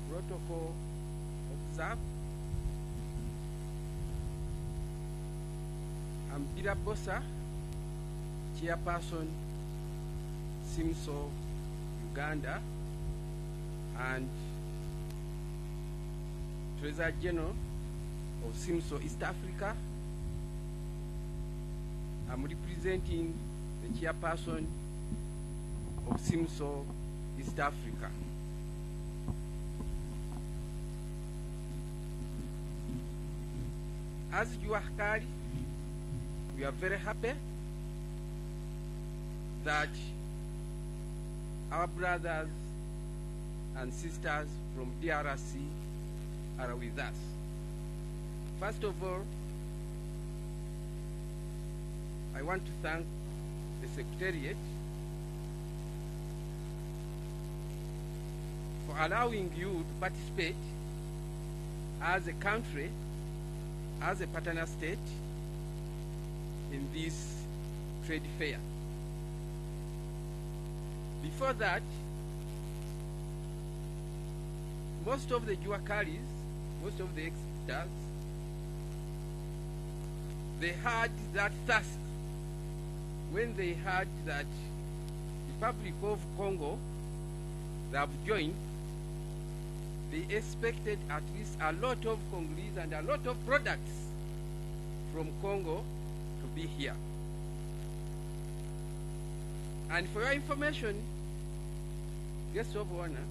protocol observed. I'm Peter Bossa, Chairperson, SIMSO, Uganda, and Treasurer General of SIMSO East Africa. I'm representing the Chairperson of SIMSO East Africa. As Juakali, we are very happy that our brothers and sisters from DRC are with us. First of all, I want to thank the Secretariat for allowing you to participate as a country, as a partner state in this trade fair. Before that, most of the Juakalis, most of the exporters, they had that thirst when they heard that the Republic of Congo, they have joined. They expected at least a lot of Congolese and a lot of products from Congo to be here. And for your information, guests of honor,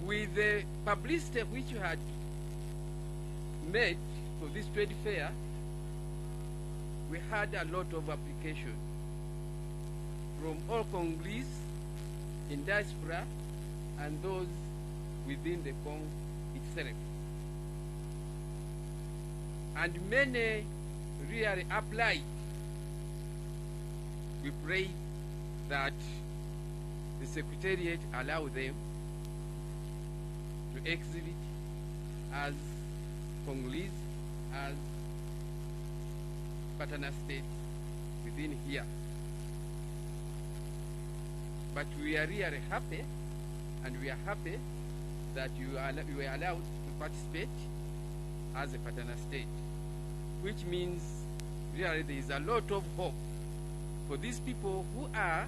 with the publicity which you had made for this trade fair, we had a lot of application from all Congolese in diaspora and those within the Congo itself. And many really applied. We pray that the Secretariat allow them to exhibit as Congolese, as partner states within here. But we are really happy, and we are happy that you were allowed to participate as a partner state, which means really there is a lot of hope for these people who are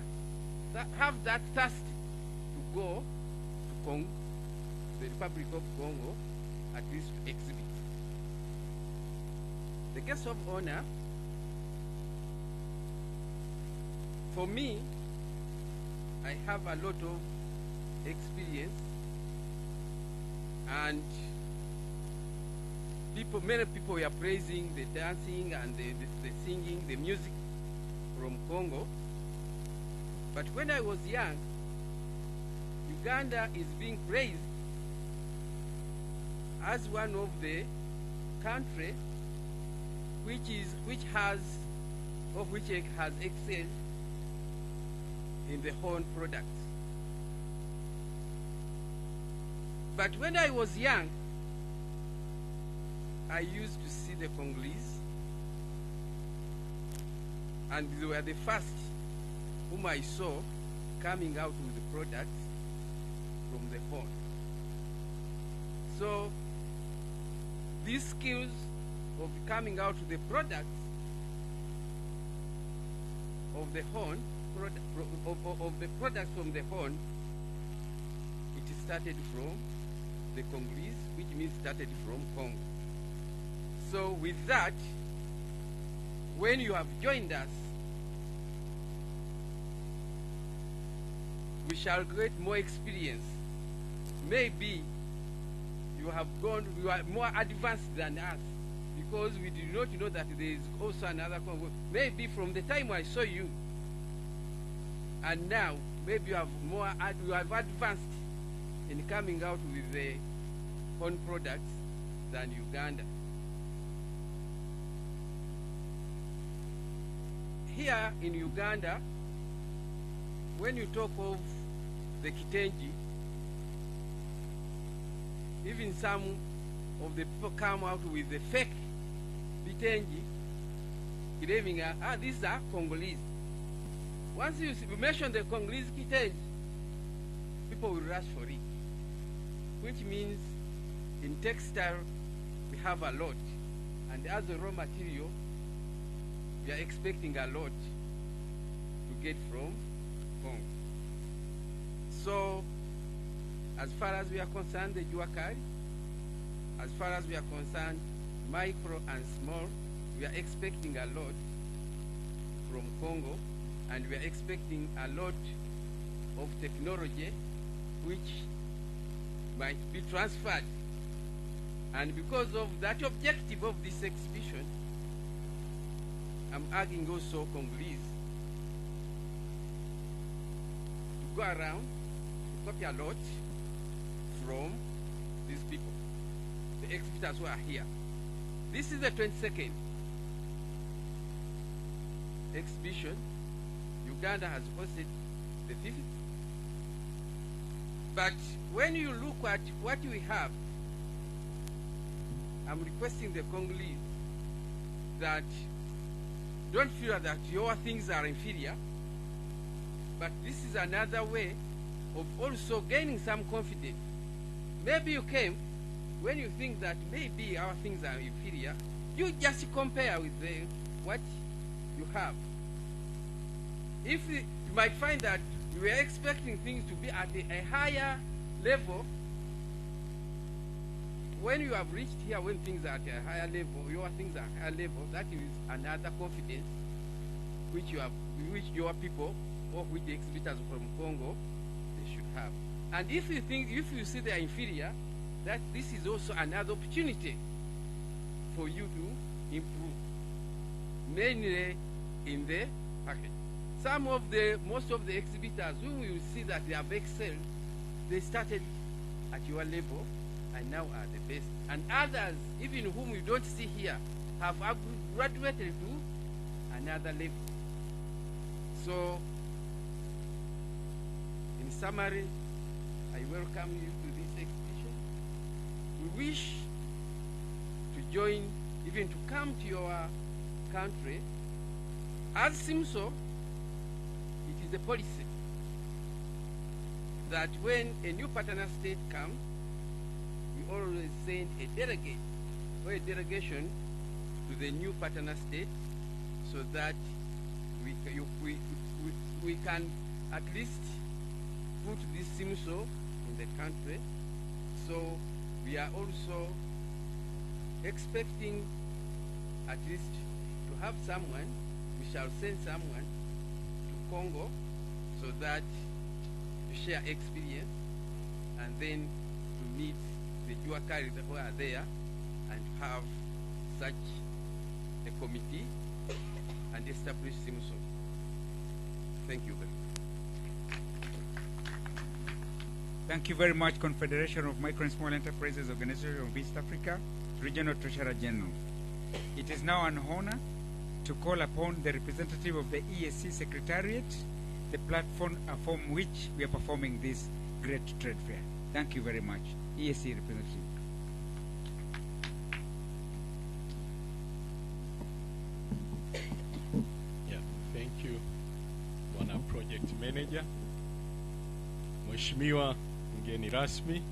have that thirst to go to Congo, the Republic of Congo, at least to exhibit. The guest of honor, for me, I have a lot of experience, and many people were praising the dancing and the singing, the music from Congo. But when I was young, Uganda is being praised as one of the countries which has excelled in the horn products. But when I was young, I used to see the Congolese, and they were the first whom I saw coming out with the products from the horn. So these skills of coming out with the products of the horn, of the products from the horn, it started from the Congolese, which means started from Congo. So with that, when you have joined us, we shall get more experience. Maybe you are more advanced than us, because we did not know that there is also another Congo. Maybe from the time I saw you and now, maybe you have advanced in coming out with the own products than Uganda. Here in Uganda, when you talk of the Kitenji, even some of the people come out with the fake Kitenji, claiming, these are Congolese. Once you mention the Congolese Kitenji, people will rush for it, which means in textile we have a lot, and as a raw material, we are expecting a lot to get from Congo. So, as far as we are concerned, the Juakari, as far as we are concerned, micro and small, we are expecting a lot from Congo, and we are expecting a lot of technology which might be transferred. And because of that objective of this exhibition, I'm urging also Congolese to go around to copy a lot from these people, the exhibitors who are here. This is the 22nd exhibition. Uganda has hosted the 5th. But when you look at what we have, I'm requesting the Congolese that don't feel that your things are inferior, but this is another way of also gaining some confidence. Maybe you came when you think that maybe our things are inferior, you just compare with what you have. If you might find that you were expecting things to be at a higher level, when you have reached here, when things are at a higher level, your things are at a higher level, that is another confidence which your people or which the exhibitors from Congo they should have. And if you see they are inferior, that this is also another opportunity for you to improve, mainly in the package. Most of the exhibitors who will see that they have excelled, they started at your level and now are the best. And others, even whom you don't see here, have graduated to another level. So, in summary, I welcome you to this exhibition. We wish to join, even to come to your country. As SIMSO, it is the policy that when a new partner state comes, we always send a delegate or a delegation to the new partner state so that we can at least put this SIMSO in the country. So we are also expecting at least to have someone, we shall send someone to Congo so that to share experience and then to meet the Juakari who are there and have such a committee and establish SIMSO. Thank you very much. Thank you very much, Confederation of Micro and Small Enterprises Organization of East Africa, Regional Treasurer General. It is now an honor to call upon the representative of the EAC Secretariat, the platform from which we are performing this great trade fair. Thank you very much. EAC representative. Yeah, thank you, Bwana Project Manager. Mheshimiwa mgeni rasmi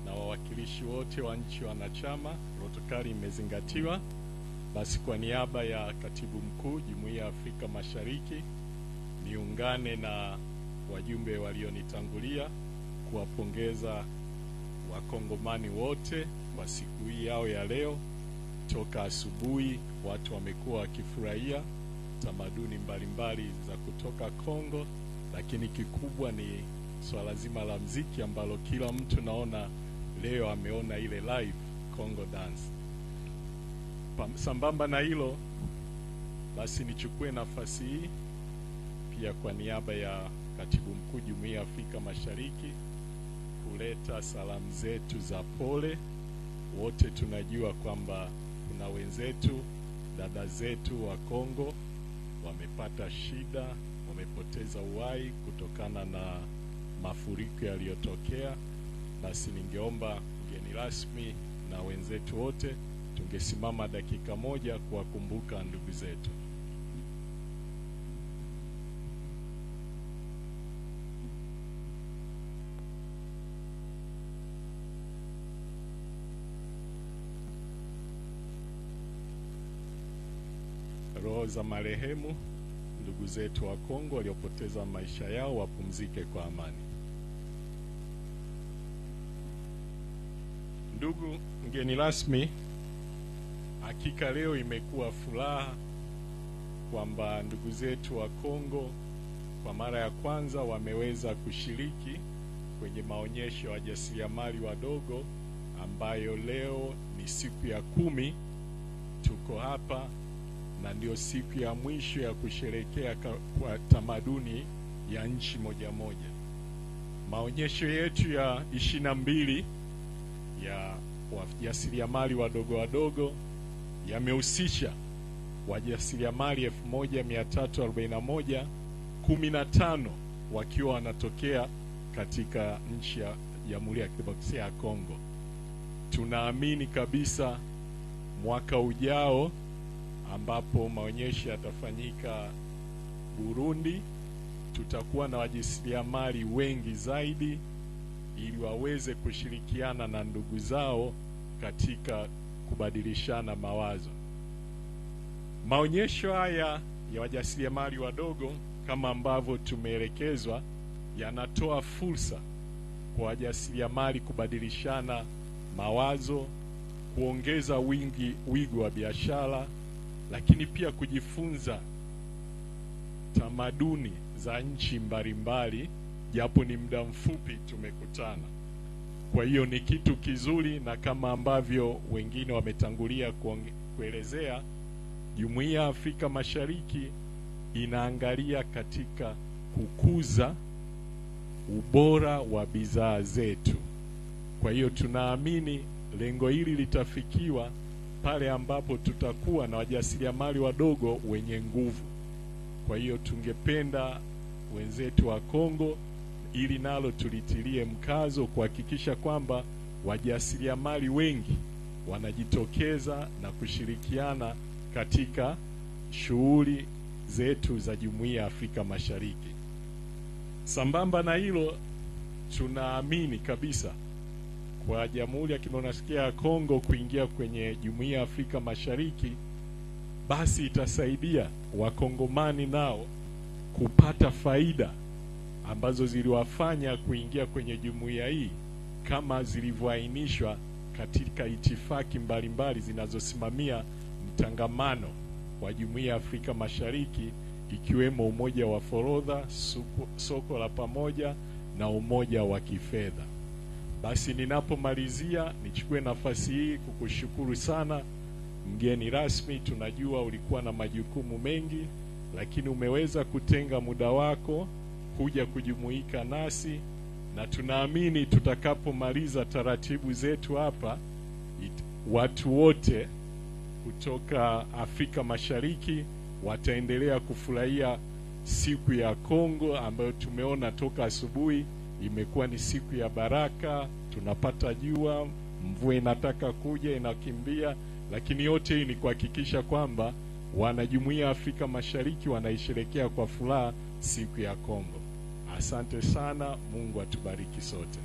na wawakilishi wote wa nchi wanachama, protokali imezingatiwa. Basi kwa niaba ya Katibu Mkuu Jumuiya ya Afrika Mashariki, niungane na wajumbe walionitangulia kuwapongeza Wakongomani wote kwa siku hii yao ya leo. Toka asubuhi watu wamekuwa wakifurahia tamaduni mbalimbali za kutoka Kongo, lakini kikubwa ni swala zima la mziki ambalo kila mtu naona leo ameona ile live Congo dance. Sambamba na hilo, basi nichukue nafasi hii pia kwa niaba ya Katibu Mkuu Jumuiya ya Afrika Mashariki kuleta salamu zetu za pole. Wote tunajua kwamba kuna wenzetu, dada zetu wa Kongo wamepata shida, wamepoteza uhai kutokana na mafuriko yaliyotokea. Basi ningeomba mgeni rasmi na wenzetu wote tungesimama dakika moja kuwakumbuka ndugu zetu. Roho za marehemu ndugu zetu wa Kongo waliopoteza maisha yao wapumzike kwa amani. Ndugu mgeni rasmi, hakika leo imekuwa furaha kwamba ndugu zetu wa Kongo kwa mara ya kwanza wameweza kushiriki kwenye maonyesho ya wajasiriamali wadogo ambayo leo ni siku ya 10 tuko hapa, na ndio siku ya mwisho ya kusherehekea kwa tamaduni ya nchi moja moja. Maonyesho yetu ya 22 ya wajasiriamali wadogo yamehusisha wajasiriamali 1341, 15 wakiwa wanatokea katika nchi ya Jamhuri ya Kidemokrasia ya Kongo. Tunaamini kabisa mwaka ujao ambapo maonyesho yatafanyika Burundi, tutakuwa na wajasiriamali wengi zaidi ili waweze kushirikiana na ndugu zao katika kubadilishana mawazo. Maonyesho haya ya wajasiriamali wadogo kama ambavyo tumeelekezwa yanatoa fursa kwa wajasiriamali kubadilishana mawazo, kuongeza wigo wa biashara, lakini pia kujifunza tamaduni za nchi mbalimbali, japo ni muda mfupi tumekutana. Kwa hiyo ni kitu kizuri, na kama ambavyo wengine wametangulia kuelezea, Jumuiya ya Afrika Mashariki inaangalia katika kukuza ubora wa bidhaa zetu. Kwa hiyo tunaamini lengo hili litafikiwa pale ambapo tutakuwa na wajasiriamali wadogo wenye nguvu. Kwa hiyo tungependa wenzetu wa Kongo ili nalo tulitilie mkazo kuhakikisha kwamba wajasiriamali wengi wanajitokeza na kushirikiana katika shughuli zetu za Jumuiya ya Afrika Mashariki. Sambamba na hilo, tunaamini kabisa kwa Jamhuri ya Kidemokrasia ya Kongo kuingia kwenye Jumuiya ya Afrika Mashariki, basi itasaidia wakongomani nao kupata faida ambazo ziliwafanya kuingia kwenye jumuiya hii kama zilivyoainishwa katika itifaki mbalimbali zinazosimamia mtangamano wa Jumuiya ya Afrika Mashariki, ikiwemo umoja wa forodha, soko la pamoja na umoja wa kifedha. Basi ninapomalizia nichukue nafasi hii kukushukuru sana mgeni rasmi. Tunajua ulikuwa na majukumu mengi, lakini umeweza kutenga muda wako kuja kujumuika nasi, na tunaamini tutakapomaliza taratibu zetu hapa, watu wote kutoka Afrika Mashariki wataendelea kufurahia siku ya Kongo ambayo tumeona toka asubuhi imekuwa ni siku ya baraka. Tunapata jua, mvua inataka kuja, inakimbia, lakini yote hii ni kuhakikisha kwamba wanajumuiya ya Afrika Mashariki wanaisherehekea kwa furaha siku ya Kongo. Asante sana, Mungu atubariki sote.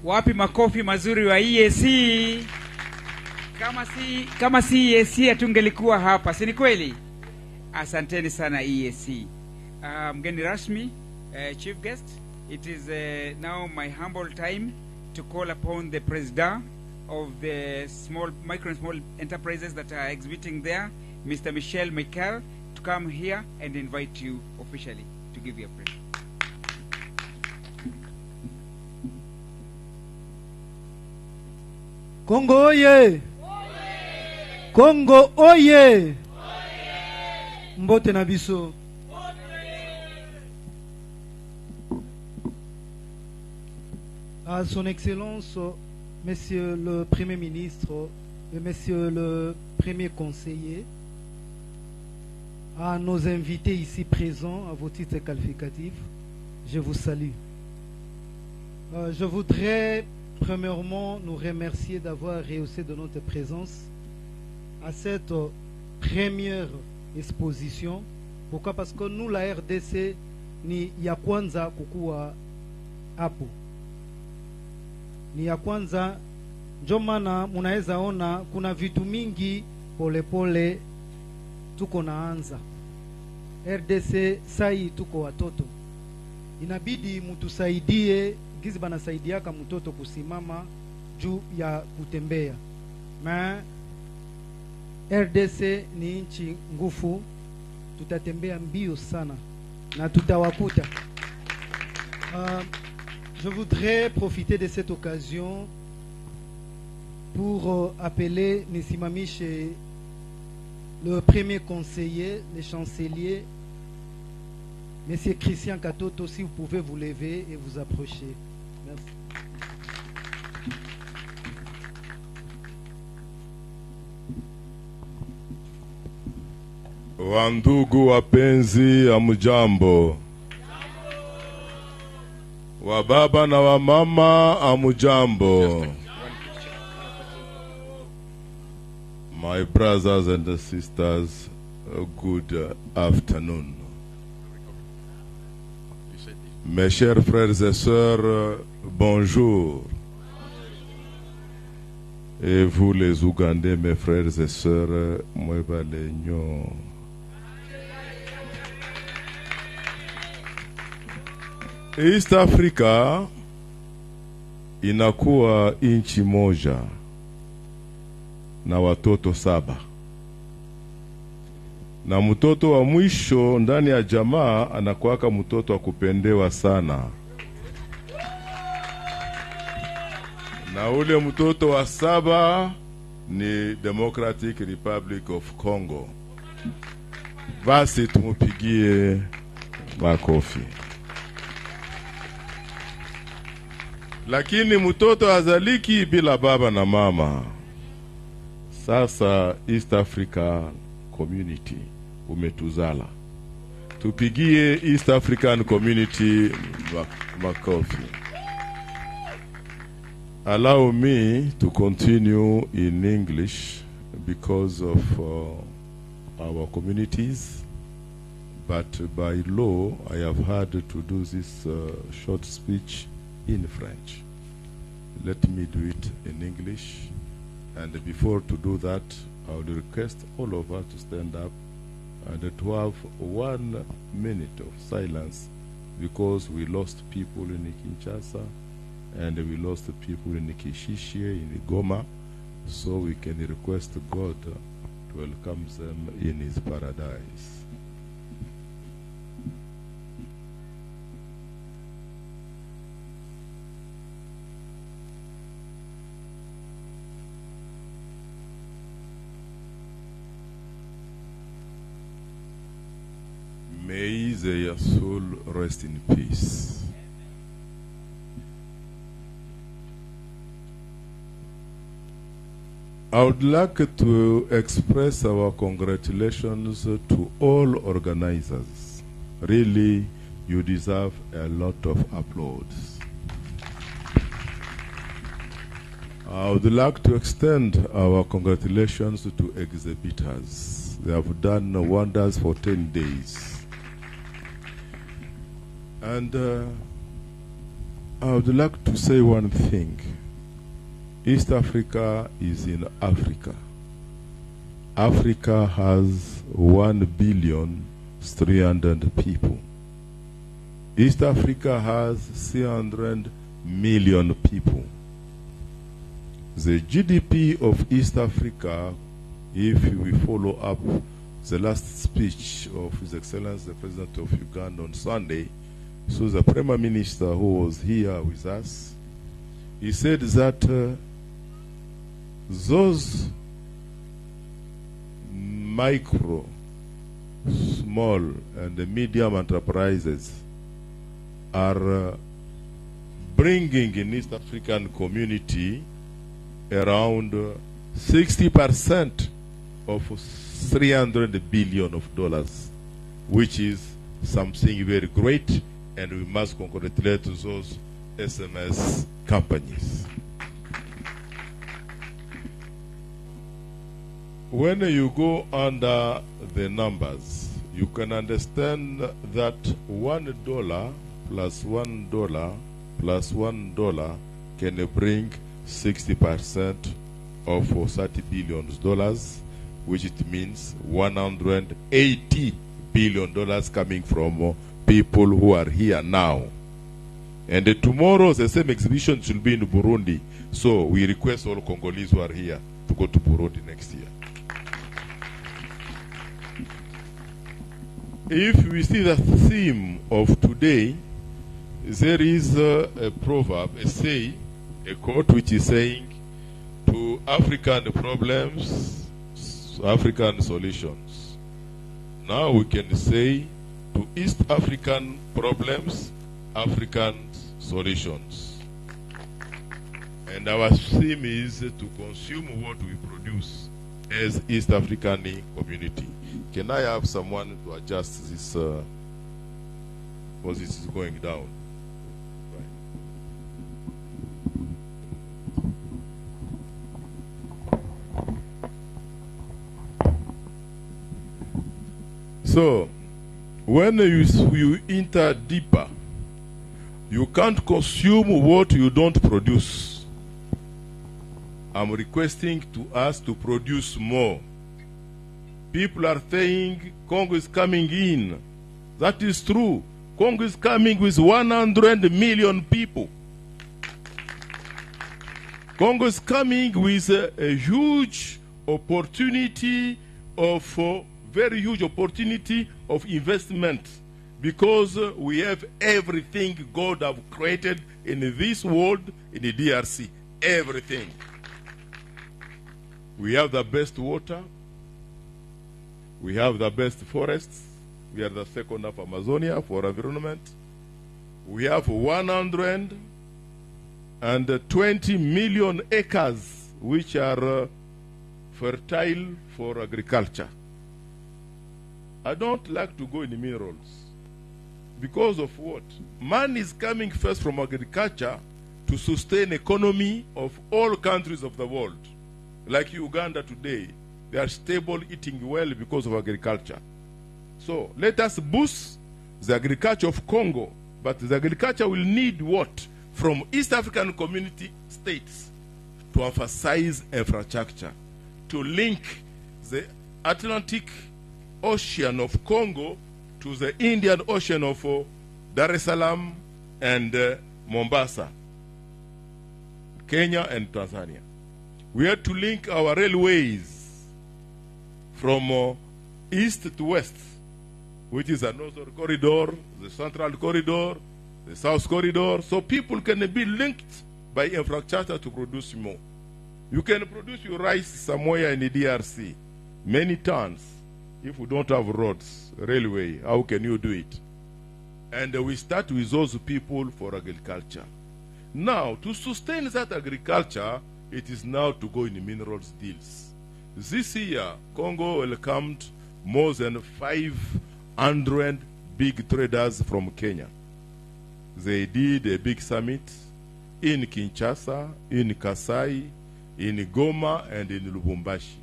Wapi makofi mazuri wa EAC? Kama si EAC hatungelikuwa hapa, si ni kweli? Asanteni sana EAC. Mgeni rasmi, chief guest, it is now my humble time to call upon the president of the micro and small enterprises that are exhibiting there, Mr. Michel Michael, to come here and invite you officially to give your prayer. Congo oye! Congo oye! Mbote na biso. À son Excellence, Monsieur le Premier ministre et Monsieur le Premier conseiller, à nos invités ici présents, à vos titres qualificatifs, je vous salue. Je voudrais premièrement nous remercier d'avoir rehaussé de notre présence à cette première exposition. Pourquoi? Parce que nous, la RDC, ni ya kwanza kukua hapo. Ni ya kwanza, ndio maana munaweza ona kuna vitu mingi polepole tuko naanza. RDC sai tuko watoto. Inabidi mutusaidie gizi banasaidiaka mtoto kusimama juu ya kutembea. Ma RDC ni nchi ngufu, tutatembea mbio sana na tutawakuta. Je voudrais profiter de cette occasion pour appeler nisimamishe le premier conseiller, le chancelier, Monsieur Christian Katoto, si vous pouvez vous lever et vous approcher. Merci. Wandugu wapenzi, amujambo. Wababa na wamama, amujambo. My brothers and sisters, good afternoon. Mes chers frères et sœurs, bonjour. Et vous les Ougandais, mes frères et sœurs, moi balenyo. East Africa inakuwa inchi moja na watoto 7. Na mtoto wa mwisho ndani ya jamaa anakuwaka mtoto wa kupendewa sana. Na ule mtoto wa 7 ni Democratic Republic of Congo. Basi tumupigie makofi. Lakini mtoto azaliki bila baba na mama. Sasa East Africa Community umetuzala. Tupigie East African Community makofi. Allow me to continue in English because of our communities, but by law I have had to do this short speech in French. Let me do it in English, and before to do that, I would request all of us to stand up and to have 1 minute of silence, because we lost people in Kinshasa and we lost people in Kishishi, in Goma, so we can request God to welcome them in his paradise. May their soul rest in peace. I would like to express our congratulations to all organizers. Really, you deserve a lot of applause. I would like to extend our congratulations to exhibitors. They have done wonders for 10 days. And I would like to say one thing. East Africa is in Africa. Africa has 1,300,000,000 people. East Africa has 300 million people. The GDP of East Africa, if we follow up the last speech of His Excellency the President of Uganda on Sunday, so the Prime Minister who was here with us, he said that those micro, small and medium enterprises are bringing in East African community around 60% of $300 billion, which is something very great, and we must congratulate those SMS companies. When you go under the numbers, you can understand that $1 plus $1 plus $1 can bring 60% of $30 billion, which it means $180 billion coming from people who are here now. And tomorrow the same exhibition should be in Burundi. So we request all Congolese who are here to go to Burundi next year. If we see the theme of today, there is a proverb, a quote which is saying, to African problems, African solutions. Now we can say, to East African problems, African solutions. And our theme is to consume what we produce as East African community. Can I have someone to adjust this, because this is going down? So, when you enter deeper, you can't consume what you don't produce. I'm requesting to us to produce more. People are saying Congo is coming in. That is true. Congo is coming with 100 million people. Congo is coming with a huge opportunity of very huge opportunity of investment, because we have everything God have created in this world, in the DRC. Everything. We have the best water. We have the best forests. We are the second of Amazonia for environment. We have 120 million acres which are fertile for agriculture. I don't like to go in the minerals. Because of what? Man is coming first from agriculture to sustain economy of all countries of the world. Like Uganda today, they are stable, eating well because of agriculture. So let us boost the agriculture of Congo, but the agriculture will need what? From East African community states to emphasize infrastructure, to link the Atlantic Ocean of Congo to the Indian Ocean of Dar es Salaam and Mombasa, Kenya and Tanzania. We have to link our railways from east to west, which is the northern corridor, the central corridor, the south corridor, so people can be linked by infrastructure to produce more. You can produce your rice somewhere in the DRC, many tons. If we don't have roads, railway, how can you do it? And we start with those people for agriculture. Now, to sustain that agriculture, it is now to go in minerals deals. This year, Congo welcomed more than 500 big traders from Kenya. They did a big summit in Kinshasa, in Kasai, in Goma, and in Lubumbashi.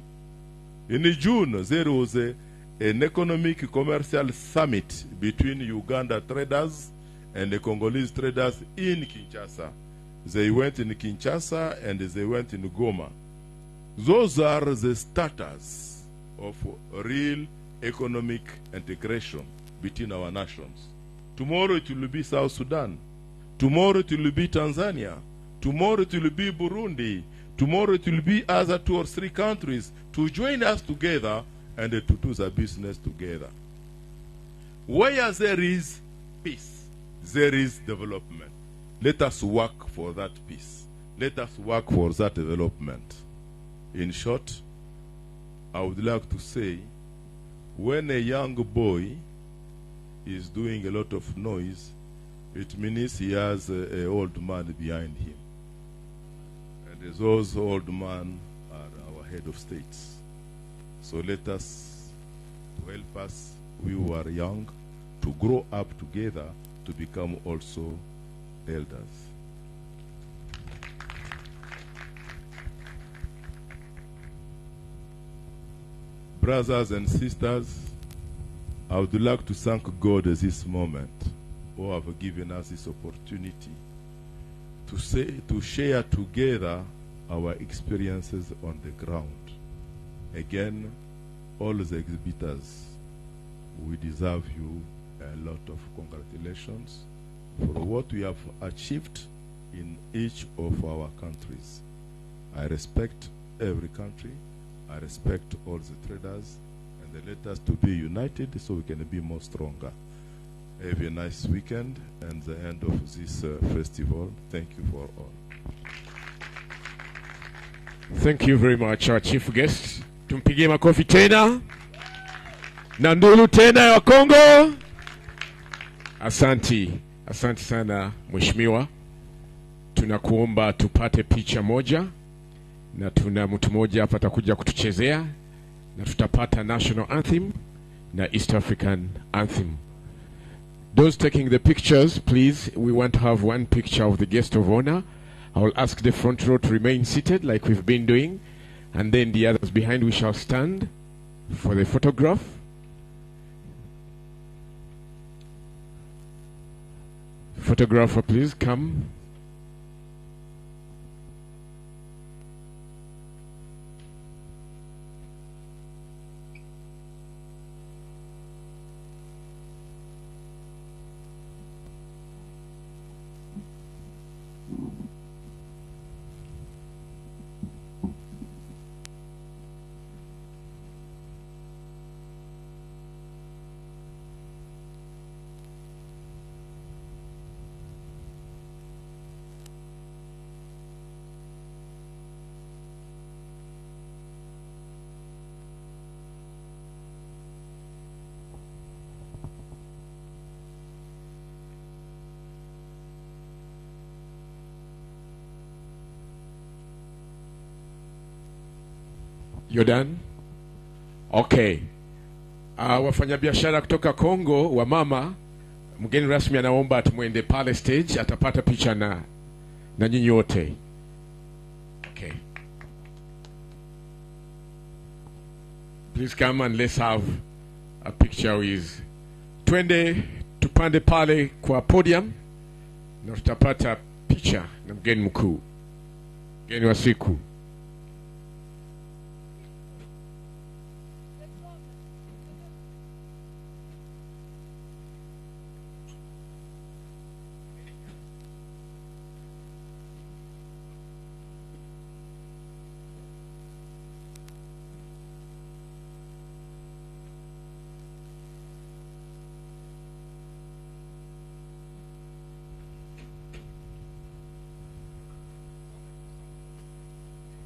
In June, there was an economic commercial summit between Uganda traders and the Congolese traders in Kinshasa. They went in Kinshasa and they went in Goma. Those are the starters of real economic integration between our nations. Tomorrow it will be South Sudan. Tomorrow it will be Tanzania. Tomorrow it will be Burundi. Tomorrow it will be other 2 or 3 countries to join us together and to do the business together. Where there is peace, there is development. Let us work for that peace. Let us work for that development. In short, I would like to say, when a young boy is doing a lot of noise, it means he has an old man behind him. And those old men are our head of states. So let us, to help us, we who are young, to grow up together to become also elders. Brothers and sisters, I would like to thank God at this moment who have given us this opportunity to share together our experiences on the ground. Again, all the exhibitors, we deserve you a lot of congratulations for what we have achieved in each of our countries. I respect every country. I respect all the traders, and they let us to be united so we can be more stronger. Have a nice weekend and the end of this festival. Thank you for all. Thank you very much, our chief guest. Tumpigie makofi tena. Na ndulu tena ya Kongo. Asanti. Asanti sana mheshimiwa. Tunakuomba tupate picha moja. Na tuna mtu mmoja hapa atakuja kutuchezea. Na tutapata national anthem na East African anthem. Those taking the pictures, please, we want to have one picture of the guest of honor. I will ask the front row to remain seated like we've been doing. And then the others behind, we shall stand for the photograph. Photographer, please come. You're done? Okay. Wafanyabiashara kutoka Kongo wa mama, mgeni rasmi anaomba atumwende pale stage, atapata picha na nyinyi wote. Okay. Please come and let's have a picture with. Twende tupande pale kwa podium na tutapata picha na mgeni mkuu. Mgeni wa siku.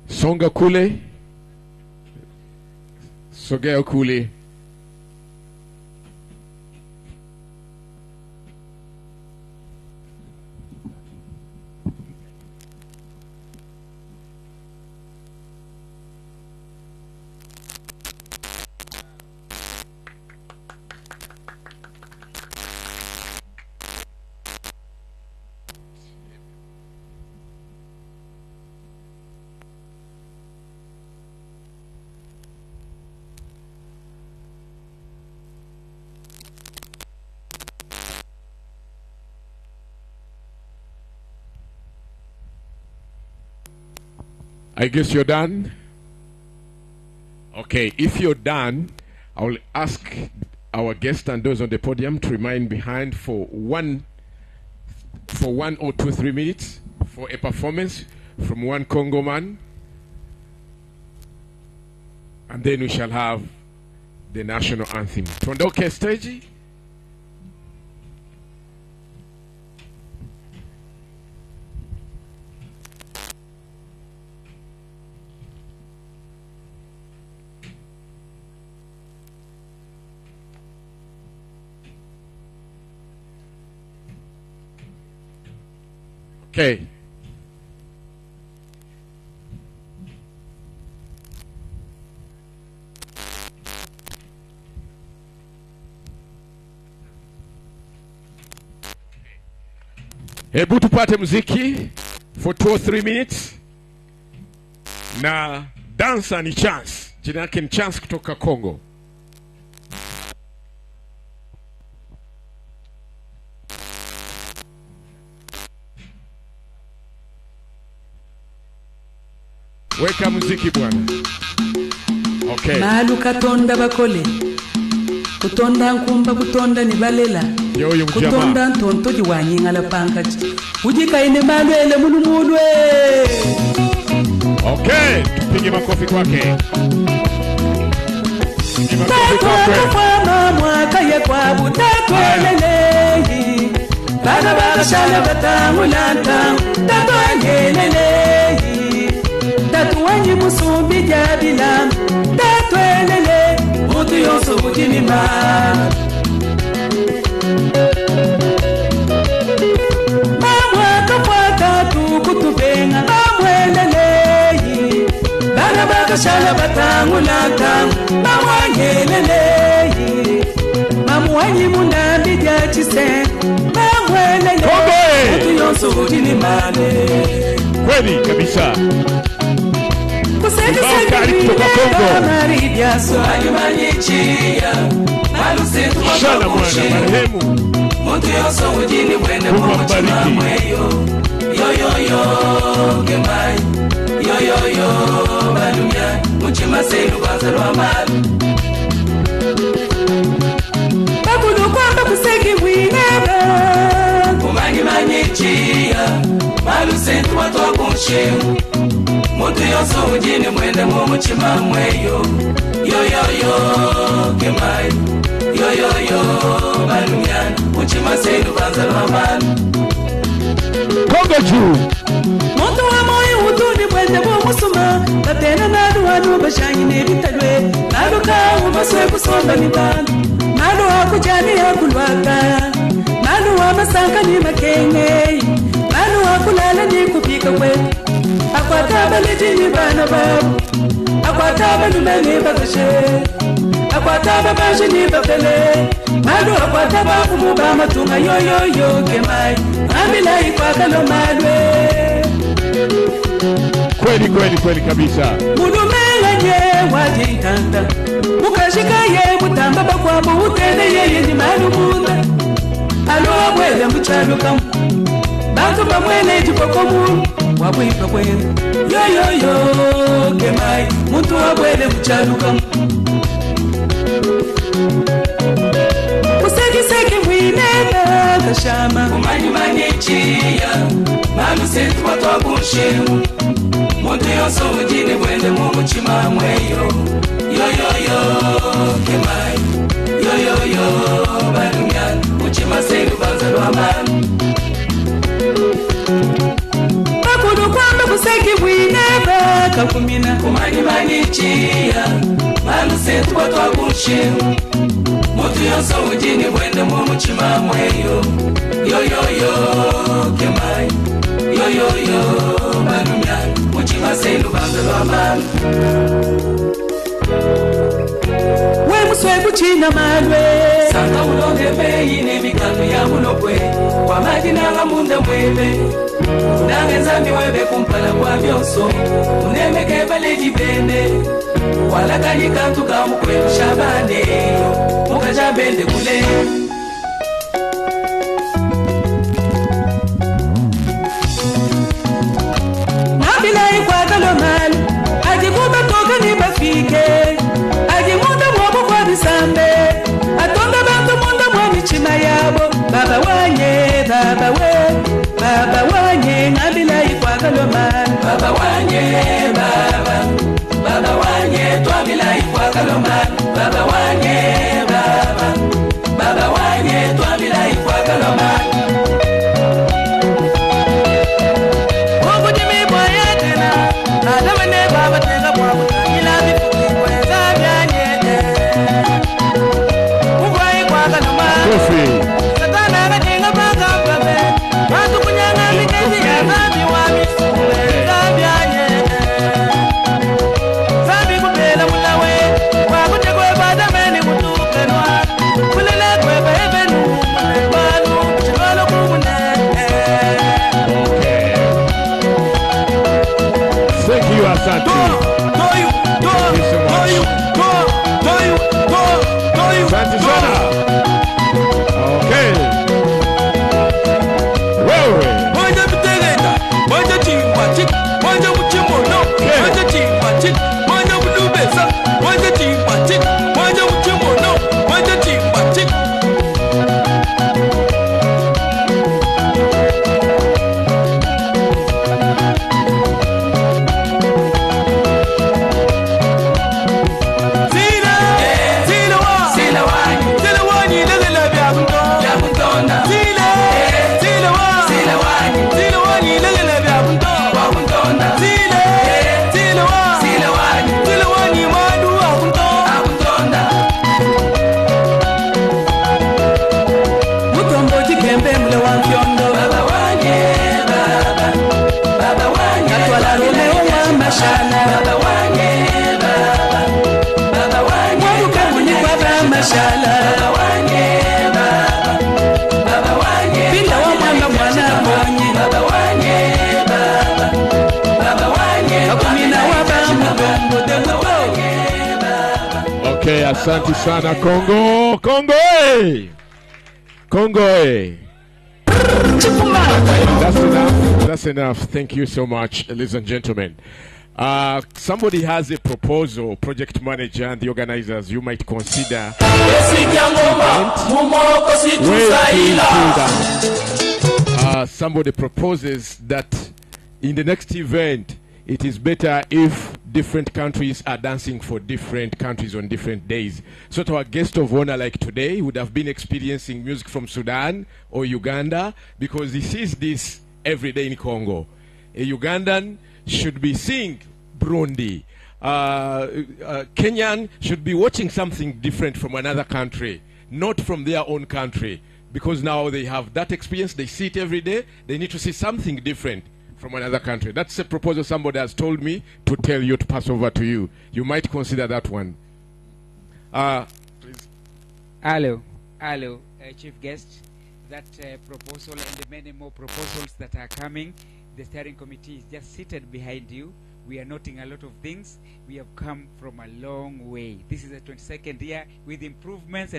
Songa kule. Sogea kule. I guess you're done. Okay, if you're done, I will ask our guests and those on the podium to remain behind for 1 or 2, 3 minutes for a performance from one Congo man. And then we shall have the national anthem. Tuondoke stage. Okay. Hebu tupate muziki for 2 or 3 minutes. Na dancer ni Chance. Jina yake ni Chance kutoka Congo. Weka muziki bwana. Okay. Malu katonda bakole. Kutonda nkumba kutonda ni balela. Kutonda ntonto jiwanyinga la pankaji. Ujika ine malwele mulumulwe. Okay, tupige makofi kwake. Tatwa mwaka ye kwa butatwelelehi. Bana bana shala batamulanta. Tatwelelehi. Tatuwanyi musumbi jabila. Tatwelele. Mutu yonso bujinima. Kutubenga bamweleleyi bana bakashala batangulata bamwanyeleleyi mamuwanyi munambi jachise bamweleleyi mutu yonso ujini male kweli kabisa. Maridiaso ayumanyichia malusetu wakokushe mutu yonso ujini mwende mwamuchima mweyo. Yo yo yo gemai yo yo yo balumya muchima selu bazalwa mal bakulu kwamba kuseki mwineba kumanyi manyichia malu sentu watu wakunshe mutu yoso ujini mwende muchima mweyo yo yo yo gemai yo yo yo balumya muchima selu bazalwa mal Congo juu. Moto wa moyo utuni mwende musuma. Batena nadu wanu bashanyi nebitalwe. Nadu kawu maswe kusomba ni bandu. Nadu hakujani hakulwaka. Nadu wa masanka ni makenge. Nadu hakulala ni kupika kwetu. Akwataba lejini bana babu. Akwataba lumeni bakashe. Akwataba bashi ni bapele. Nadu akwataba kumuba matunga yo yo yo kemai. Amila ikwakalo malwe. Kweli kweli kweli kabisa. Mulumenga nye wajintanda. Mukashika ye mutamba bakwabo utene ye ni malumunda. Alo wabwele mchaluka. Bantu bamwele jipoko mu. Wabwipa kwele. Yo yo yo kemai. Muntu wabwele mchaluka. Seki mwineba kashama kumanyi manyichia malu sentu watu wakunshe mutu yonso ujini mwende muchima mweyo yo yo yo kemai yo yo yo balumyan muchima selu bazalwa manu bakulu kwamba kuseki mwineba kakumina kumanyi manyichia malu sentu watu wakunshe mutu yonso ujini mwende muchima mweyo yo yo yo kemai yo yo yo balumya muchima selu bazalwa manu we muswe kuchina malwe sanga ulonge beyi nemikano ya mulokwe kwa majina nga munda mwebe nange nzambi webe kumpala kwa byonso unemeke baleji bene walakani kantu kamukwelu shabane mukajabende kule nabila ikwakalo malu ajikuba toka ni bafike ajimunda mwobo kwa bisambe atonda bantu munda mwa michima yabo baba wanye baba wanye nabila ikwakalo malu baba wanye baba wanye twabila ikwakalo malu baba wanye Asante. Asante sana. Okay. Wewe. Moja mtegeta, moja chingwa chik, moja mchimono, moja chingwa chik, moja mdubesa, moja chingwa chik, moja mchimono, moja chingwa chik. Okay, asante sana Congo. Congo, hey! Congo, hey! That's enough. That's enough. Thank you so much, ladies and gentlemen. Somebody has a proposal, project manager and the organizers, you might consider. Somebody proposes that in the next event, it is better if different countries are dancing for different countries on different days. So to our guest of honor like today would have been experiencing music from Sudan or Uganda, because he sees this every day in Congo. A Ugandan should be seeing Burundi. Kenyan should be watching something different from another country, not from their own country, because now they have that experience, they see it every day, they need to see something different from another country. That's a proposal somebody has told me to tell you, to pass over to you. You might consider that one. Please. Hello, Chief Guest. That proposal and the many more proposals that are coming, the steering committee is just seated behind you. We are noting a lot of things. We have come from a long way. This is the 22nd year with improvements,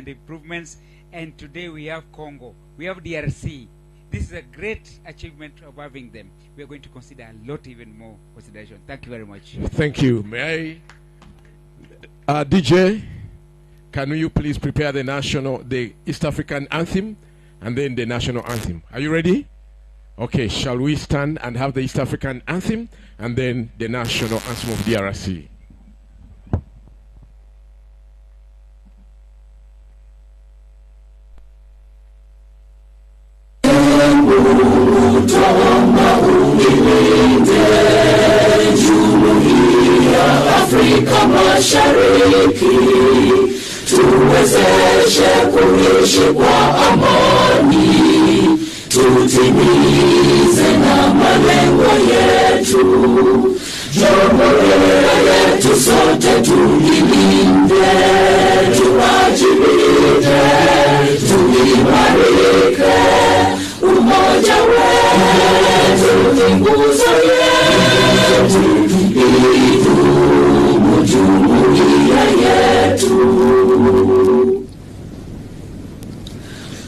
and today we have Congo. We have DRC. This is a great achievement of having them. We are going to consider a lot even more consideration. Thank you very much. Thank you. May I? DJ, can you please prepare the East African anthem and then the national anthem? Are you ready? Okay, shall we stand and have the East African anthem and then the national anthem of DRC? Afrika Mashariki, tuwezeshe kuishi kwa amani, tutimize na malengo yetu. Jamhuri yetu sote tuilinde, tuwajibike, tuimarike. Umoja wetu ni nguzo yetu, idumu jumuiya yetu.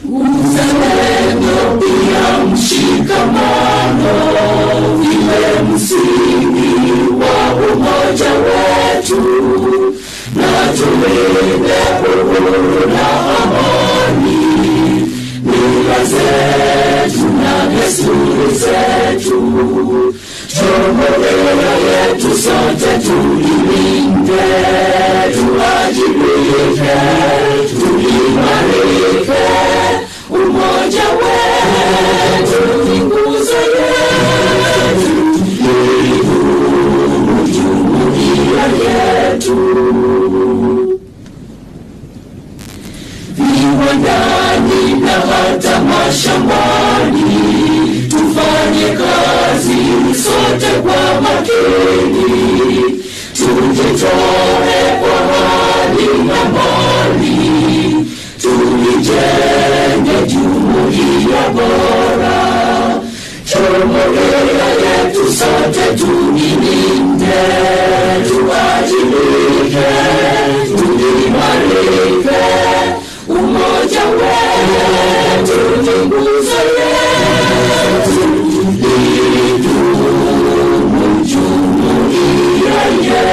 Uzalendo pia mshikamano iwe msingi wa umoja wetu, na tulinde uhuru na amani, mila zetu na desturi zetu. Jamhuri yetu sote tuilinde, tuwajibike, tuimarike. Umoja wetu ni nguzo yetu, idumu jumuiya yetu. Viwandani na hata mashambani, tufanye kazi sote kwa makini, tujitoe kwa hali na mali, tulijenge jumuiya bora. Jamhuri yetu wetu sote tuilinde, tuwajibike, tuimarike, umoja wetu ni nguzo yetu, idumu jumuiya yetu.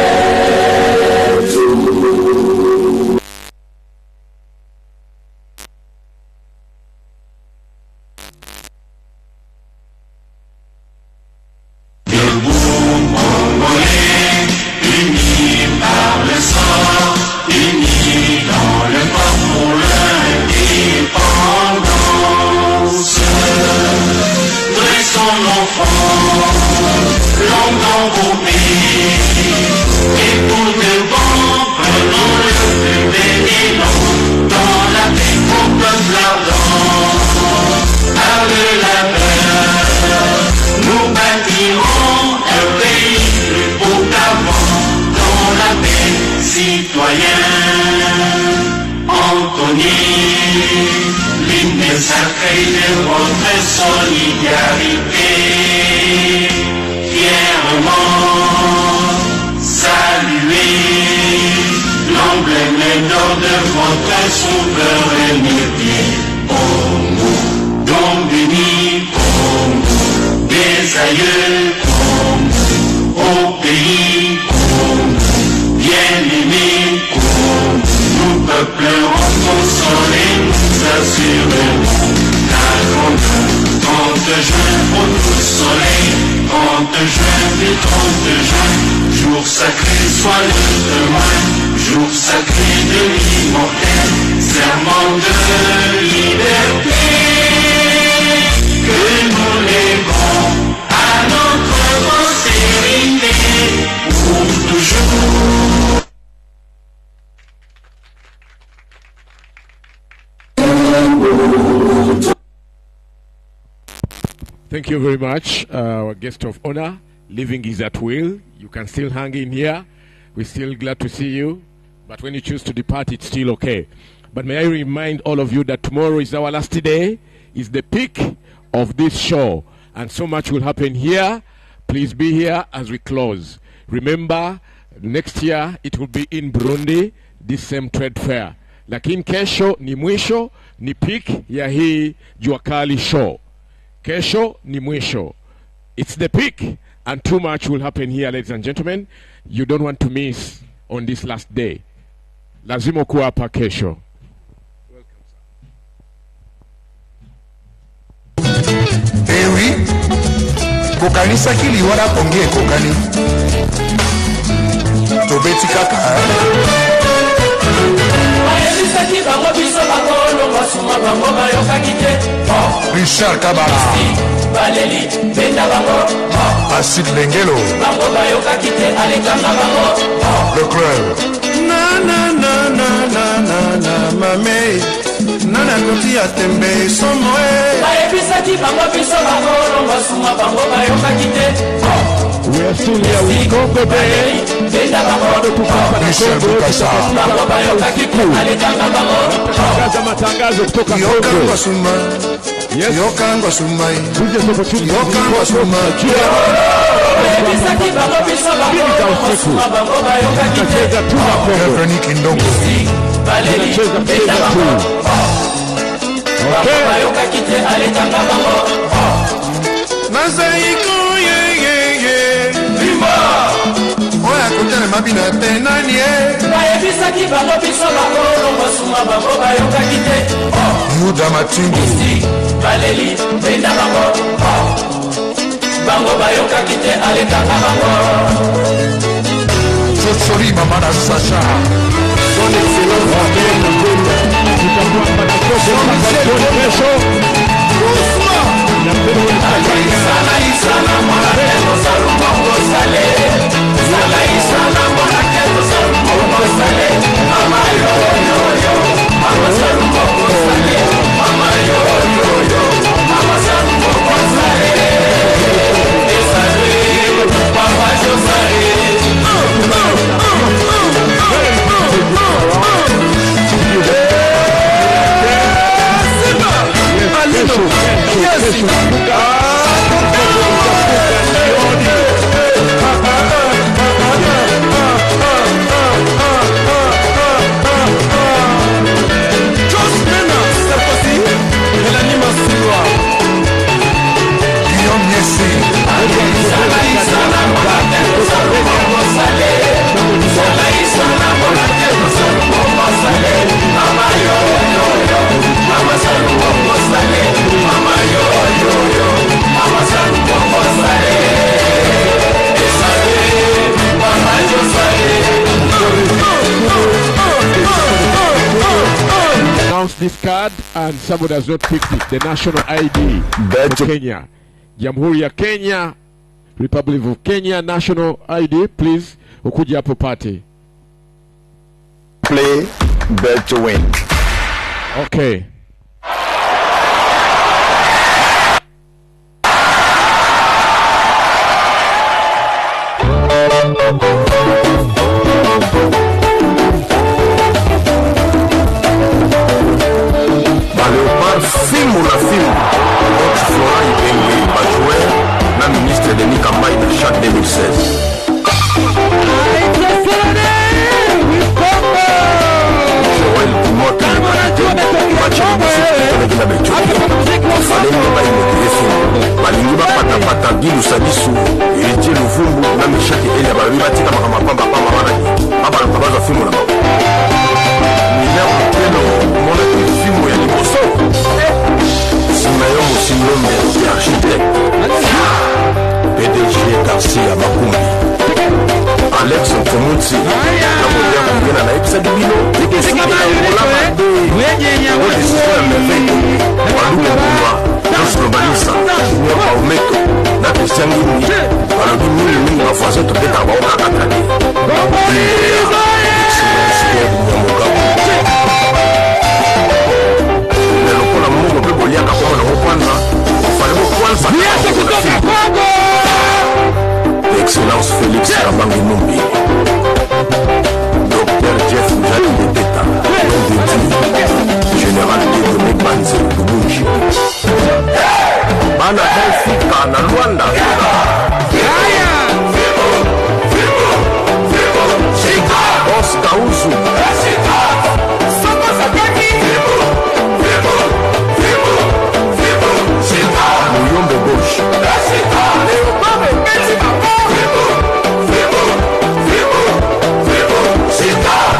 Thank you very much, our guest of honor. Living is at will. You can still hang in here. We're still glad to see you. But when you choose to depart, it's still okay. But may I remind all of you that tomorrow is our last day. It's the peak of this show. And so much will happen here. Please be here as we close. Remember, next year it will be in Burundi, this same trade fair. Lakini kesho ni mwisho, ni peak ya hii Jua Kali show. Kesho ni mwisho. It's the peak, and too much will happen here, ladies and gentlemen. You don't want to miss on this last day. Lazima kuwa hapa kesho. Eh oui, kokanisa kili wala kongie kokani. Tobeti kaka. Richard Kabala, Acid Lengelo, le club. Na mame, nana koti ya tembe somoe. We are still here with Congo Day. Matangazo kutoka Congo. Yokangwa sumai. Yokangwa sumai. Tunacheza tu na Congo. Tunacheza tu. Okay. Nazaiko oya kotele mabina te nani bayebisaki bango biso bakolo basuma bango bayokaki te Yuda Matingu baleli benda bango bango bayokaki te alekaka bango Chochori mama na Sacha Son excellence Madeleine Mbemba tutakuwa patakoso kwa kesho Sala isana mwana kendo salumongo sale Sala isana mwana kendo salumongo sale Mama yo yo yo Mama salumongo sale Mama yo yo yo Mama salumongo sale Esale Papa yo sale Simba Alino Yes this card and someone has not picked it. The national ID for Kenya. Jamhuri ya Kenya, Republic of Kenya, national ID, please. Ukuja hapo party. Play, bet to win. Okay. Léopard filme la film contre Florent Ibenge Bajouer, la ministre Denis Kambaï de chaque 2016. Joël Timothy Falenge baimekile film balingi bapatapata gilusa bisu etie luvumbu na meshaki elia balobi batika makambo pambapamba wana babaluka bazwa filmu na bango mineur mokelo monaki filmu ya liboso simayo mosimlombe ya architecte PDG Garcia Makumbi Alex Mfumutsi na moja kungena na episode bino ikesiki na ngolama odisisona merveille waluke mbuma Jos Globalisa Nyoka Umeto na Christian Gini balobi mingi bafuaze tobeta baoka katane excellence Nyamogabu lelo pona mungu pe boliaka kwa na kwanza ufalebo kwanza excellence Félix Kabangi Numbi Dr Jeff Mjali Depeta Général Diego Banze Lubunji Bana Benfica na Rwanda Oscar Uzu Muyombe Bosch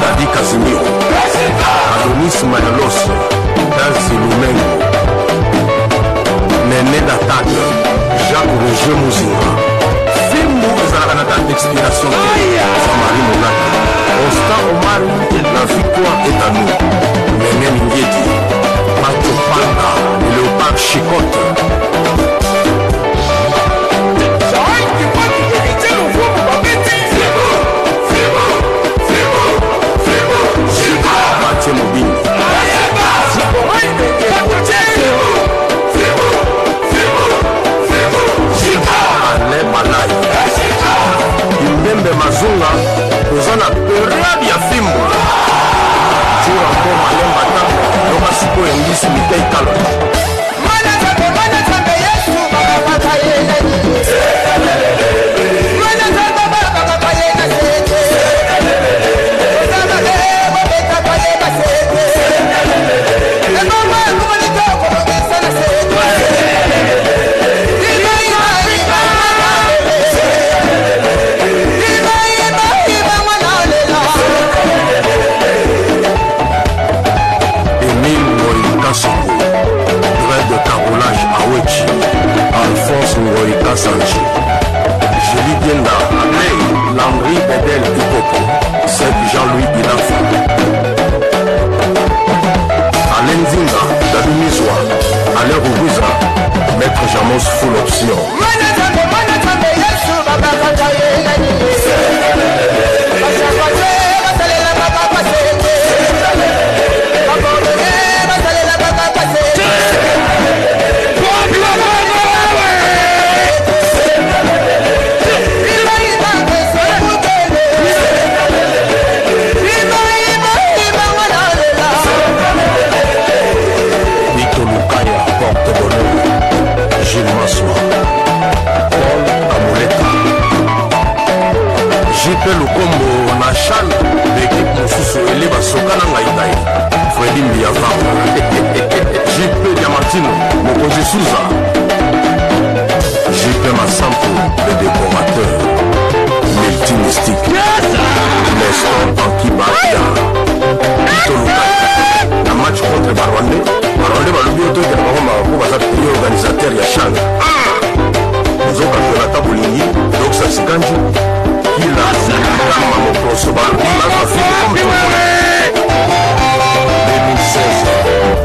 Dadi Casimiro Adonis Mayalos Dansi Lumengo Nene Datate Jacques Roger Muzinga Fimbo ezalaka na date d'expiration Samari Monaka Oscar Omar La victoire est à nous Nene Mingeti Pato Panda Léopard Chicotte Mathieu Mobini Ale Malai Imbembe Mazunga Ozana periode ya fimbo Chura mpo malemba tango Yoka sipo engisi mitei kalo Mana zambe Yesu Baba yena Soko, Grève de carolage à Wechi, Alphonse Ngoïka Sanchi, Julie Dienda, Ablé, Landry Bedel Ikopo, Seb Jean-Louis Inafa, Alain Zinga, Dabi Mizwa, Alain Roubiza, Maître Jamos Full Option. JP Lukombo na Chan l'équipe mosusu eleba sokana ngai Freddy Mbiava JP Diamantino Mokozi Souza JP Massampo le décorateur multimystique Nestor Banki Bakia Tito Lukai na match contre Barwande balobi otoke na bango mako baza pays organisateur ya Chan Zoka Jonathan Bolingi Doxa Sikanji Kila Kama Mokoso Balobi Maza Fili comme tout le monde 2016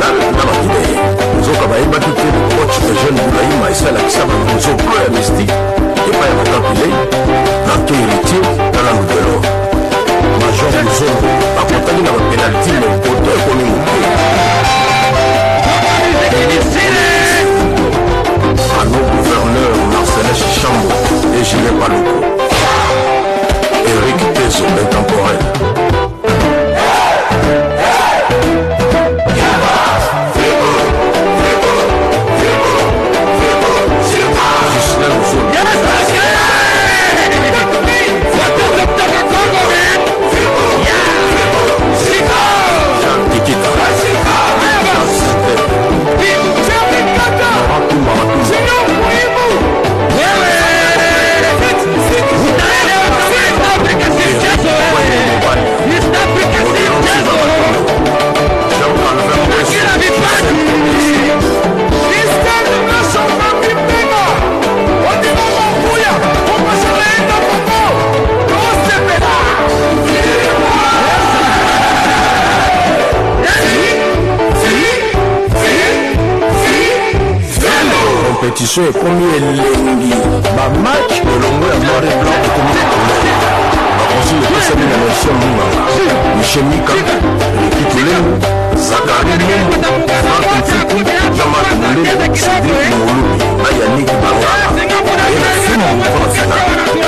national na bakide nzoka bayebaki te coach de jeune Boulaïma esalakisa banzo pro ya mystique epai ya batampile na to héritier na la lubelo major luzongo bakotaki na bapenalti me poto ekomi moke Ano gouverneur Marcelin Chichambo et Julien Palouko Eric Tezo intemporel compétition ekomi elengi bamatch elongo ya noir et blanc ekomi ekolele bakonsi epesami na mercier mbunganga michel mika ekitulengu zakari mungu frank mfuku jean-marc mondele cédrik molubi na yanik bangala ena fimu mpona final emery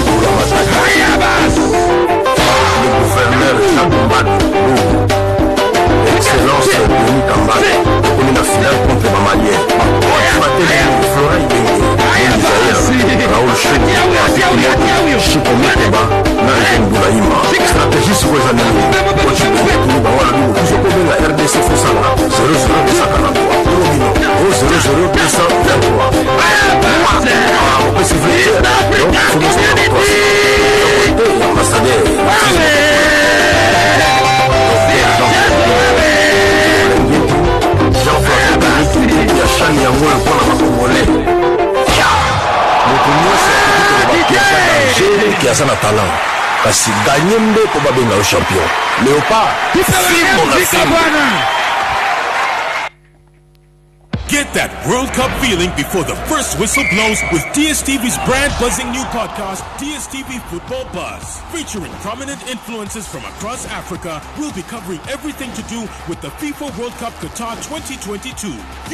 boulamataki le gouverneur chakombani Excellence Denis Kambale on est la finale contre ma manière Florent Ibenge Raoul Cheni Chico Mekeba Najen Boulaïma stratégie sur les années coach Ibenge Touni Bawala Bimo Soko Benga RDC Fosala 0-0 243 Torobino 0-0 223 on peut siffler donc faut nous faire ambassadeur Jean-François yango mpona bakongole moto nyonso aza na talent kasi ganye nde po babenga yo champion léopard fimbo na fimbo. Get that World Cup feeling before the first whistle blows with DSTV's brand buzzing new podcast, DSTV Football Buzz. Featuring prominent influencers from across Africa, we'll be covering everything to do with the FIFA World Cup Qatar 2022.